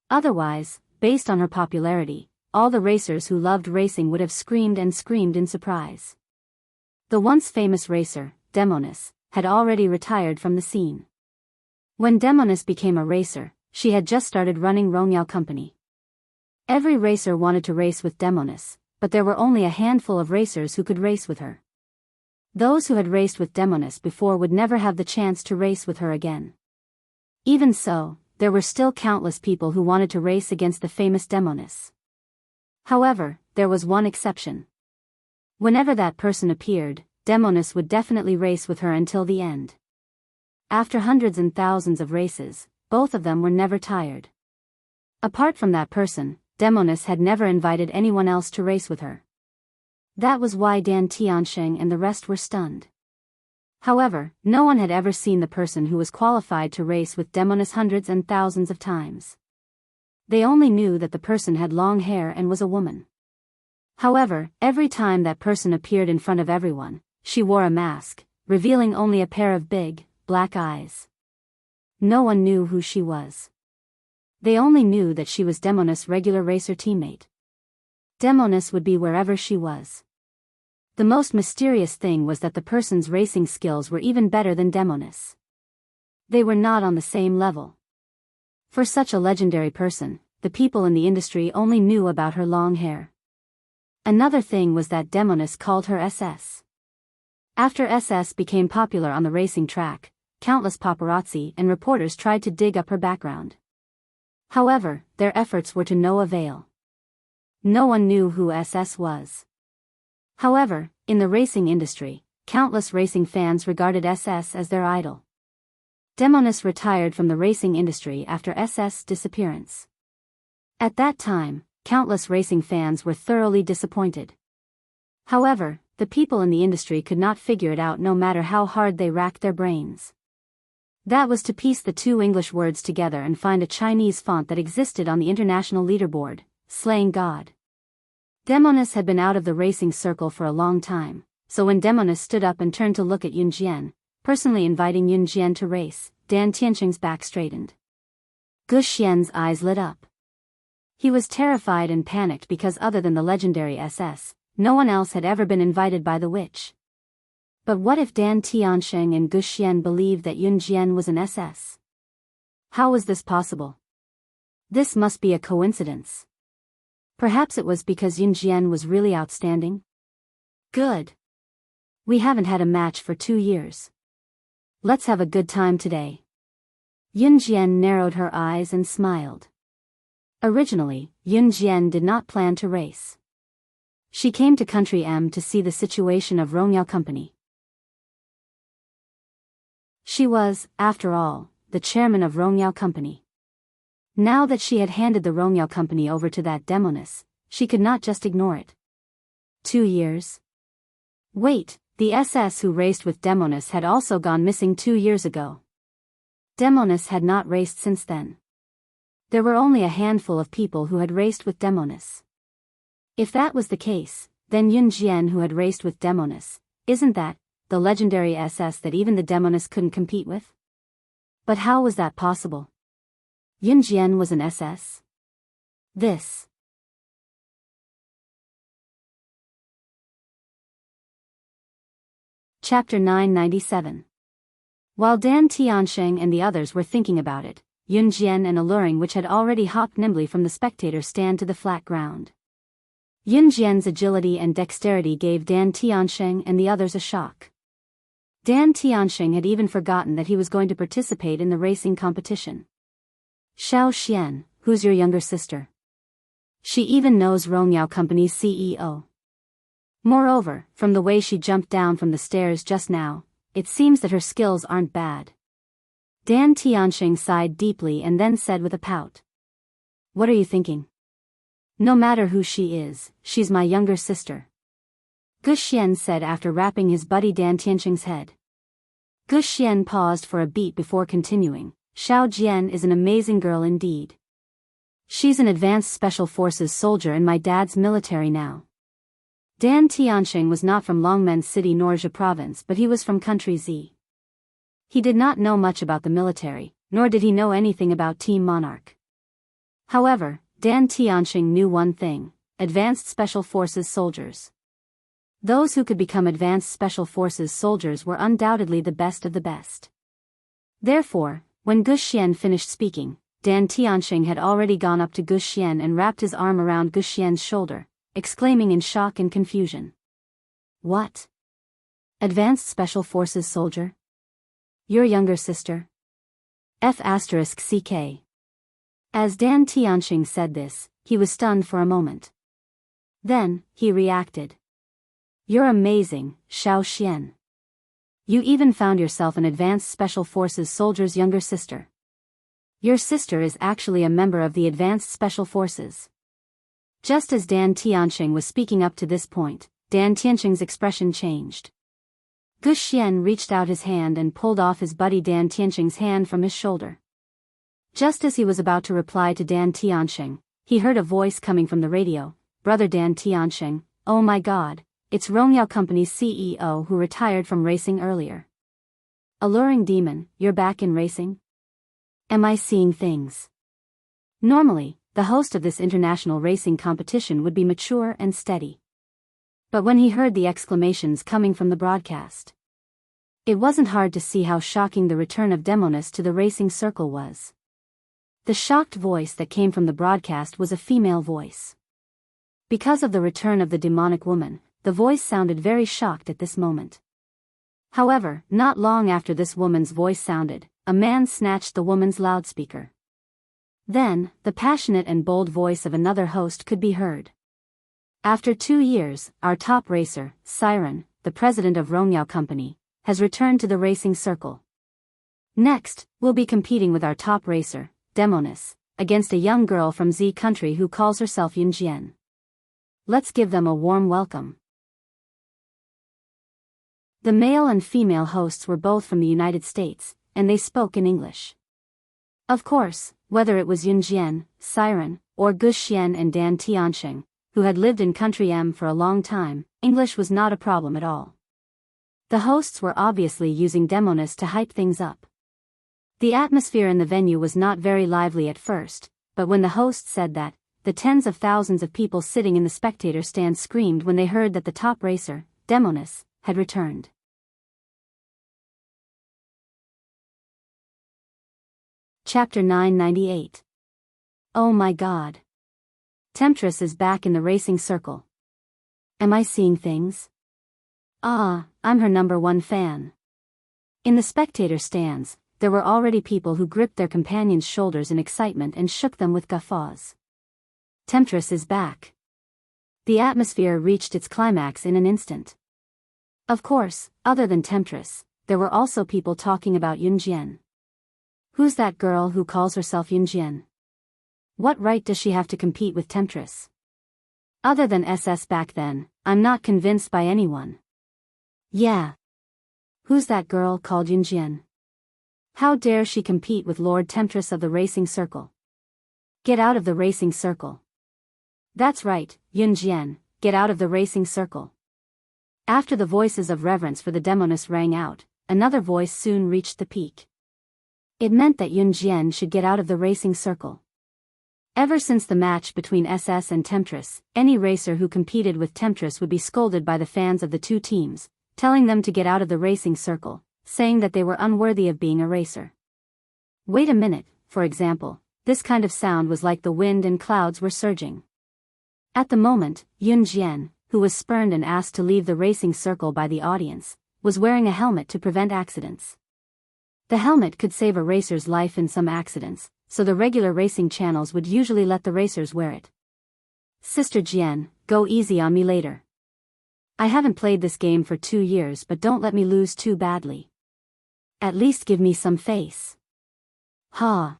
Otherwise, based on her popularity, all the racers who loved racing would have screamed and screamed in surprise. The once famous racer, Demoness, had already retired from the scene. When Demoness became a racer, she had just started running Rongyao Company. Every racer wanted to race with Demoness, but there were only a handful of racers who could race with her. Those who had raced with Demoness before would never have the chance to race with her again. Even so, there were still countless people who wanted to race against the famous Demoness. However, there was one exception. Whenever that person appeared, Demoness would definitely race with her until the end. After hundreds and thousands of races, both of them were never tired. Apart from that person, Demoness had never invited anyone else to race with her. That was why Dan Tianxing and the rest were stunned. However, no one had ever seen the person who was qualified to race with Demoness hundreds and thousands of times. They only knew that the person had long hair and was a woman. However, every time that person appeared in front of everyone, she wore a mask, revealing only a pair of big, black eyes. No one knew who she was. They only knew that she was Demoness' regular racer teammate. Demoness would be wherever she was. The most mysterious thing was that the person's racing skills were even better than Demoness. They were not on the same level. For such a legendary person, the people in the industry only knew about her long hair. Another thing was that Demoness called her SS. After SS became popular on the racing track, countless paparazzi and reporters tried to dig up her background. However, their efforts were to no avail. No one knew who SS was. However, in the racing industry, countless racing fans regarded SS as their idol. Demoness retired from the racing industry after SS' disappearance. At that time, countless racing fans were thoroughly disappointed. However, the people in the industry could not figure it out no matter how hard they racked their brains. That was to piece the two English words together and find a Chinese font that existed on the international leaderboard, Slaying God. Demoness had been out of the racing circle for a long time, so when Demoness stood up and turned to look at Yunjian, personally inviting Yunjian to race, Dan Tianxing's back straightened. Gu Xian's eyes lit up. He was terrified and panicked because other than the legendary SS, no one else had ever been invited by the witch. But what if Dan Tianxing and Gu Xian believed that Yunjian was an SS? How was this possible? This must be a coincidence. Perhaps it was because Yunjian was really outstanding? Good. We haven't had a match for 2 years. Let's have a good time today. Yunjian narrowed her eyes and smiled. Originally, Yunjian did not plan to race. She came to Country M to see the situation of Rongyao Company. She was, after all, the chairman of Rongyao Company. Now that she had handed the Rongyao Company over to that Demoness, she could not just ignore it. 2 years? Wait, the SS who raced with Demoness had also gone missing 2 years ago. Demoness had not raced since then. There were only a handful of people who had raced with Demoness. If that was the case, then Yunjian who had raced with Demoness, isn't that the legendary SS that even the Demoness couldn't compete with? But how was that possible? Yunjian was an SS? This. Chapter 997. While Dan Tianxing and the others were thinking about it, Yunjian and Alluring which had already hopped nimbly from the spectator stand to the flat ground. Yunjian's agility and dexterity gave Dan Tianxing and the others a shock. Dan Tianxing had even forgotten that he was going to participate in the racing competition. Xiao Xian, who's your younger sister? She even knows Rongyao Company's CEO. Moreover, from the way she jumped down from the stairs just now, it seems that her skills aren't bad. Dan Tianxing sighed deeply and then said with a pout. What are you thinking? No matter who she is, she's my younger sister. Gu Xian said after rapping his buddy Dan Tianxing's head. Gu Xian paused for a beat before continuing. Xiao Jian is an amazing girl indeed. She's an advanced special forces soldier in my dad's military now. Dan Tianxing was not from Longmen City Norja province, but he was from country Z. He did not know much about the military, nor did he know anything about Team Monarch. However, Dan Tianxing knew one thing: advanced special forces soldiers. Those who could become advanced special forces soldiers were undoubtedly the best of the best. Therefore, when Gu Xian finished speaking, Dan Tianxing had already gone up to Gu Xian and wrapped his arm around Gu Xian's shoulder, exclaiming in shock and confusion. What? Advanced Special Forces soldier? Your younger sister? F***CK. As Dan Tianxing said this, he was stunned for a moment. Then, he reacted. You're amazing, Xiao Xian. You even found yourself an Advanced Special Forces soldier's younger sister. Your sister is actually a member of the Advanced Special Forces. Just as Dan Tianxing was speaking up to this point, Dan Tianxing's expression changed. Gu Xian reached out his hand and pulled off his buddy Dan Tianxing's hand from his shoulder. Just as he was about to reply to Dan Tianxing, he heard a voice coming from the radio. Brother Dan Tianxing, oh my god, it's Rongyao Company's CEO who retired from racing earlier. Alluring demon, you're back in racing? Am I seeing things? Normally, the host of this international racing competition would be mature and steady. But when he heard the exclamations coming from the broadcast, it wasn't hard to see how shocking the return of Demoness to the racing circle was. The shocked voice that came from the broadcast was a female voice. Because of the return of the demonic woman, the voice sounded very shocked at this moment. However, not long after this woman's voice sounded, a man snatched the woman's loudspeaker. Then, the passionate and bold voice of another host could be heard. After 2 years, our top racer, Siren, the president of Rongyao Company, has returned to the racing circle. Next, we'll be competing with our top racer, Demoness, against a young girl from Z country who calls herself Yunjian. Let's give them a warm welcome. The male and female hosts were both from the United States, and they spoke in English. Of course, whether it was Yunjian, Siren, or Gu Xian and Dan Tianxing, who had lived in Country M for a long time, English was not a problem at all. The hosts were obviously using Demoness to hype things up. The atmosphere in the venue was not very lively at first, but when the host said that, the tens of thousands of people sitting in the spectator stand screamed when they heard that the top racer, Demoness, had returned. Chapter 998. Oh my god. Temptress is back in the racing circle. Am I seeing things? Ah, I'm her #1 fan. In the spectator stands, there were already people who gripped their companions' shoulders in excitement and shook them with guffaws. Temptress is back. The atmosphere reached its climax in an instant. Of course, other than Temptress, there were also people talking about Yunjian. Who's that girl who calls herself Yunjian? What right does she have to compete with Temptress? Other than SS back then, I'm not convinced by anyone. Yeah. Who's that girl called Yunjian? How dare she compete with Lord Temptress of the racing circle? Get out of the racing circle. That's right, Yunjian, get out of the racing circle. After the voices of reverence for the Demoness rang out, another voice soon reached the peak. It meant that Yunjian should get out of the racing circle. Ever since the match between SS and Temptress, any racer who competed with Temptress would be scolded by the fans of the two teams, telling them to get out of the racing circle, saying that they were unworthy of being a racer. Wait a minute, for example, this kind of sound was like the wind and clouds were surging. At the moment, Yunjian, who was spurned and asked to leave the racing circle by the audience, was wearing a helmet to prevent accidents. The helmet could save a racer's life in some accidents, so the regular racing channels would usually let the racers wear it. Sister Jian, go easy on me later. I haven't played this game for 2 years, but don't let me lose too badly. At least give me some face. Ha.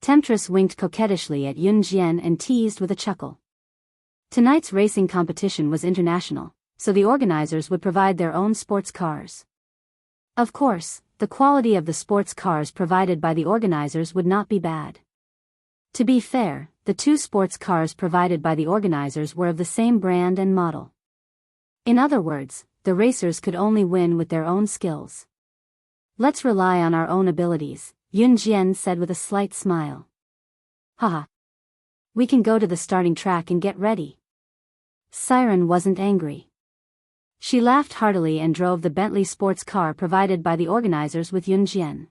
Temptress winked coquettishly at Yun Jian and teased with a chuckle. Tonight's racing competition was international, so the organizers would provide their own sports cars. Of course, the quality of the sports cars provided by the organizers would not be bad. To be fair, the 2 sports cars provided by the organizers were of the same brand and model. In other words, the racers could only win with their own skills. Let's rely on our own abilities, Yun Jian said with a slight smile. Haha. We can go to the starting track and get ready. Siren wasn't angry. She laughed heartily and drove the Bentley sports car provided by the organizers with Yun Jian.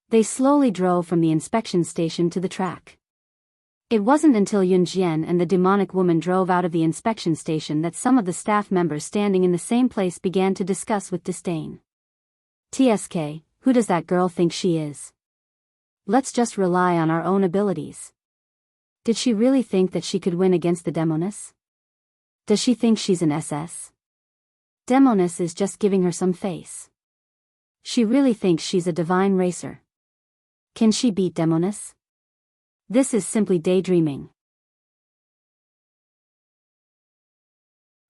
They slowly drove from the inspection station to the track. It wasn't until Yun Jian and the demonic woman drove out of the inspection station that some of the staff members standing in the same place began to discuss with disdain. TSK, who does that girl think she is? Let's just rely on our own abilities. Did she really think that she could win against the Demoness? Does she think she's an SS? Demoness is just giving her some face. She really thinks she's a divine racer. Can she beat Demoness? This is simply daydreaming.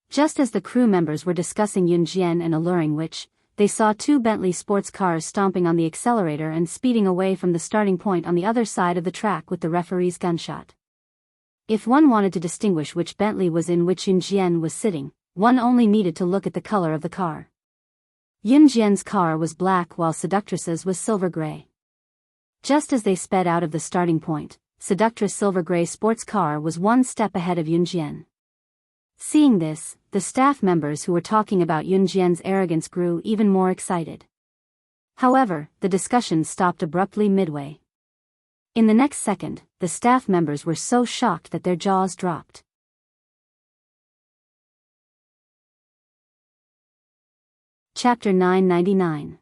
Just as the crew members were discussing Yun Jian and alluring which, they saw 2 Bentley sports cars stomping on the accelerator and speeding away from the starting point on the other side of the track with the referee's gunshot. If one wanted to distinguish which Bentley was in which Yun Jian was sitting, one only needed to look at the color of the car. Yun Jian's car was black while Seductress's was silver gray. Just as they sped out of the starting point, Seductress' silver gray sports car was 1 step ahead of Yun Jian. Seeing this, the staff members who were talking about Yun Jian's arrogance grew even more excited. However, the discussion stopped abruptly midway. In the next second, the staff members were so shocked that their jaws dropped. Chapter 999.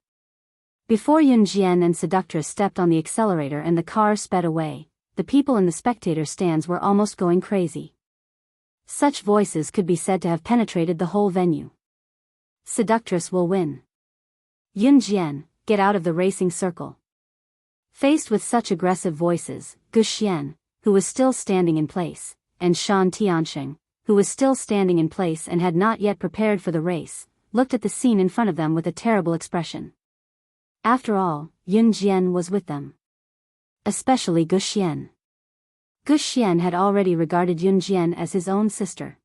Before Yun Jian and Seductress stepped on the accelerator and the car sped away, the people in the spectator stands were almost going crazy. Such voices could be said to have penetrated the whole venue. Seductress will win. Yun Jian, get out of the racing circle. Faced with such aggressive voices, Gu Xian, who was still standing in place, and Shan Tiansheng, who was still standing in place and had not yet prepared for the race, looked at the scene in front of them with a terrible expression. After all, Yun Jian was with them. Especially Gu Xian. Gu Xian had already regarded Yun Jian as his own sister.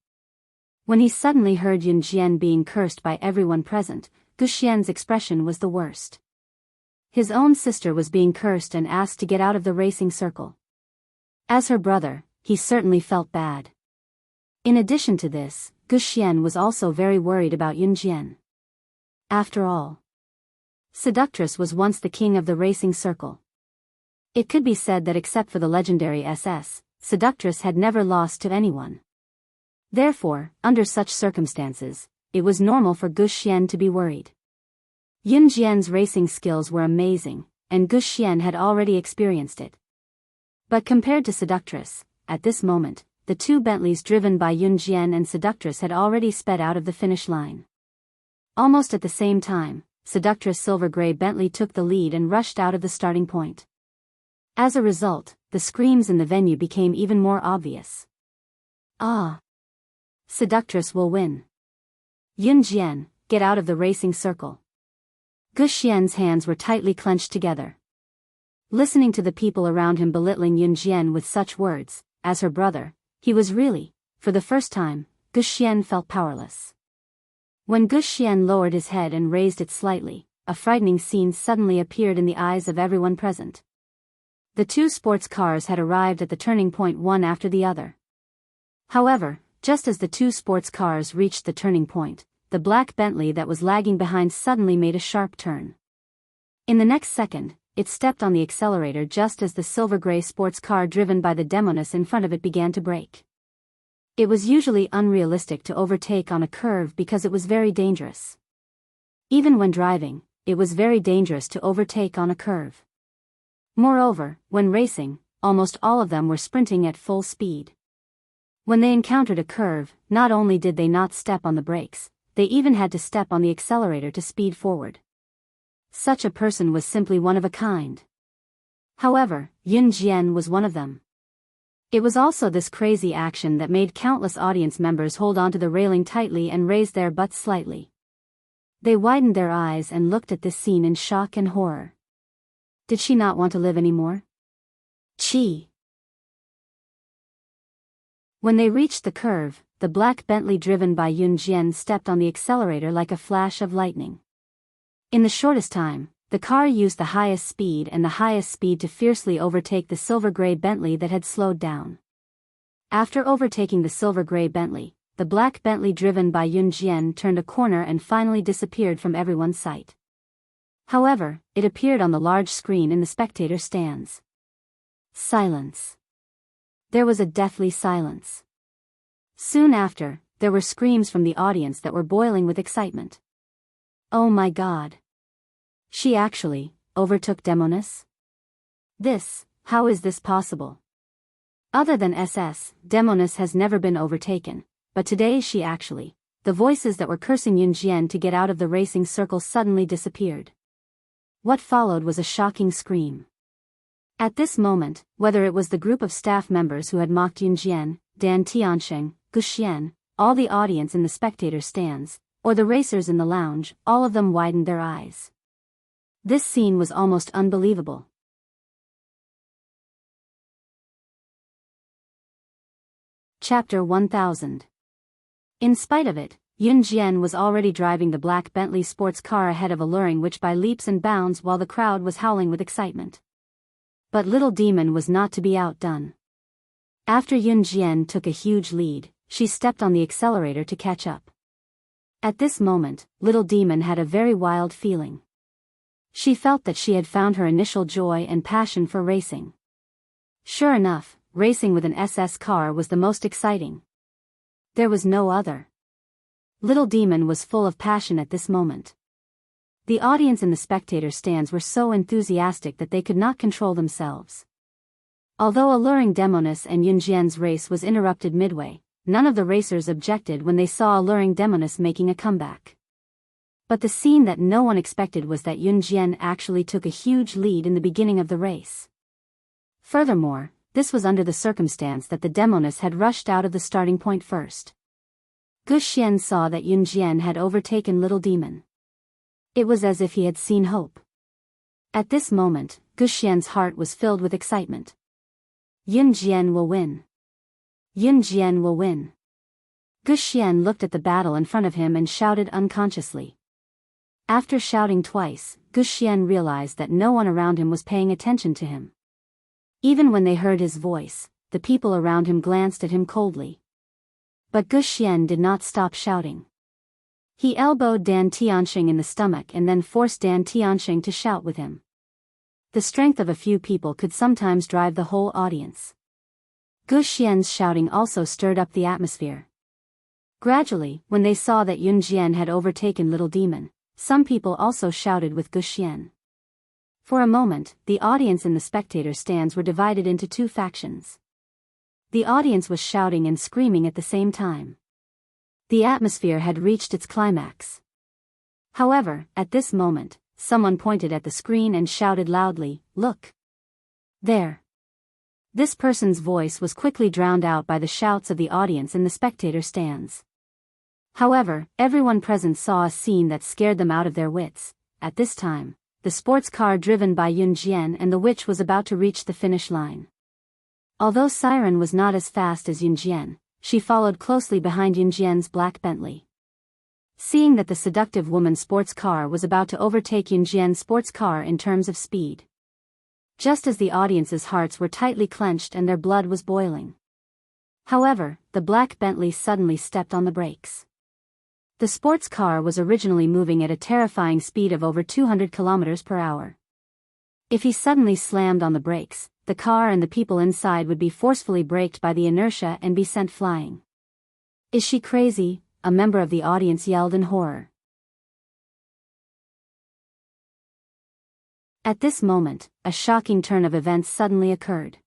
When he suddenly heard Yun Jian being cursed by everyone present, Gu Xian's expression was the worst. His own sister was being cursed and asked to get out of the racing circle. As her brother, he certainly felt bad. In addition to this, Gu Xian was also very worried about Yun Jian. After all, Seductress was once the king of the racing circle. It could be said that except for the legendary SS, Seductress had never lost to anyone. Therefore, under such circumstances, it was normal for Gu Xian to be worried. Yun Jian's racing skills were amazing, and Gu Xian had already experienced it. But compared to Seductress, at this moment, the 2 Bentleys driven by Yun Jian and Seductress had already sped out of the finish line. Almost at the same time, Seductress' silver gray Bentley took the lead and rushed out of the starting point. As a result, the screams in the venue became even more obvious. Ah! Seductress will win. Yun Jian, get out of the racing circle. Gu Xian's hands were tightly clenched together. Listening to the people around him belittling Yun Jian with such words, as her brother, he was really, for the first time, Gu Xian felt powerless. When Gu Xian lowered his head and raised it slightly, a frightening scene suddenly appeared in the eyes of everyone present. The 2 sports cars had arrived at the turning point one after the other. However, just as the 2 sports cars reached the turning point, the black Bentley that was lagging behind suddenly made a sharp turn. In the next second, it stepped on the accelerator just as the silver-gray sports car driven by the Demoness in front of it began to brake. It was usually unrealistic to overtake on a curve because it was very dangerous. Even when driving, it was very dangerous to overtake on a curve. Moreover, when racing, almost all of them were sprinting at full speed. When they encountered a curve, not only did they not step on the brakes, they even had to step on the accelerator to speed forward. Such a person was simply one of a kind. However, Yun Jian was one of them. It was also this crazy action that made countless audience members hold onto the railing tightly and raise their butts slightly. They widened their eyes and looked at this scene in shock and horror. Did she not want to live anymore? Chi. When they reached the curve, the black Bentley driven by Yun Jian stepped on the accelerator like a flash of lightning. In the shortest time, the car used the highest speed to fiercely overtake the silver-gray Bentley that had slowed down. After overtaking the silver-gray Bentley, the black Bentley driven by Yun Jian turned a corner and finally disappeared from everyone's sight. However, it appeared on the large screen in the spectator stands. Silence. There was a deathly silence. Soon after, there were screams from the audience that were boiling with excitement. Oh my God! She actually overtook Demonis? How is this possible? Other than SS, Demonis has never been overtaken, but today she actually. The voices that were cursing Yun Jian to get out of the racing circle suddenly disappeared. What followed was a shocking scream. At this moment, whether it was the group of staff members who had mocked Yun Jian, Dan Tiansheng, Guxian, all the audience in the spectator stands, or the racers in the lounge, all of them widened their eyes. This scene was almost unbelievable. Chapter 1000. In spite of it, Yun Jian was already driving the black Bentley sports car ahead of alluring which by leaps and bounds while the crowd was howling with excitement. But Little Demon was not to be outdone. After Yun Jian took a huge lead, she stepped on the accelerator to catch up. At this moment, Little Demon had a very wild feeling. She felt that she had found her initial joy and passion for racing. Sure enough, racing with an SS car was the most exciting. There was no other. Little Demon was full of passion at this moment. The audience in the spectator stands were so enthusiastic that they could not control themselves. Although alluring Demonis and Yun Jian's race was interrupted midway, none of the racers objected when they saw alluring Demonis making a comeback. But the scene that no one expected was that Yun Jian actually took a huge lead in the beginning of the race. Furthermore, this was under the circumstance that the Demonis had rushed out of the starting point first. Guxian saw that Yun Jian had overtaken Little Demon. It was as if he had seen hope. At this moment, Guxian's heart was filled with excitement. Yun Jian will win. Yun Jian will win. Guxian looked at the battle in front of him and shouted unconsciously. After shouting twice, Guxian realized that no one around him was paying attention to him. Even when they heard his voice, the people around him glanced at him coldly. But Guxian did not stop shouting. He elbowed Dan Tiansheng in the stomach and then forced Dan Tiansheng to shout with him. The strength of a few people could sometimes drive the whole audience. Guxian's shouting also stirred up the atmosphere. Gradually, when they saw that Yun Jian had overtaken Little Demon, some people also shouted with Guxian. For a moment, the audience in the spectator stands were divided into two factions. The audience was shouting and screaming at the same time. The atmosphere had reached its climax. However, at this moment, someone pointed at the screen and shouted loudly, "Look! There!" This person's voice was quickly drowned out by the shouts of the audience in the spectator stands. However, everyone present saw a scene that scared them out of their wits. At this time, the sports car driven by Yun Jian and the witch was about to reach the finish line. Although Siren was not as fast as Yun Jian, she followed closely behind Yun Jian's black Bentley. Seeing that the seductive woman's sports car was about to overtake Yun Jian's sports car in terms of speed. Just as the audience's hearts were tightly clenched and their blood was boiling. However, the black Bentley suddenly stepped on the brakes. The sports car was originally moving at a terrifying speed of over 200 kilometers per hour. If he suddenly slammed on the brakes, the car and the people inside would be forcefully braked by the inertia and be sent flying. "Is she crazy?" a member of the audience yelled in horror. At this moment, a shocking turn of events suddenly occurred.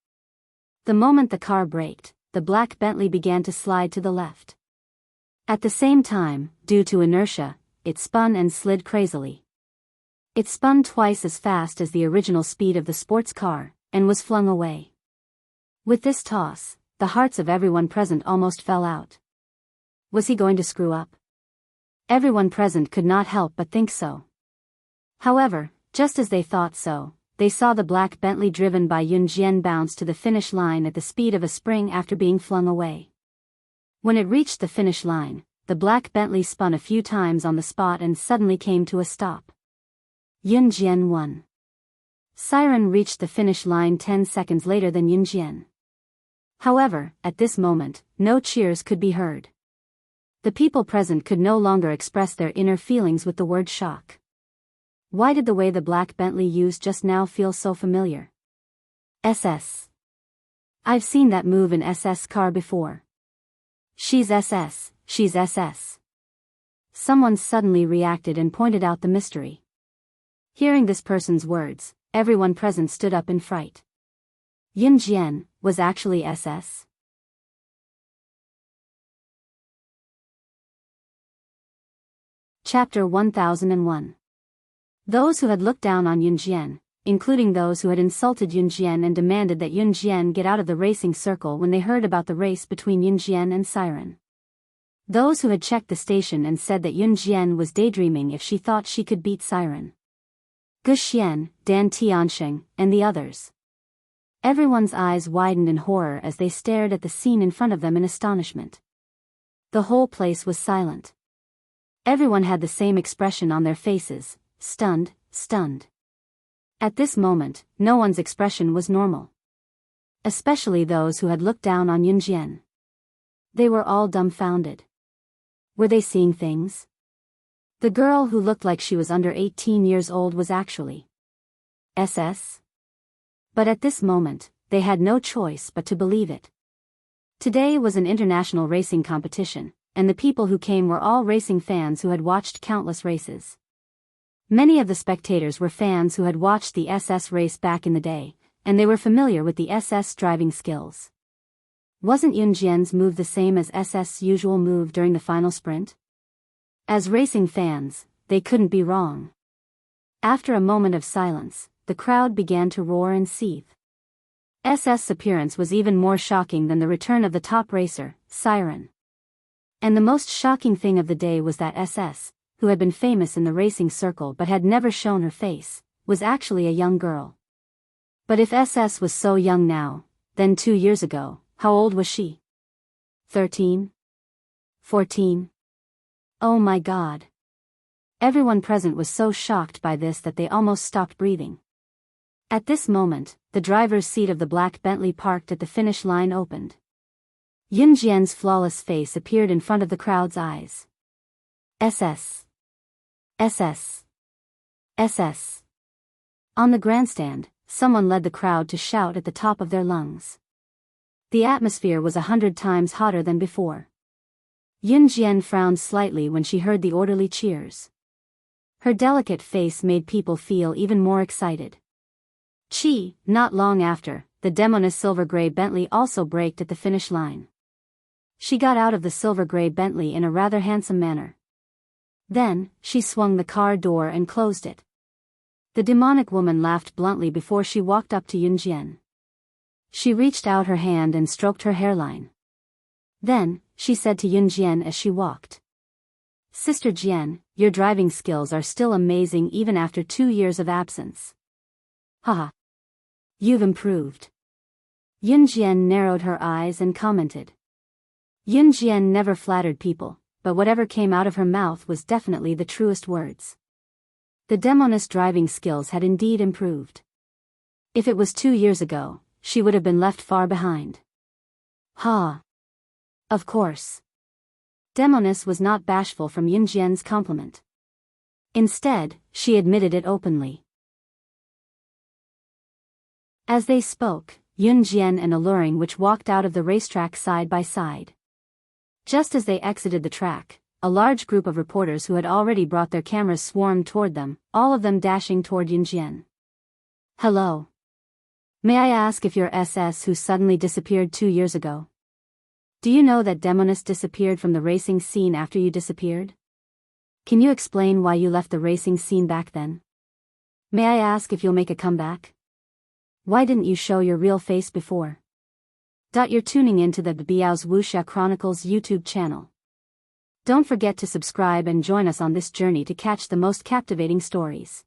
The moment the car braked, the black Bentley began to slide to the left. At the same time, due to inertia, it spun and slid crazily. It spun twice as fast as the original speed of the sports car, and was flung away. With this toss, the hearts of everyone present almost fell out. Was he going to screw up? Everyone present could not help but think so. However, just as they thought so, they saw the black Bentley driven by Yun Jian bounce to the finish line at the speed of a spring after being flung away. When it reached the finish line, the black Bentley spun a few times on the spot and suddenly came to a stop. Yun Jian won. Siren reached the finish line 10 seconds later than Yun Jian. However, at this moment, no cheers could be heard. The people present could no longer express their inner feelings with the word shock. Why did the way the black Bentley used just now feel so familiar? SS. I've seen that move in SS car before. She's SS, she's SS. Someone suddenly reacted and pointed out the mystery. Hearing this person's words, everyone present stood up in fright. Yun Jian was actually SS. Chapter 1001. Those who had looked down on Yun Jian, including those who had insulted Yun Jian and demanded that Yun Jian get out of the racing circle when they heard about the race between Yun Jian and Siren. Those who had checked the station and said that Yun Jian was daydreaming if she thought she could beat Siren. Gu Xian, Dan Tiansheng, and the others. Everyone's eyes widened in horror as they stared at the scene in front of them in astonishment. The whole place was silent. Everyone had the same expression on their faces. Stunned, stunned. At this moment, no one's expression was normal. Especially those who had looked down on Yun Jian. They were all dumbfounded. Were they seeing things? The girl who looked like she was under 18 years old was actually SS? But at this moment, they had no choice but to believe it. Today was an international racing competition, and the people who came were all racing fans who had watched countless races. Many of the spectators were fans who had watched the SS race back in the day, and they were familiar with the SS driving skills. Wasn't Yun Jian's move the same as SS's usual move during the final sprint? As racing fans, they couldn't be wrong. After a moment of silence, the crowd began to roar and seethe. SS's appearance was even more shocking than the return of the top racer, Siren. And the most shocking thing of the day was that SS, who had been famous in the racing circle but had never shown her face, was actually a young girl. But if SS was so young now, then 2 years ago, how old was she? 13? 14? Oh my God. Everyone present was so shocked by this that they almost stopped breathing. At this moment, the driver's seat of the black Bentley parked at the finish line opened. Yun Jian's flawless face appeared in front of the crowd's eyes. SS. SS. SS. On the grandstand, someone led the crowd to shout at the top of their lungs. The atmosphere was 100 times hotter than before. Yun Jian frowned slightly when she heard the orderly cheers. Her delicate face made people feel even more excited. Not long after, the Demoness silver-gray Bentley also braked at the finish line. She got out of the silver-gray Bentley in a rather handsome manner. Then, she swung the car door and closed it. The demonic woman laughed bluntly before she walked up to Yun Jian. She reached out her hand and stroked her hairline. Then, she said to Yun Jian as she walked. Sister Jian, your driving skills are still amazing even after 2 years of absence. Haha. You've improved. Yun Jian narrowed her eyes and commented. Yun Jian never flattered people, but whatever came out of her mouth was definitely the truest words. The Demoness driving skills had indeed improved. If it was 2 years ago, she would have been left far behind. Ha! Of course. Demoness was not bashful from Yun Jian's compliment. Instead, she admitted it openly. As they spoke, Yun Jian and Alluring Witch walked out of the racetrack side by side. Just as they exited the track, a large group of reporters who had already brought their cameras swarmed toward them, all of them dashing toward Yun Jian. Hello. May I ask if you're SS who suddenly disappeared 2 years ago? Do you know that Demonis disappeared from the racing scene after you disappeared? Can you explain why you left the racing scene back then? May I ask if you'll make a comeback? Why didn't you show your real face before? You're tuning in to the Biyao's Wuxia Chronicles YouTube channel. Don't forget to subscribe and join us on this journey to catch the most captivating stories.